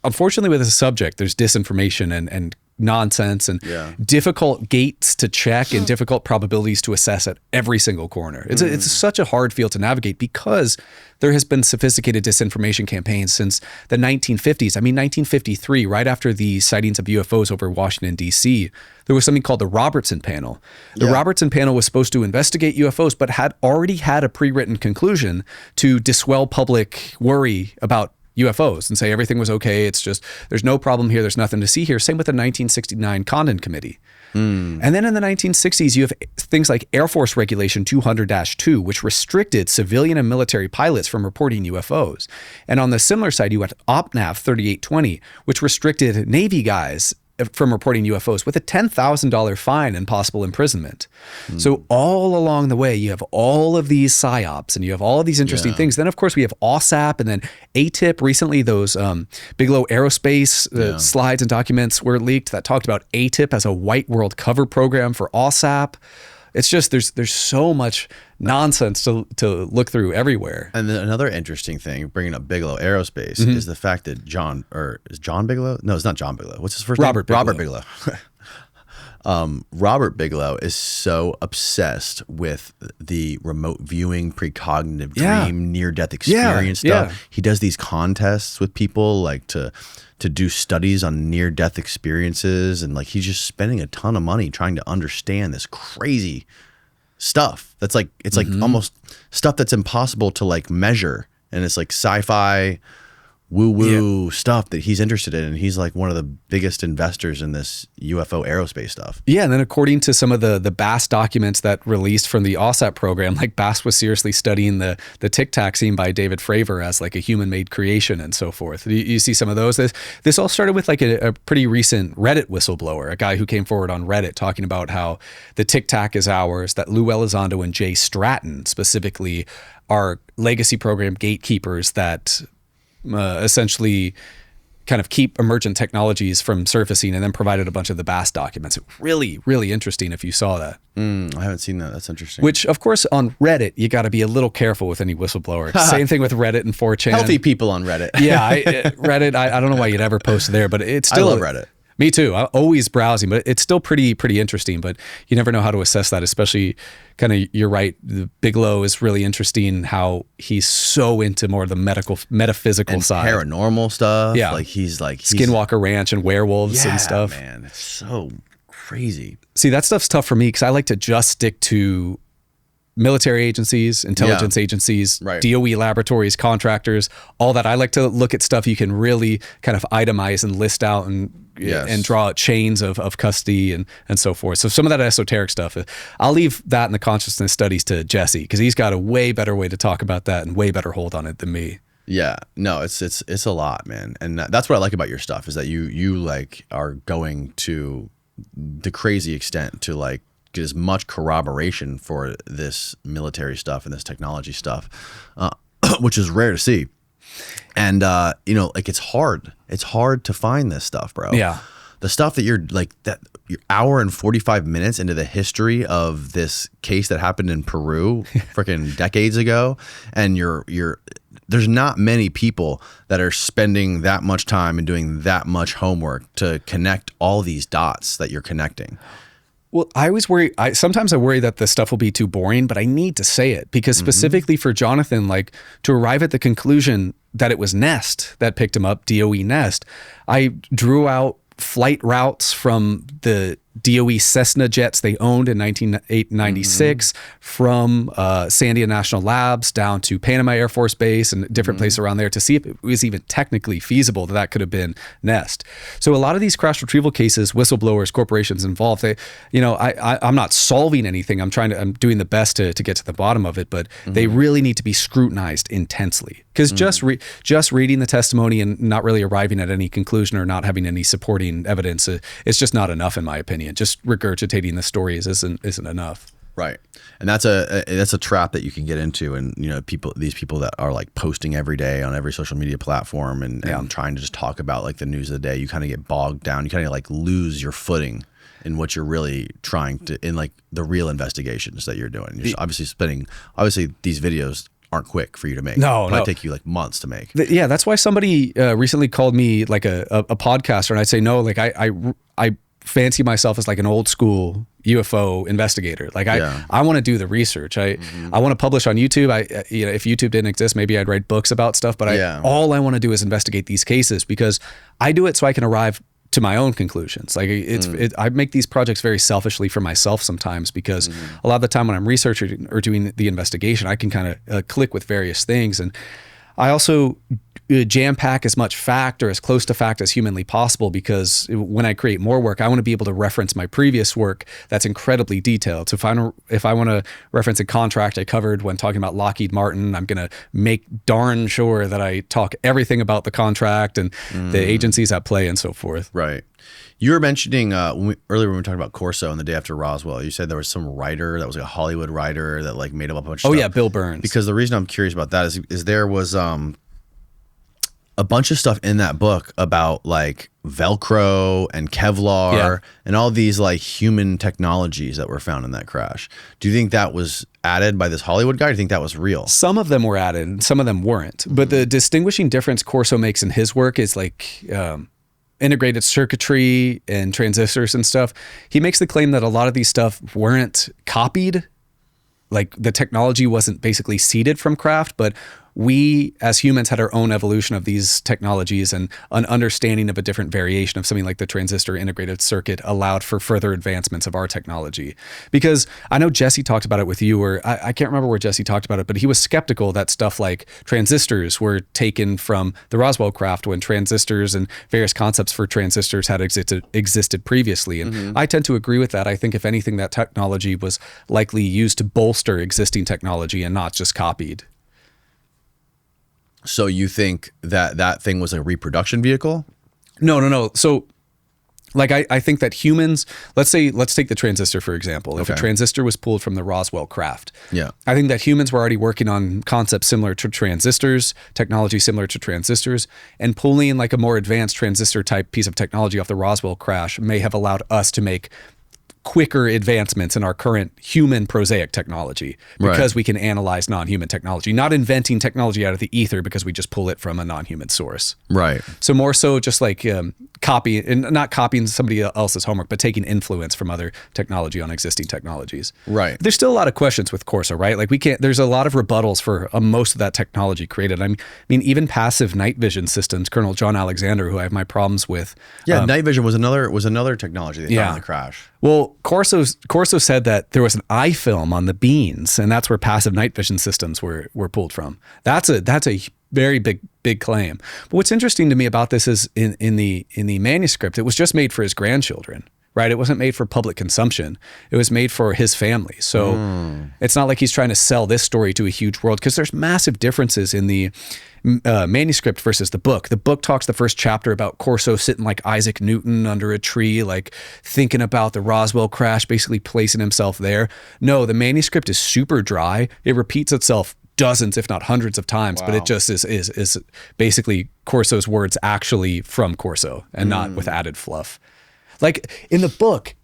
unfortunately with this subject, there's disinformation and nonsense and difficult gates to check and difficult probabilities to assess at every single corner. It's such a hard field to navigate because there has been sophisticated disinformation campaigns since the 1950s. I mean, 1953, right after the sightings of UFOs over Washington, D.C., there was something called the Robertson Panel. The Robertson Panel was supposed to investigate UFOs, but had already had a pre-written conclusion to dissuade public worry about UFOs and say everything was okay. It's just, there's no problem here. There's nothing to see here. Same with the 1969 Condon Committee. And then in the 1960s, you have things like Air Force Regulation 200-2, which restricted civilian and military pilots from reporting UFOs. And on the similar side, you had OPNAV 3820, which restricted Navy guys from reporting UFOs with a $10,000 fine and possible imprisonment. So all along the way, you have all of these psyops and you have all of these interesting things. Then, of course, we have OSAP and then ATIP. Recently, those Bigelow Aerospace slides and documents were leaked that talked about ATIP as a white world cover program for OSAP. It's just there's so much nonsense to look through everywhere. And then another interesting thing, bringing up Bigelow Aerospace, is the fact that John Bigelow? No, it's not John Bigelow. What's his first name? Robert Bigelow. Robert Bigelow. Robert Bigelow is so obsessed with the remote viewing, precognitive dream, near-death experience stuff. Yeah. He does these contests with people like to do studies on near-death experiences, and like he's just spending a ton of money trying to understand this crazy stuff. That's like it's like almost stuff that's impossible to like measure, and it's like sci-fi woo-woo stuff that he's interested in, and he's like one of the biggest investors in this UFO aerospace stuff. Yeah, and then according to some of the BASS documents that released from the OSAP program, like BASS was seriously studying the Tic Tac seen by David Fravor as like a human-made creation and so forth. You see some of those. This all started with like a pretty recent Reddit whistleblower, a guy who came forward on Reddit talking about how the Tic Tac is ours, that Lou Elizondo and Jay Stratton specifically are legacy program gatekeepers that essentially kind of keep emergent technologies from surfacing, and then provided a bunch of the BASS documents. Really, really interesting if you saw that. I haven't seen that. That's interesting. Which, of course, on Reddit, you got to be a little careful with any whistleblower. Same thing with Reddit and 4chan. Healthy people on Reddit. Yeah, Reddit, I don't know why you'd ever post there, but it's still... I love Reddit. Me too. I'm always browsing, but it's still pretty interesting. But you never know how to assess that, especially kind of, you're right. The Bigelow is really interesting how he's so into more of the metaphysical and side. Paranormal stuff. Yeah. Like he's like... Skinwalker Ranch and werewolves and stuff. Man, it's so crazy. See, that stuff's tough for me because I like to just stick to military agencies, intelligence agencies, DOE laboratories, contractors, all that. I like to look at stuff you can really kind of itemize and list out and draw out chains of custody and so forth. So some of that esoteric stuff, I'll leave that in the consciousness studies to Jesse, because he's got a way better way to talk about that and way better hold on it than me. Yeah, no, it's a lot, man. And that's what I like about your stuff, is that you like are going to the crazy extent to like get as much corroboration for this military stuff and this technology stuff, which is rare to see. And like it's hard to find this stuff, bro. Yeah, the stuff that you're hour and 45 minutes into the history of this case that happened in Peru freaking decades ago, and there's not many people that are spending that much time and doing that much homework to connect all these dots that you're connecting. Well, I always worry. Sometimes I worry that the stuff will be too boring, but I need to say it because specifically for Jonathan, like to arrive at the conclusion that it was Nest that picked him up, DOE Nest, I drew out flight routes from the DOE Cessna jets they owned in 1996 from Sandia National Labs down to Panama Air Force Base and different places around there to see if it was even technically feasible that could have been Nest. So a lot of these crash retrieval cases, whistleblowers, corporations involved, I'm not solving anything. I'm doing the best to get to the bottom of it, but they really need to be scrutinized intensely. Because just reading the testimony and not really arriving at any conclusion or not having any supporting evidence, it's just not enough in my opinion. Just regurgitating the stories isn't enough. Right. And that's a trap that you can get into. And, these people that are like posting every day on every social media platform and trying to just talk about like the news of the day, you kind of get bogged down. You kind of like lose your footing in what you're really trying to, in like the real investigations that you're doing. You're obviously these videos aren't quick for you to make. No. It take you like months to make. Yeah. That's why somebody recently called me like a podcaster, and I'd say, no, like I fancy myself as like an old school UFO investigator. Like I want to do the research. I want to publish on YouTube. If YouTube didn't exist, maybe I'd write books about stuff, but all I want to do is investigate these cases because I do it so I can arrive to my own conclusions. Like I make these projects very selfishly for myself sometimes because a lot of the time when I'm researching or doing the investigation, I can kind of click with various things. And I also jam pack as much fact or as close to fact as humanly possible, because when I create more work, I want to be able to reference my previous work that's incredibly detailed. So if I want to reference a contract I covered when talking about Lockheed Martin, I'm going to make darn sure that I talk everything about the contract and the agencies at play and so forth. Right. You were mentioning earlier when we were talking about Corso and the day after Roswell, you said there was some writer that was like a Hollywood writer that like made up a bunch of stuff. Yeah, Bill Burns. Because the reason I'm curious about that is there was a bunch of stuff in that book about like Velcro and Kevlar and all these like human technologies that were found in that crash. Do you think that was added by this Hollywood guy? Or do you think that was real? Some of them were added and some of them weren't. But the distinguishing difference Corso makes in his work is like integrated circuitry and transistors and stuff. He makes the claim that a lot of these stuff weren't copied. Like the technology wasn't basically seeded from craft, but we as humans had our own evolution of these technologies, and an understanding of a different variation of something like the transistor integrated circuit allowed for further advancements of our technology. Because I know Jesse talked about it with you, or I can't remember where Jesse talked about it, but he was skeptical that stuff like transistors were taken from the Roswell craft when transistors and various concepts for transistors had existed previously. And I tend to agree with that. I think if anything, that technology was likely used to bolster existing technology and not just copied. So you think that that thing was a reproduction vehicle? No. So like I think that humans, let's take the transistor, for example. If a transistor was pulled from the Roswell craft, I think that humans were already working on concepts similar to transistors, technology similar to transistors, and pulling like a more advanced transistor type piece of technology off the Roswell crash may have allowed us to make quicker advancements in our current human prosaic technology because we can analyze non-human technology, not inventing technology out of the ether because we just pull it from a non-human source. Right. So more so just like not copying somebody else's homework, but taking influence from other technology on existing technologies. Right. There's still a lot of questions with Corso, right? Like there's a lot of rebuttals for most of that technology created. I mean, even passive night vision systems, Colonel John Alexander, who I have my problems with. Yeah. Night vision was another technology they found in the crash. Well, Corso said that there was an eye film on the beans, and that's where passive night vision systems were pulled from. That's a very big claim. But what's interesting to me about this is in the manuscript, it was just made for his grandchildren, right? It wasn't made for public consumption. It was made for his family. So it's not like he's trying to sell this story to a huge world, because there's massive differences in the manuscript versus the book. The book talks the first chapter about Corso sitting like Isaac Newton under a tree, like thinking about the Roswell crash, basically placing himself there. No, the manuscript is super dry. It repeats itself dozens, if not hundreds of times, but it just is basically Corso's words actually from Corso and not with added fluff. Like in the book,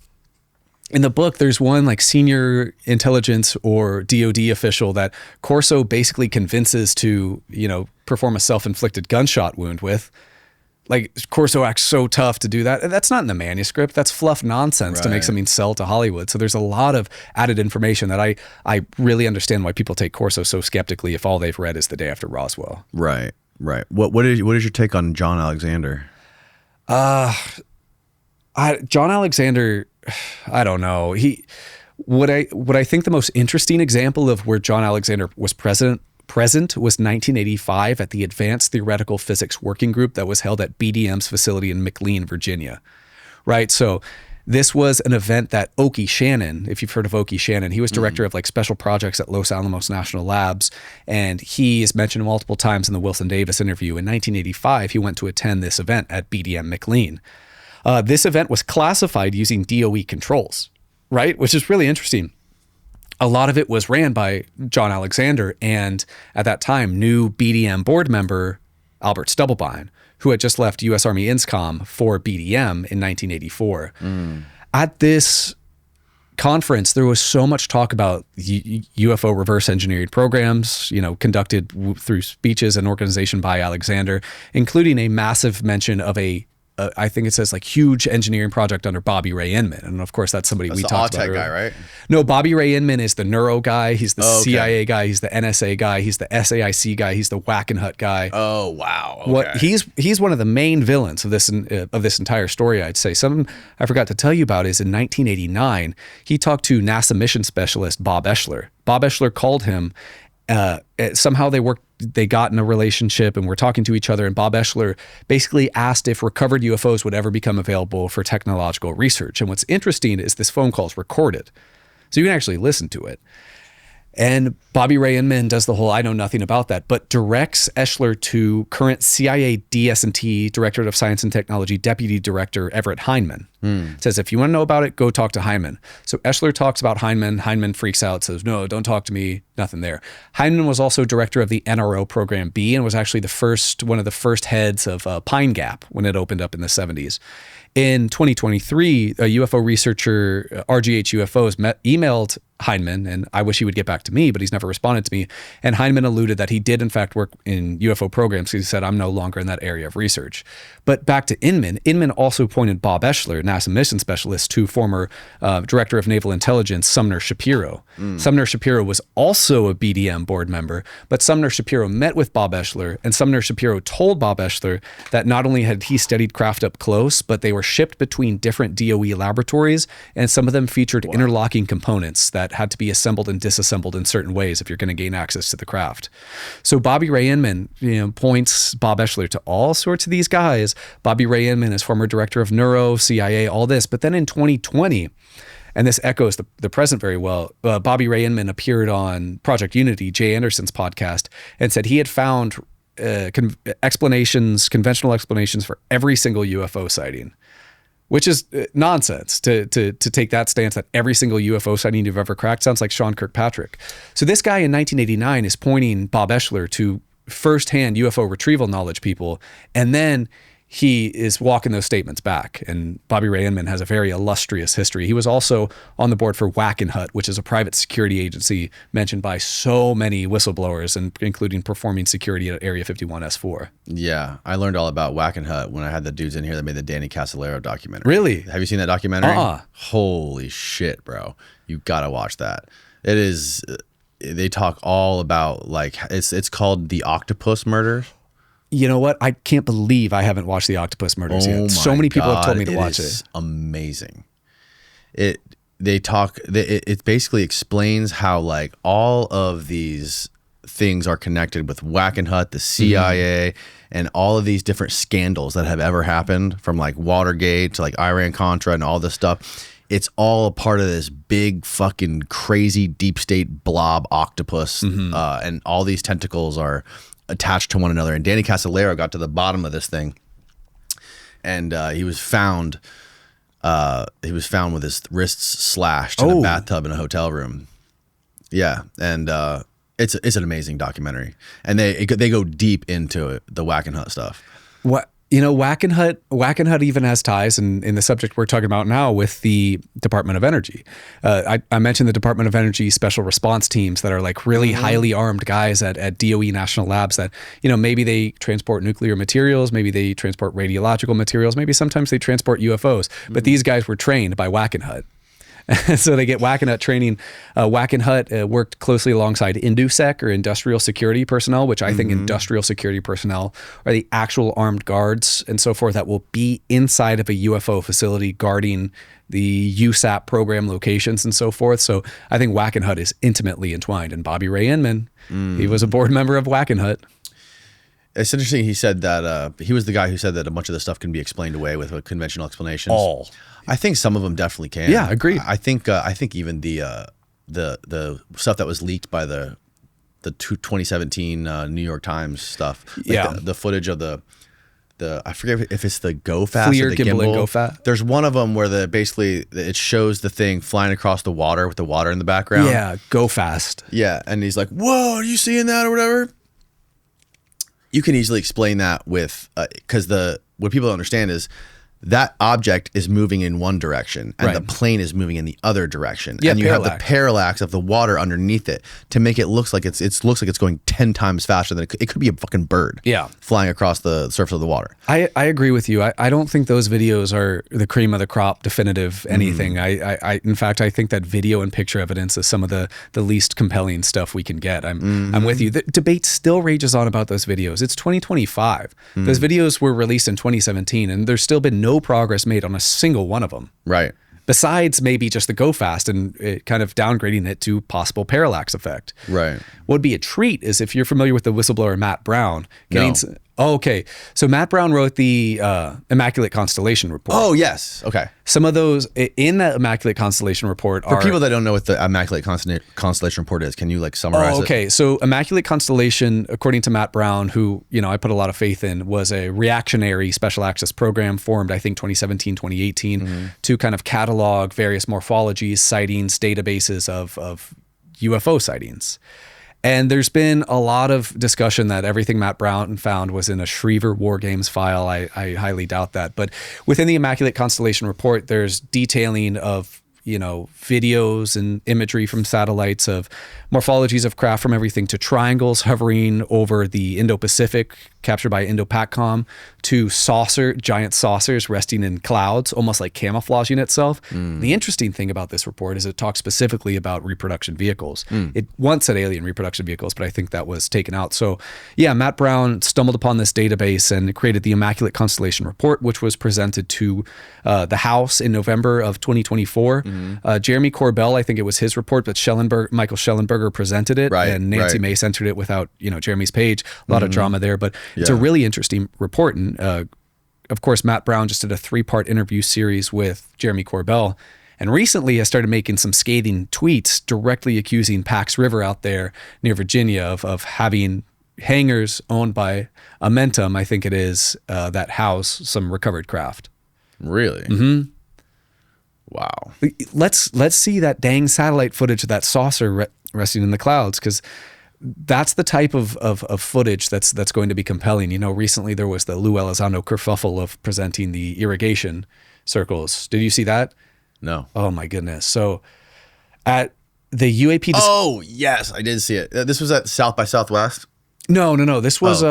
there's one like senior intelligence or DOD official that Corso basically convinces to, perform a self-inflicted gunshot wound with. Like Corso acts so tough to do that. That's not in the manuscript. That's fluff nonsense to make something sell to Hollywood. So there's a lot of added information that I really understand why people take Corso so skeptically if all they've read is The Day After Roswell. Right. What is your take on John Alexander? John Alexander, I don't know. What I think the most interesting example of where John Alexander was present was 1985 at the Advanced Theoretical Physics Working Group that was held at BDM's facility in McLean, Virginia. Right? So this was an event that Oki Shannon, if you've heard of Oki Shannon, he was director of like special projects at Los Alamos National Labs, and he is mentioned multiple times in the Wilson Davis interview. In 1985, he went to attend this event at BDM McLean. This event was classified using DOE controls, right? Which is really interesting. A lot of it was ran by John Alexander and at that time new BDM board member Albert Stubblebine, who had just left U.S. Army INSCOM for BDM in 1984. At this conference, there was so much talk about UFO reverse engineering programs, conducted through speeches and organization by Alexander, including a massive mention of I think it says like huge engineering project under Bobby Ray Inman. And of course, that's somebody we talked about earlier. Guy, right? No, Bobby Ray Inman is the neuro guy. He's the CIA guy. He's the NSA guy. He's the SAIC guy. He's the Wackenhut guy. Oh, wow. Okay. He's one of the main villains of this entire story, I'd say. Something I forgot to tell you about is in 1989, he talked to NASA mission specialist Bob Eschler. Bob Eschler called him. Somehow they got in a relationship and were talking to each other, and Bob Eschler basically asked if recovered UFOs would ever become available for technological research. And what's interesting is this phone call is recorded, so you can actually listen to it. And Bobby Ray Inman does the whole I know nothing about that, but directs Eschler to current CIA DS&T Directorate of Science and Technology Deputy Director Everett Hindman. It says, if you want to know about it, go talk to Hyndman. So Eschler talks about Hyndman. Hyndman freaks out, says, no, don't talk to me. Nothing there. Hyndman was also director of the NRO Program B and was actually one of the first heads of Pine Gap when it opened up in the 70s. In 2023, a UFO researcher, RGH UFOs, emailed Hyndman, and I wish he would get back to me, but he's never responded to me. And Hyndman alluded that he did, in fact, work in UFO programs. He said, I'm no longer in that area of research. But back to Inman. Inman also pointed Bob Eschler, NASA mission specialist, to former director of naval intelligence, Sumner Shapiro. Sumner Shapiro was also a BDM board member, but Sumner Shapiro met with Bob Eschler, and Sumner Shapiro told Bob Eschler that not only had he studied craft up close, but they were shipped between different DOE laboratories, and some of them featured interlocking components that had to be assembled and disassembled in certain ways if you're going to gain access to the craft. So Bobby Ray Inman, points Bob Eschler to all sorts of these guys. Bobby Ray Inman is former director of Neuro, CIA, all this. But then in 2020, and this echoes the present very well, Bobby Ray Inman appeared on Project Unity, Jay Anderson's podcast, and said he had found conventional explanations for every single UFO sighting. Which is nonsense to take that stance that every single UFO sighting you've ever cracked sounds like Sean Kirkpatrick. So this guy in 1989 is pointing Bob Eschler to firsthand UFO retrieval knowledge people, and then he is walking those statements back. And Bobby Ray Inman has a very illustrious history. He was also on the board for Wackenhut, which is a private security agency mentioned by so many whistleblowers, and including performing security at Area 51S4. Yeah, I learned all about Wackenhut when I had the dudes in here that made the Danny Casolaro documentary. Really? Have you seen that documentary? Holy shit, bro. You gotta watch that. It is, they talk all about, like, it's called The Octopus Murders. You know what? I can't believe I haven't watched the Octopus Murders yet. So many people have told me to watch it. It's amazing. It basically explains how, like, all of these things are connected with Wackenhut, the CIA, and all of these different scandals that have ever happened, from like Watergate to like Iran-Contra and all this stuff. It's all a part of this big fucking crazy deep state blob octopus, and all these tentacles are attached to one another. And Danny Casolaro got to the bottom of this thing, and he was found with his wrists slashed in a bathtub in a hotel room. Yeah, and it's an amazing documentary, and they go deep into the Wackenhut stuff. What? Wackenhut even has ties in the subject we're talking about now with the Department of Energy. I mentioned the Department of Energy special response teams that are like really highly armed guys at DOE national labs that, maybe they transport nuclear materials, maybe they transport radiological materials, maybe sometimes they transport UFOs, but these guys were trained by Wackenhut. So they get Wackenhut training. Wackenhut worked closely alongside INDUSEC, or industrial security personnel, which I think industrial security personnel are the actual armed guards and so forth that will be inside of a UFO facility guarding the USAP program locations and so forth. So I think Wackenhut is intimately entwined. And Bobby Ray Inman, he was a board member of Wackenhut. It's interesting. He said that he was the guy who said that a bunch of the stuff can be explained away with conventional explanations. I think some of them definitely can. Yeah, agreed. I think even the stuff that was leaked by the 2017 New York Times stuff. Like the footage of the I forget if it's the GoFast FLIR, or the gimbal, and gimbal. GoFast. There's one of them where basically it shows the thing flying across the water with the water in the background. Yeah, GoFast. Yeah, and he's like, "Whoa, are you seeing that or whatever?" You can easily explain that with because what people don't understand is that object is moving in one direction and the plane is moving in the other direction. Yeah, and you parallax. have the parallax of the water underneath it to make it looks like it's going 10 times faster than it could be a fucking bird flying across the surface of the water. I agree with you. I don't think those videos are the cream of the crop, definitive anything. In fact, I think that video and picture evidence is some of the least compelling stuff we can get. I'm with you. The debate still rages on about those videos. It's 2025. Those videos were released in 2017 and there's still been no progress made on a single one of them. Right. Besides maybe just the GoFast and kind of downgrading it to possible parallax effect. Right. What would be a treat is if you're familiar with the whistleblower Matt Brown. Oh, okay. So Matt Brown wrote the Immaculate Constellation Report. Oh, yes. Okay. Some of those in that Immaculate Constellation Report For people that don't know what the Immaculate Constellation Report is, can you like summarize it? Okay. So Immaculate Constellation, according to Matt Brown, who, I put a lot of faith in, was a reactionary special access program formed, I think, 2017, 2018, to kind of catalog various morphologies, sightings, databases of UFO sightings. And there's been a lot of discussion that everything Matt Brown found was in a Schriever War Games file. I highly doubt that. But within the Immaculate Constellation Report, there's detailing of, videos and imagery from satellites of morphologies of craft from everything to triangles hovering over the Indo-Pacific, captured by Indo-PACOM, to giant saucers resting in clouds, almost like camouflaging itself. The interesting thing about this report is it talks specifically about reproduction vehicles. It once said alien reproduction vehicles, but I think that was taken out. So yeah, Matt Brown stumbled upon this database and created the Immaculate Constellation Report, which was presented to the House in November of 2024. Jeremy Corbell, I think it was his report, but Michael Schellenberger presented it, and Nancy Mace entered it without, Jeremy's page. A lot of drama there, but it's a really interesting report. And of course, Matt Brown just did a 3-part interview series with Jeremy Corbell, and recently has started making some scathing tweets directly accusing Pax River out there near Virginia of having hangars owned by Amentum, I think it is, that house some recovered craft. Really? Wow. Let's see that dang satellite footage of that saucer resting in the clouds, because that's the type of footage that's going to be compelling. Recently there was the Lou Elizondo kerfuffle of presenting the irrigation circles. Did you see that? No. Oh my goodness. So at the UAP... Oh, yes, I did see it. This was at South by Southwest? No. This was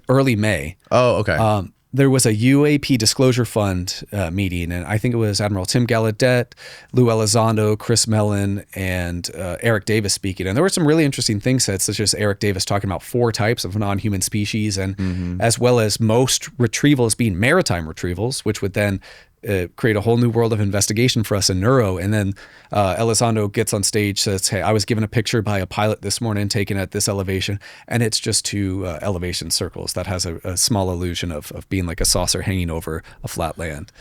early May. Oh, okay. There was a UAP Disclosure Fund meeting, and I think it was Admiral Tim Gallaudet, Lou Elizondo, Chris Mellon, and Eric Davis speaking. And there were some really interesting things said, such as Eric Davis talking about 4 types of non-human species, and as well as most retrievals being maritime retrievals, which would then create a whole new world of investigation for us in neuro. And then Elizondo gets on stage, says, hey, I was given a picture by a pilot this morning taken at this elevation, and it's just 2 elevation circles that has a small illusion of being like a saucer hanging over a flat land.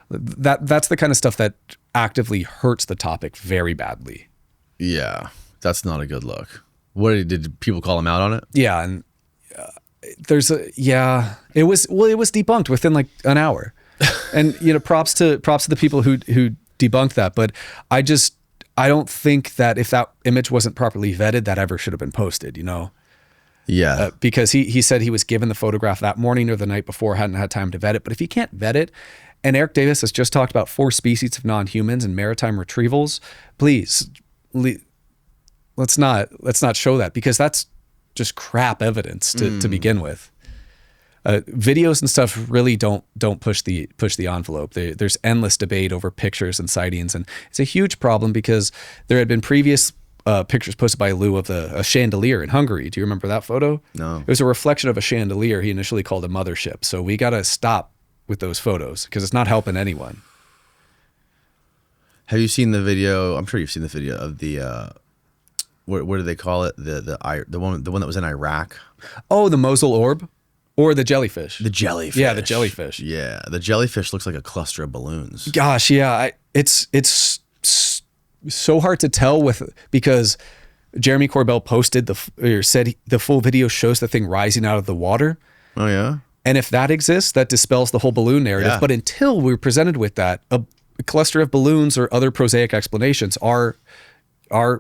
That's the kind of stuff that actively hurts the topic very badly. Yeah, that's not a good look. Did people call him out on it? Yeah, and it was debunked within like an hour. And props to the people who debunked that, but I don't think that if that image wasn't properly vetted, that ever should have been posted. Yeah, because he said he was given the photograph that morning or the night before, hadn't had time to vet it. But if you can't vet it, and Eric Davis has just talked about 4 species of non-humans and maritime retrievals, please let's not show that, because that's just crap evidence to begin with. Videos and stuff really don't push the envelope. There's endless debate over pictures and sightings, and it's a huge problem because there had been previous pictures posted by Lou of a chandelier in Hungary. Do you remember that photo? No. It was a reflection of a chandelier he initially called a mothership. So we got to stop with those photos because it's not helping anyone. Have you seen the video? I'm sure you've seen the video of the what do they call it? The one that was in Iraq. Oh, the Mosul orb. Or the jellyfish. The jellyfish. Yeah, the jellyfish. Yeah, the jellyfish looks like a cluster of balloons. Gosh, yeah. It's so hard to tell because Jeremy Corbell said the full video shows the thing rising out of the water. Oh, yeah? And if that exists, that dispels the whole balloon narrative. Yeah. But until we're presented with that, a cluster of balloons or other prosaic explanations are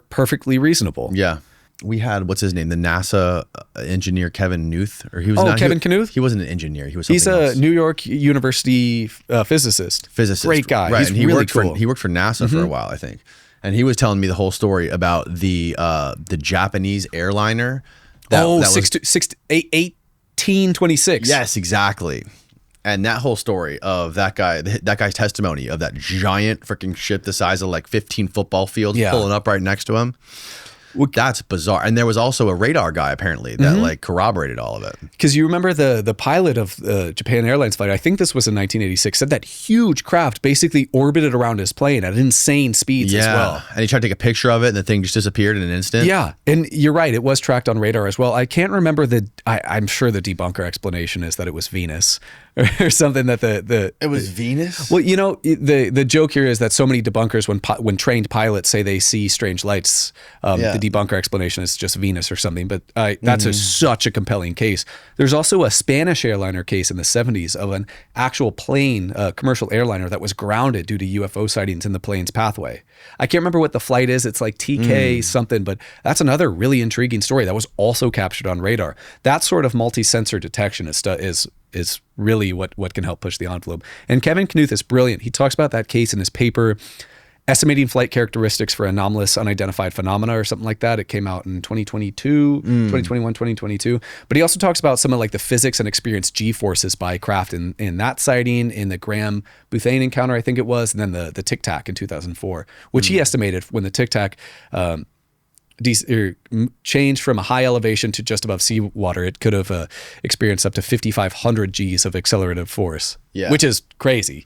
perfectly reasonable. Yeah. We had, what's his name? The NASA engineer, Kevin Knuth. Kevin Knuth? He wasn't an engineer. He's a New York University physicist. Great guy. Right. He's really cool. He worked for NASA for a while, I think. And he was telling me the whole story about the Japanese airliner. 1826. Yes, exactly. And that whole story of that guy's testimony of that giant freaking ship the size of like 15 football fields pulling up right next to him. That's bizarre. And there was also a radar guy apparently that like corroborated all of it. Because you remember the pilot of the Japan Airlines flight, I think this was in 1986, said that huge craft basically orbited around his plane at insane speeds as well. And he tried to take a picture of it and the thing just disappeared in an instant. Yeah. And you're right. It was tracked on radar as well. I can't remember I'm sure the debunker explanation is that it was Venus or something that It was Venus? Well, you know, the joke here is that so many debunkers, when trained pilots say they see strange lights, the debunker explanation is just Venus or something. But that's such a compelling case. There's also a Spanish airliner case in the 70s of an actual plane, commercial airliner that was grounded due to UFO sightings in the plane's pathway. I can't remember what the flight is. It's like TK something, but that's another really intriguing story that was also captured on radar. That sort of multi-sensor detection is really what can help push the envelope. And Kevin Knuth is brilliant. He talks about that case in his paper, Estimating Flight Characteristics for Anomalous Unidentified Phenomena or something like that. It came out in 2021, 2022. But he also talks about some of like the physics and experienced G-forces by craft in that sighting, in the Graham-Butane encounter, I think it was, and then the Tic Tac in 2004, which he estimated when the Tic Tac changed from a high elevation to just above seawater, it could have experienced up to 5,500 Gs of accelerative force, which is crazy.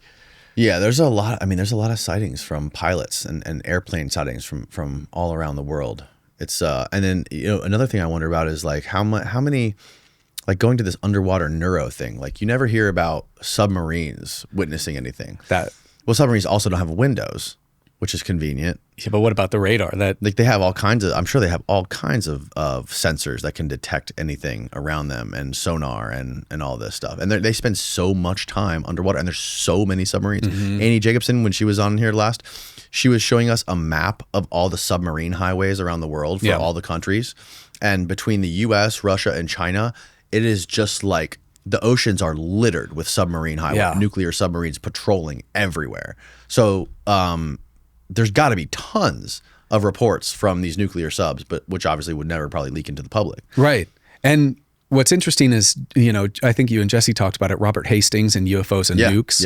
Yeah, there's a lot of sightings from pilots and airplane sightings from all around the world. It's and then another thing I wonder about is like how many, like going to this underwater neuro thing. Like you never hear about submarines witnessing anything. Submarines also don't have windows, which is convenient. Yeah, but what about the radar? That like they have all kinds of, I'm sure they have all kinds of sensors that can detect anything around them, and sonar and all this stuff. And they spend so much time underwater, and there's so many submarines. Annie Jacobson, when she was on here last, she was showing us a map of all the submarine highways around the world for all the countries. And between the US, Russia, and China, it is just like the oceans are littered with submarine highways, nuclear submarines patrolling everywhere. So, there's got to be tons of reports from these nuclear subs, but which obviously would never probably leak into the public. Right. And what's interesting is, I think you and Jesse talked about it, Robert Hastings and UFOs and nukes,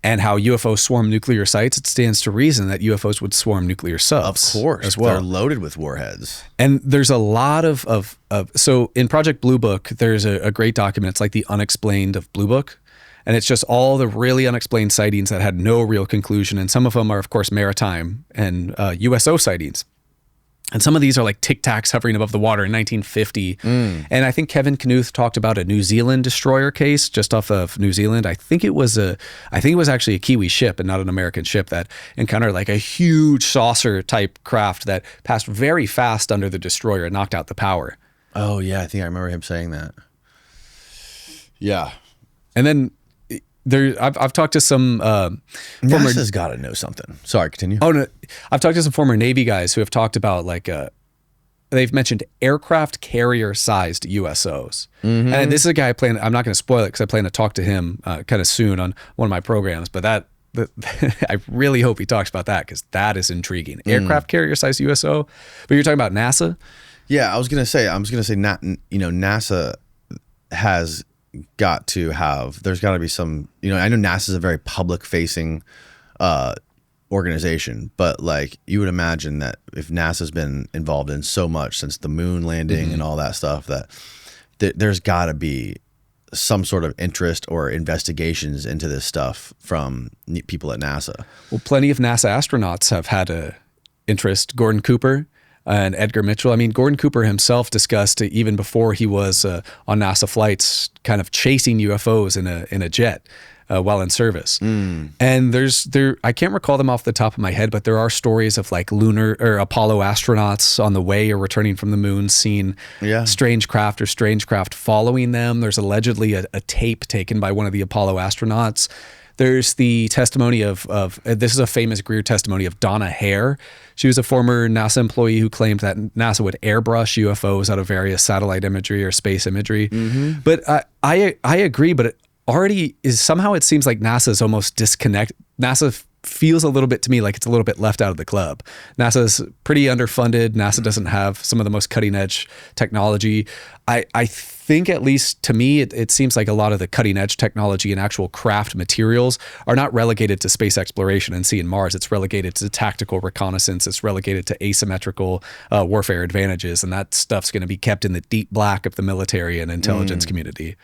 and how UFOs swarm nuclear sites. It stands to reason that UFOs would swarm nuclear subs. Of course. As well. They're loaded with warheads. And there's a lot of so in Project Blue Book, there's a great document. It's like the unexplained of Blue Book. And it's just all the really unexplained sightings that had no real conclusion. And some of them are, of course, maritime and USO sightings. And some of these are like Tic Tacs hovering above the water in 1950. And I think Kevin Knuth talked about a New Zealand destroyer case just off of New Zealand. I think it was actually a Kiwi ship and not an American ship that encountered like a huge saucer type craft that passed very fast under the destroyer and knocked out the power. Oh yeah, I think I remember him saying that. Yeah. And then I've talked to some NASA's got to know something. Sorry, continue. Oh no, I've talked to some former Navy guys who have talked about like they've mentioned aircraft carrier sized USOs. And this is a guy I'm not going to spoil it because I plan to talk to him kind of soon on one of my programs. But I really hope he talks about that because that is intriguing. Aircraft carrier sized USO. But you're talking about NASA? Yeah, I was going to say NASA has got to have, there's got to be some, I know NASA is a very public facing organization, but like you would imagine that if NASA's been involved in so much since the moon landing and all that stuff, that there's got to be some sort of interest or investigations into this stuff from people at NASA. Well, plenty of NASA astronauts have had a interest. Gordon Cooper and Edgar Mitchell. I mean, Gordon Cooper himself discussed even before he was on NASA flights, kind of chasing UFOs in a jet while in service. And I can't recall them off the top of my head, but there are stories of like lunar or Apollo astronauts on the way or returning from the moon, seeing strange craft following them. There's allegedly a tape taken by one of the Apollo astronauts. There's the testimony of this is a famous Greer testimony of Donna Hare. She was a former NASA employee who claimed that NASA would airbrush UFOs out of various satellite imagery or space imagery. But I agree, but it already is somehow it seems like NASA is almost disconnected. NASA feels a little bit to me like it's a little bit left out of the club. NASA's pretty underfunded. NASA doesn't have some of the most cutting edge technology. I think, at least to me, it seems like a lot of the cutting edge technology and actual craft materials are not relegated to space exploration and seeing Mars. It's relegated to tactical reconnaissance. It's relegated to asymmetrical warfare advantages. And that stuff's going to be kept in the deep black of the military and intelligence community.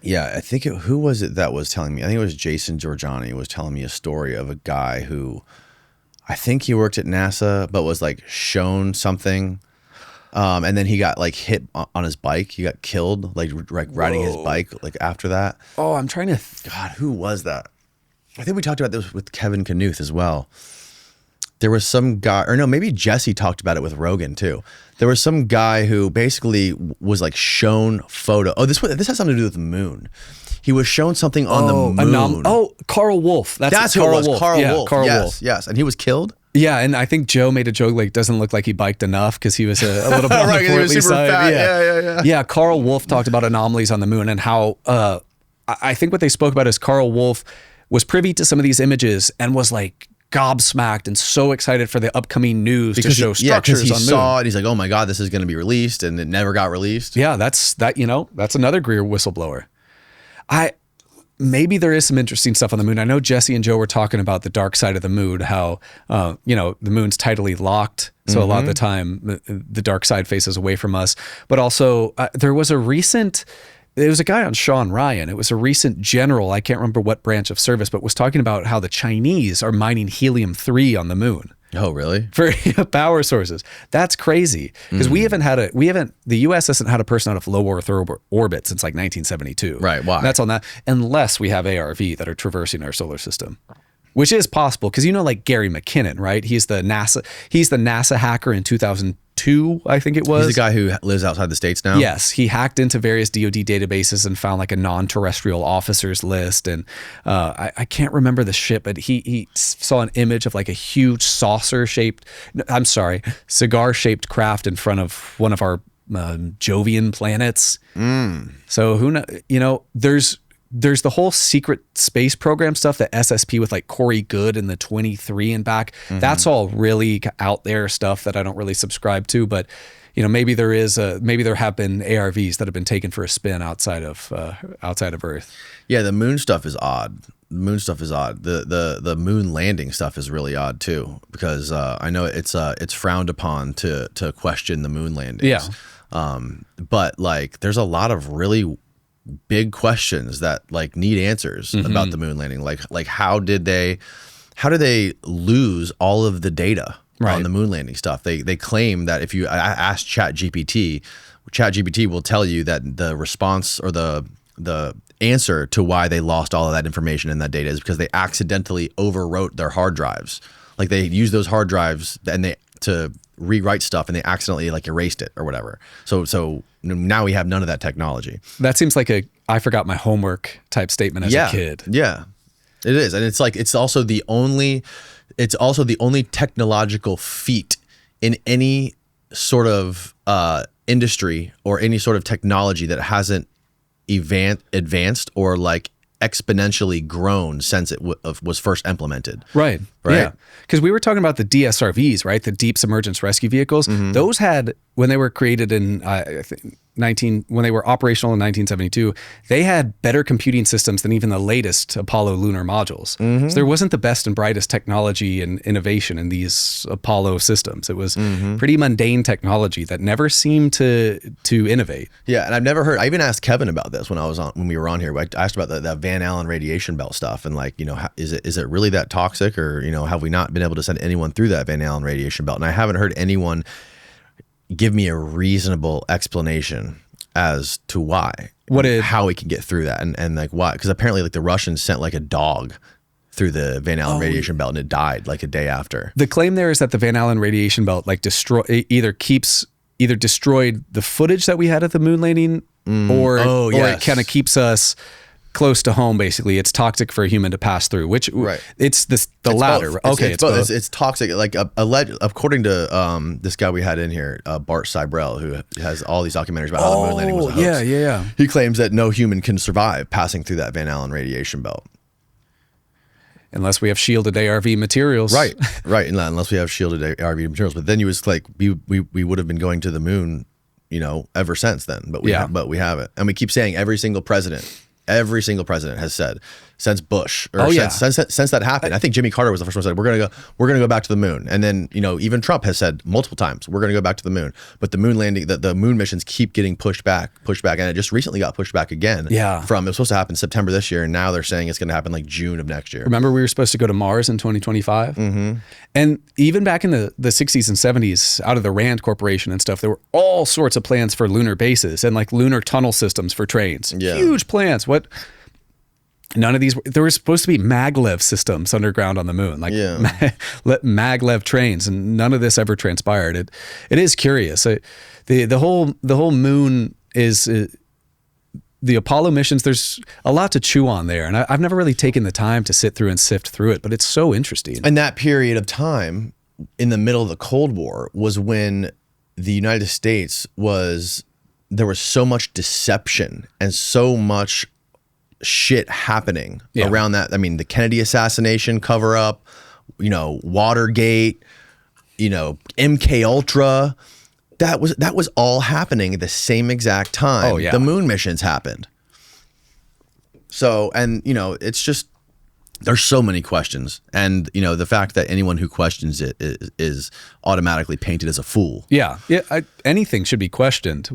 Yeah, I think who was it that was telling me? I think it was Jason Giorgiani was telling me a story of a guy who, I think he worked at NASA, but was like shown something, and then he got like hit on his bike. He got killed, like riding his bike, like after that. Oh, I'm trying to. God, who was that? I think we talked about this with Kevin Knuth as well. There was some guy, or no, maybe Jesse talked about it with Rogan too. There was some guy who basically was like shown photo. Oh, this has something to do with the moon. He was shown something on the moon. Carl Wolf. That's who it was. Carl Wolf. Carl yes, Wolf. Yes. And he was killed? Yeah, and I think Joe made a joke like, doesn't look like he biked enough because he was a little bit on the portly side. Fat. Yeah, Carl Wolf talked about anomalies on the moon and how I think what they spoke about is Carl Wolf was privy to some of these images and was like gobsmacked and so excited for the upcoming news to show structures on the moon. He saw it. He's like, oh my God, this is going to be released, and it never got released. Yeah, that's another Greer whistleblower. Maybe there is some interesting stuff on the moon. I know Jesse and Joe were talking about the dark side of the moon, how, the moon's tidally locked. So a lot of the time the dark side faces away from us. But also there was a guy on Sean Ryan. It was a recent general. I can't remember what branch of service, but was talking about how the Chinese are mining helium-3 on the moon. Oh, really? For power sources. That's crazy. Because the U.S. hasn't had a person out of low Earth orbit since like 1972. Right. Why? And that's on that. Unless we have ARV that are traversing our solar system. Which is possible, because like Gary McKinnon, right? He's the NASA hacker in 2002, I think it was. He's the guy who lives outside the States now? Yes. He hacked into various DoD databases and found like a non-terrestrial officers list. And I can't remember the shit, but he saw an image of like a huge cigar-shaped craft in front of one of our Jovian planets. So who knows, there's the whole secret space program stuff, the SSP with like Corey Good and the 23 and back. That's all really out there stuff that I don't really subscribe to, but maybe there have been ARVs that have been taken for a spin outside of Earth. Yeah, the moon stuff is odd. The moon landing stuff is really odd too, because I know it's frowned upon to question the moon landings. Yeah. But like there's a lot of really big questions that like need answers about the moon landing. Like how did they lose all of the data on the moon landing stuff? They claim that if you ask ChatGPT will tell you that the response or the answer to why they lost all of that information and that data is because they accidentally overwrote their hard drives. Like they used those hard drives and to rewrite stuff and they accidentally like erased it or whatever. So now we have none of that technology. That seems like I forgot my homework type statement as a kid. Yeah, it is. And it's also the only technological feat in any sort of industry or any sort of technology that hasn't advanced or like exponentially grown since it was first implemented. Right. Yeah. Because we were talking about the DSRVs, right? The deep submergence rescue vehicles. Those had, when they were created in when they were operational in 1972, they had better computing systems than even the latest Apollo lunar modules. So there wasn't the best and brightest technology and innovation in these Apollo systems. It was pretty mundane technology that never seemed to innovate. Yeah, and I've never heard. I even asked Kevin about this when we were on here. I asked about that Van Allen radiation belt stuff, and like, is it really that toxic, or have we not been able to send anyone through that Van Allen radiation belt? And I haven't heard anyone give me a reasonable explanation as to why, how we can get through that, and like why, because apparently like the Russians sent like a dog through the Van Allen radiation belt and it died like a day after. The claim there is that the Van Allen radiation belt like either destroyed the footage that we had at the moon landing, or it kind of keeps us close to home. Basically, it's toxic for a human to pass through, which it's the latter. Both. Okay, it's both. It's toxic. Like according to this guy we had in here, Bart Sibrel, who has all these documentaries about how the moon landing was a hoax. Yeah. He claims that no human can survive passing through that Van Allen radiation belt. Unless we have shielded ARV materials. Right. Unless we have shielded ARV materials. But then you was like, we would have been going to the moon, ever since then. But we haven't. And we keep saying every single president has said since Bush or since that happened. I think Jimmy Carter was the first one who said we're gonna go back to the moon. And then even Trump has said multiple times we're gonna go back to the moon. But the moon landing, the moon missions keep getting pushed back, and it just recently got pushed back again. Yeah. From it was supposed to happen September this year, and now they're saying it's gonna happen like June of next year. Remember we were supposed to go to Mars in 2025? Mm-hmm. And even back in the 60s and 70s, out of the Rand Corporation and stuff, there were all sorts of plans for lunar bases and like lunar tunnel systems for trains. Yeah. Huge plans. None of these, there were supposed to be maglev systems underground on the moon, like maglev trains, and none of this ever transpired. It is curious. The whole moon is, the Apollo missions, there's a lot to chew on there. And I've never really taken the time to sit through and sift through it, but it's so interesting. And that period of time in the middle of the Cold War was when the United States there was so much deception and so much shit happening around that. I mean, the Kennedy assassination cover up, Watergate, MK Ultra, that was all happening at the same exact time. The moon missions happened. So, and it's just, there's so many questions, and the fact that anyone who questions it is automatically painted as a fool. Anything should be questioned.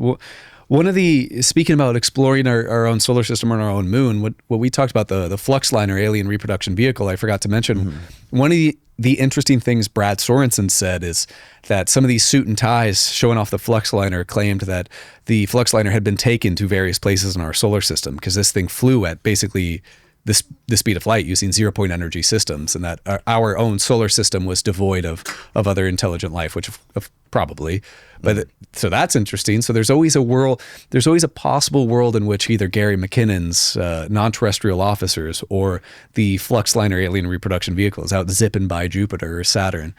Well, speaking about exploring our own solar system and our own moon, what we talked about, the Fluxliner alien reproduction vehicle, I forgot to mention. Mm-hmm. One of the interesting things Brad Sorensen said is that some of these suit and ties showing off the Fluxliner claimed that the Fluxliner had been taken to various places in our solar system because this thing flew at basically the speed of light using 0-point energy systems, and that our own solar system was devoid of other intelligent life, which probably, but so that's interesting. So there's always a possible world in which either Gary McKinnon's non-terrestrial officers or the Fluxliner alien reproduction vehicle is out zipping by Jupiter or Saturn,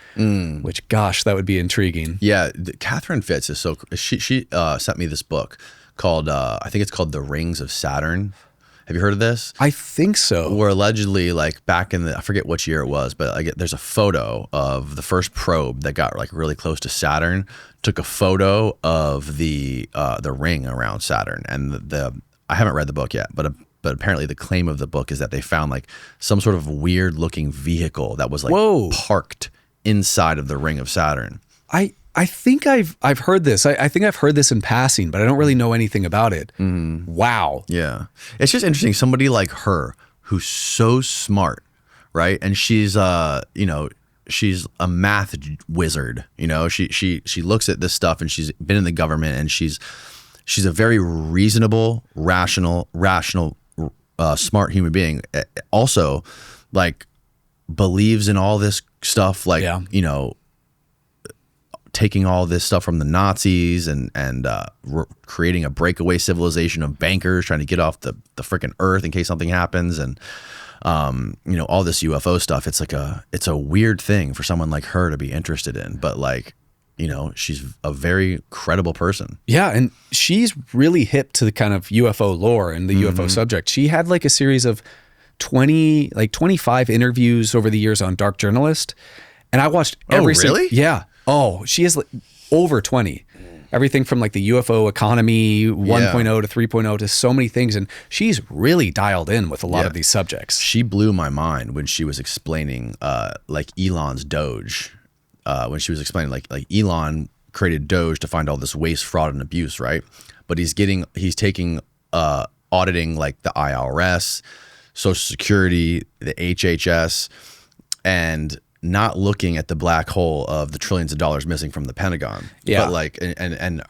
which, gosh, that would be intriguing. Yeah, Catherine Fitz is so, she sent me this book called, I think it's called The Rings of Saturn. Have you heard of this? I think so. Where allegedly, like back in I forget which year it was, but there's a photo of the first probe that got like really close to Saturn, took a photo of the ring around Saturn, and I haven't read the book yet, but apparently the claim of the book is that they found like some sort of weird looking vehicle that was like parked inside of the ring of Saturn. I think I've heard this. I think I've heard this in passing, but I don't really know anything about it. Wow. Yeah. It's just interesting. Somebody like her who's so smart, right? And she's she's a math wizard. She looks at this stuff, and she's been in the government, and she's a very reasonable, rational, smart human being. Also, like, believes in all this stuff, like, taking all this stuff from the Nazis and creating a breakaway civilization of bankers trying to get off the freaking earth in case something happens, and all this UFO stuff. It's a weird thing for someone like her to be interested in, but like, she's a very credible person. Yeah, and she's really hip to the kind of UFO lore and the UFO subject. She had like a series of 25 interviews over the years on Dark Journalist, and I watched every really? Yeah. Oh, she has like over 20. Everything from like the UFO economy 1.0 to 3.0 to so many things. And she's really dialed in with a lot of these subjects. She blew my mind when she was explaining like Elon's Doge. When she was explaining like Elon created Doge to find all this waste, fraud, and abuse, right? But he's taking auditing like the IRS, Social Security, the HHS, and not looking at the black hole of the trillions of dollars missing from the Pentagon. Yeah. But like, and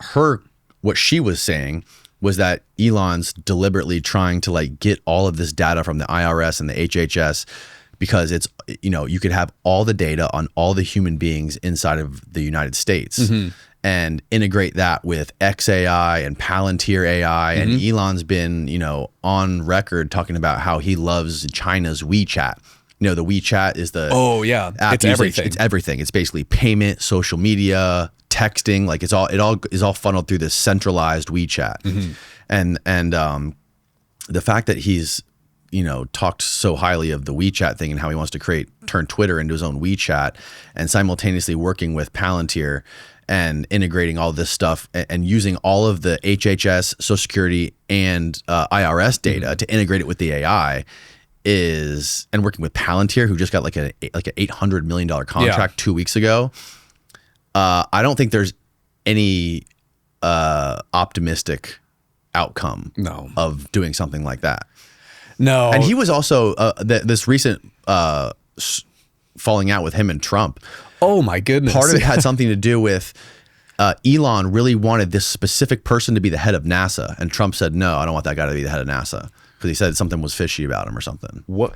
what she was saying was that Elon's deliberately trying to like get all of this data from the IRS and the HHS because it's, you could have all the data on all the human beings inside of the United States and integrate that with XAI and Palantir AI. And Elon's been, on record talking about how he loves China's WeChat. The WeChat is the app it's everything. It's everything. It's basically payment, social media, texting. Like it all is all funneled through this centralized WeChat. And the fact that he's talked so highly of the WeChat thing and how he wants to turn Twitter into his own WeChat, and simultaneously working with Palantir and integrating all this stuff and using all of the HHS, Social Security, and IRS data to integrate it with the AI and working with Palantir, who just got like an $800 million contract 2 weeks ago. I don't think there's any optimistic outcome of doing something like that. No. And he was also this recent falling out with him and Trump. Oh my goodness. Part of it had something to do with Elon really wanted this specific person to be the head of NASA, and Trump said, no, I don't want that guy to be the head of NASA, because he said something was fishy about him or something. What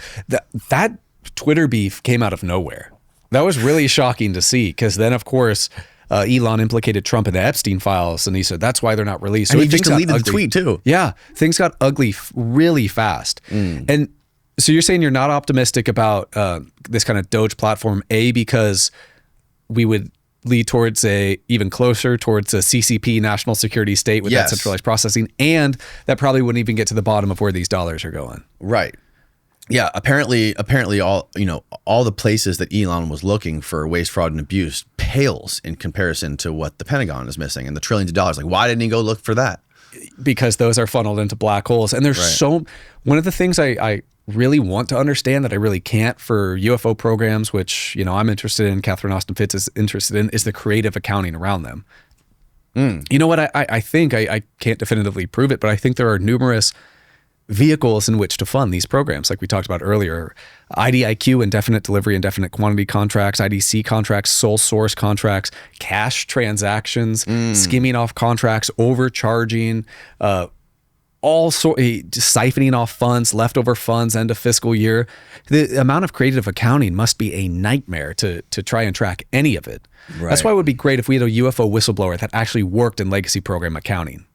that Twitter beef came out of nowhere. That was really shocking to see, because then, of course, Elon implicated Trump in the Epstein files, and he said that's why they're not released. So and he just deleted the tweet too. Yeah, things got ugly really fast. And so you're saying you're not optimistic about this kind of Doge platform, because we would lead towards even closer towards a CCP national security state with that centralized processing, and that probably wouldn't even get to the bottom of where these dollars are going. Right. Yeah, apparently all the places that Elon was looking for waste, fraud, and abuse pales in comparison to what the Pentagon is missing and the trillions of dollars. Like, why didn't he go look for that? Because those are funneled into black holes. And there's one of the things I really want to understand that I really can't for UFO programs, which, I'm interested in, Catherine Austin Fitts is interested in, is the creative accounting around them. You know what? I think, I can't definitively prove it, but I think there are numerous vehicles in which to fund these programs, like we talked about earlier. IDIQ, indefinite delivery, indefinite quantity contracts, IDC contracts, sole source contracts, cash transactions, skimming off contracts, overcharging, siphoning off funds, leftover funds, end of fiscal year. The amount of creative accounting must be a nightmare to try and track any of it. Right. That's why it would be great if we had a UFO whistleblower that actually worked in legacy program accounting.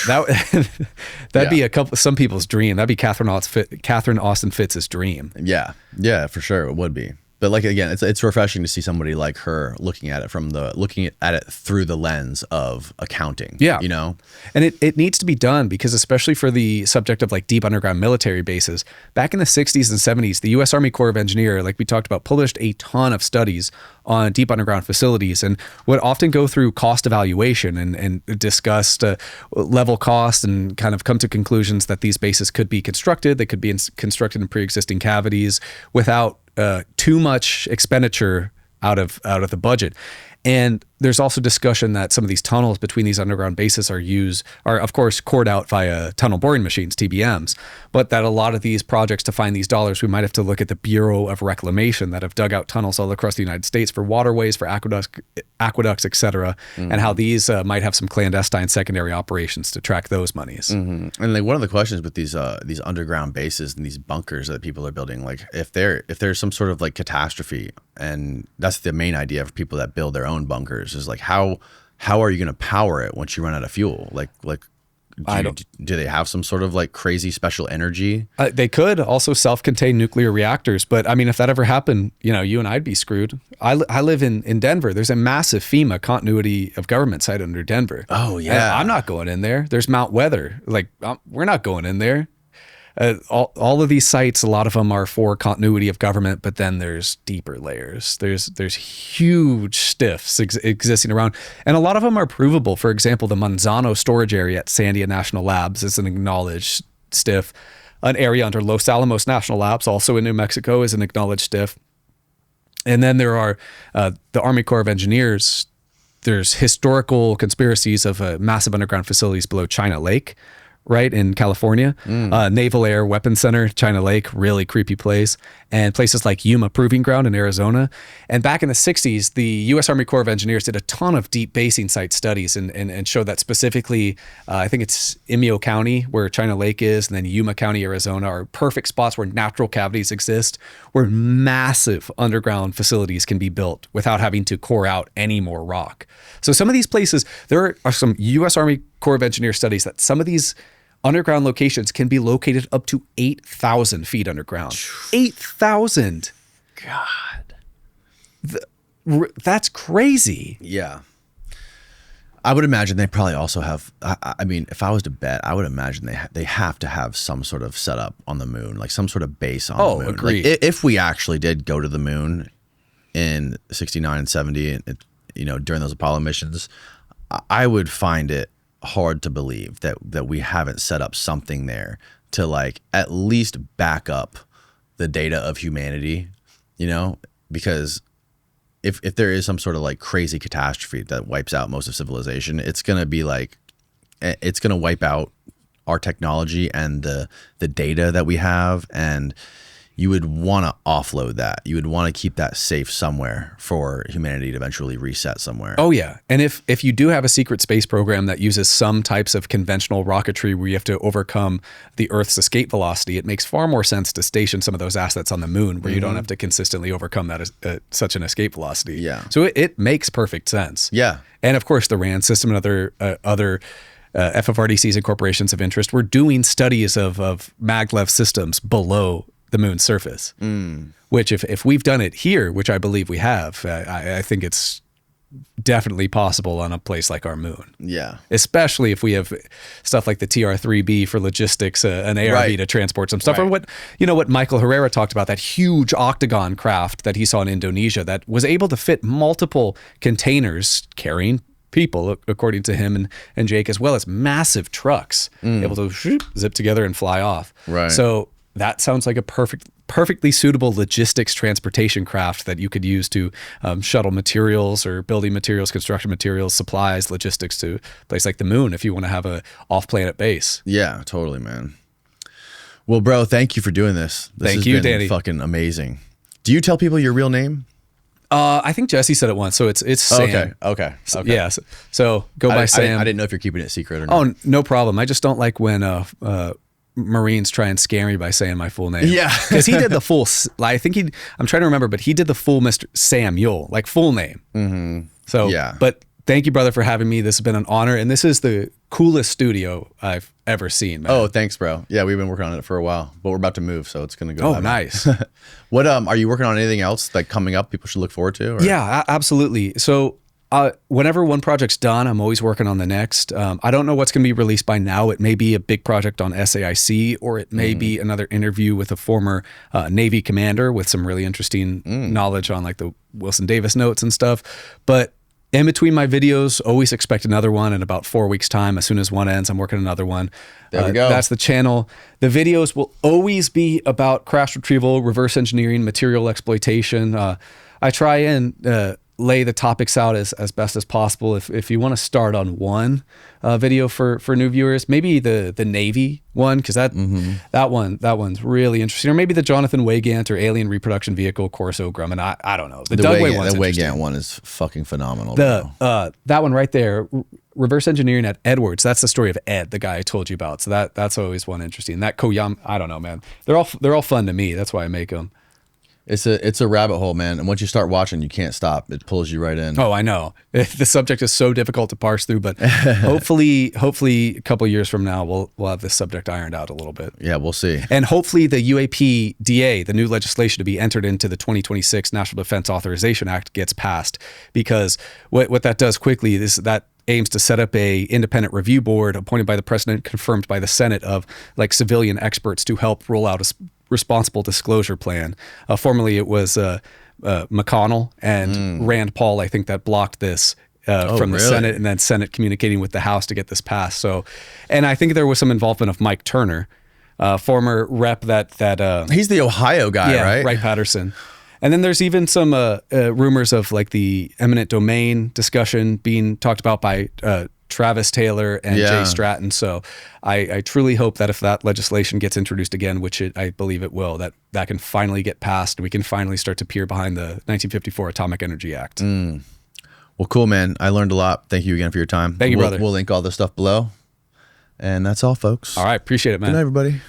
That'd be some people's dream. That'd be Catherine Austin Fitts' dream. Yeah, for sure it would be. But like, again, it's refreshing to see somebody like her looking at it through the lens of accounting. Yeah. And it needs to be done, because especially for the subject of like deep underground military bases, back in the 60s and 70s, the U.S. Army Corps of Engineers, like we talked about, published a ton of studies on deep underground facilities, and would often go through cost evaluation and discussed level cost, and kind of come to conclusions that these bases could be constructed. They could be constructed in pre-existing cavities without too much expenditure out of the budget. And there's also discussion that some of these tunnels between these underground bases are of course cored out via tunnel boring machines, TBMs, but that a lot of these projects, to find these dollars, we might have to look at the Bureau of Reclamation that have dug out tunnels all across the United States for waterways, for aqueducts, et cetera, and how these might have some clandestine secondary operations to track those monies. And like, one of the questions with these underground bases and these bunkers that people are building, like if there's some sort of like catastrophe, and that's the main idea for people that build their own bunkers, is like, how are you going to power it once you run out of fuel? Do they have some sort of like crazy special energy? They could also self-contained nuclear reactors, but I mean, if that ever happened, you and I'd be screwed. I live in Denver. There's a massive FEMA continuity of government site under Denver. Oh yeah, I'm not going in there. There's Mount Weather. We're not going in there. All of these sites, a lot of them are for continuity of government, but then there's deeper layers. There's huge stiffs existing around, and a lot of them are provable. For example, the Manzano storage area at Sandia National Labs is an acknowledged stiff. An area under Los Alamos National Labs, also in New Mexico, is an acknowledged stiff. And then there are the Army Corps of Engineers. There's historical conspiracies of massive underground facilities below China Lake, right, in California. Naval Air Weapons Center, China Lake, really creepy place. And places like Yuma Proving Ground in Arizona. And back in the 60s, the U.S. Army Corps of Engineers did a ton of deep basing site studies and showed that specifically, I think it's Imio County, where China Lake is, and then Yuma County, Arizona, are perfect spots where natural cavities exist, where massive underground facilities can be built without having to core out any more rock. So some of these places, there are some U.S. Army Corps of Engineers studies that some of these underground locations can be located up to 8,000 feet underground. 8,000. God. That's crazy. Yeah. I would imagine they probably also have. I mean, if I was to bet, I would imagine they have to have some sort of setup on the moon, like some sort of base on the moon. Agreed. Like, if we actually did go to the moon in 69 and 70, and during those Apollo missions, I would find it hard to believe that we haven't set up something there to like at least back up the data of humanity, because if there is some sort of like crazy catastrophe that wipes out most of civilization, it's going to be like, it's going to wipe out our technology and the data that we have. And you would want to offload that. You would want to keep that safe somewhere for humanity to eventually reset somewhere. Oh yeah. And if you do have a secret space program that uses some types of conventional rocketry where you have to overcome the Earth's escape velocity, it makes far more sense to station some of those assets on the moon where you don't have to consistently overcome that such an escape velocity. Yeah. So it makes perfect sense. Yeah. And of course the RAND system and other FFRDCs and corporations of interest were doing studies of maglev systems below the moon's surface, which if we've done it here, which I believe we have, I think it's definitely possible on a place like our moon. Yeah. Especially if we have stuff like the TR-3B for logistics, an ARV to transport some stuff. Or what Michael Herrera talked about, that huge octagon craft that he saw in Indonesia that was able to fit multiple containers carrying people, according to him and Jake, as well as massive trucks able to zip together and fly off. Right. So that sounds like a perfectly suitable logistics transportation craft that you could use to shuttle materials or building materials, construction materials, supplies, logistics to a place like the moon if you want to have a off-planet base. Yeah, totally, man. Well, bro, thank you for doing this. This Thank has you, been Danny. Fucking amazing. Do you tell people your real name? I think Jesse said it once, so it's Sam. Okay. Yeah, so go by Sam. I didn't know if you're keeping it secret or not. Oh, no problem. I just don't like when Marines try and scare me by saying my full name. Yeah. Because he did the full, I'm trying to remember, but he did the full Mr. Samuel, like full name. Mm-hmm. So, yeah. But thank you, brother, for having me. This has been an honor. And this is the coolest studio I've ever seen, man. Oh, thanks, bro. Yeah, we've been working on it for a while, but we're about to move, so it's going to go. Oh, nice. What, are you working on anything else like coming up people should look forward to? Or? Yeah, absolutely. So whenever one project's done, I'm always working on the next. I don't know what's going to be released by now. It may be a big project on SAIC, or it may be another interview with a former Navy commander with some really interesting knowledge on like the Wilson Davis notes and stuff. But in between my videos, always expect another one in about 4 weeks' time. As soon as one ends, I'm working on another one. There we go. That's the channel. The videos will always be about crash retrieval, reverse engineering, material exploitation. I try and lay the topics out as best as possible. If you want to start on one video for new viewers, maybe the Navy one, because that one's really interesting, or maybe the Jonathan Weygandt or Alien Reproduction Vehicle Corso Grumman. I don't know. The Doug Way one's interesting. The Weygandt one is fucking phenomenal. That one right there, reverse engineering at Edwards. That's the story of Ed, the guy I told you about. So that's always one interesting. That Koyam, I don't know, man. They're all fun to me. That's why I make them. It's a rabbit hole, man. And once you start watching, you can't stop. It pulls you right in. Oh, I know. The subject is so difficult to parse through, but hopefully a couple of years from now, we'll have this subject ironed out a little bit. Yeah, we'll see. And hopefully the UAP DA, the new legislation to be entered into the 2026 National Defense Authorization Act, gets passed, because what that does quickly is that aims to set up a independent review board appointed by the president, confirmed by the Senate, of like civilian experts to help roll out a responsible disclosure plan. Formerly, it was McConnell and Rand Paul, I think, that blocked this from the Senate, and then Senate communicating with the House to get this passed. So, and I think there was some involvement of Mike Turner, former rep that he's the Ohio guy, right? Wright Patterson. And then there's even some rumors of like the eminent domain discussion being talked about by Travis Taylor and Jay Stratton. So I truly hope that if that legislation gets introduced again, which I believe it will, that can finally get passed and we can finally start to peer behind the 1954 Atomic Energy Act. Well, cool, man. I learned a lot. Thank you again for your time. Thank you, brother. We'll link all this stuff below. And that's all, folks. All right. Appreciate it, man. Good night, everybody.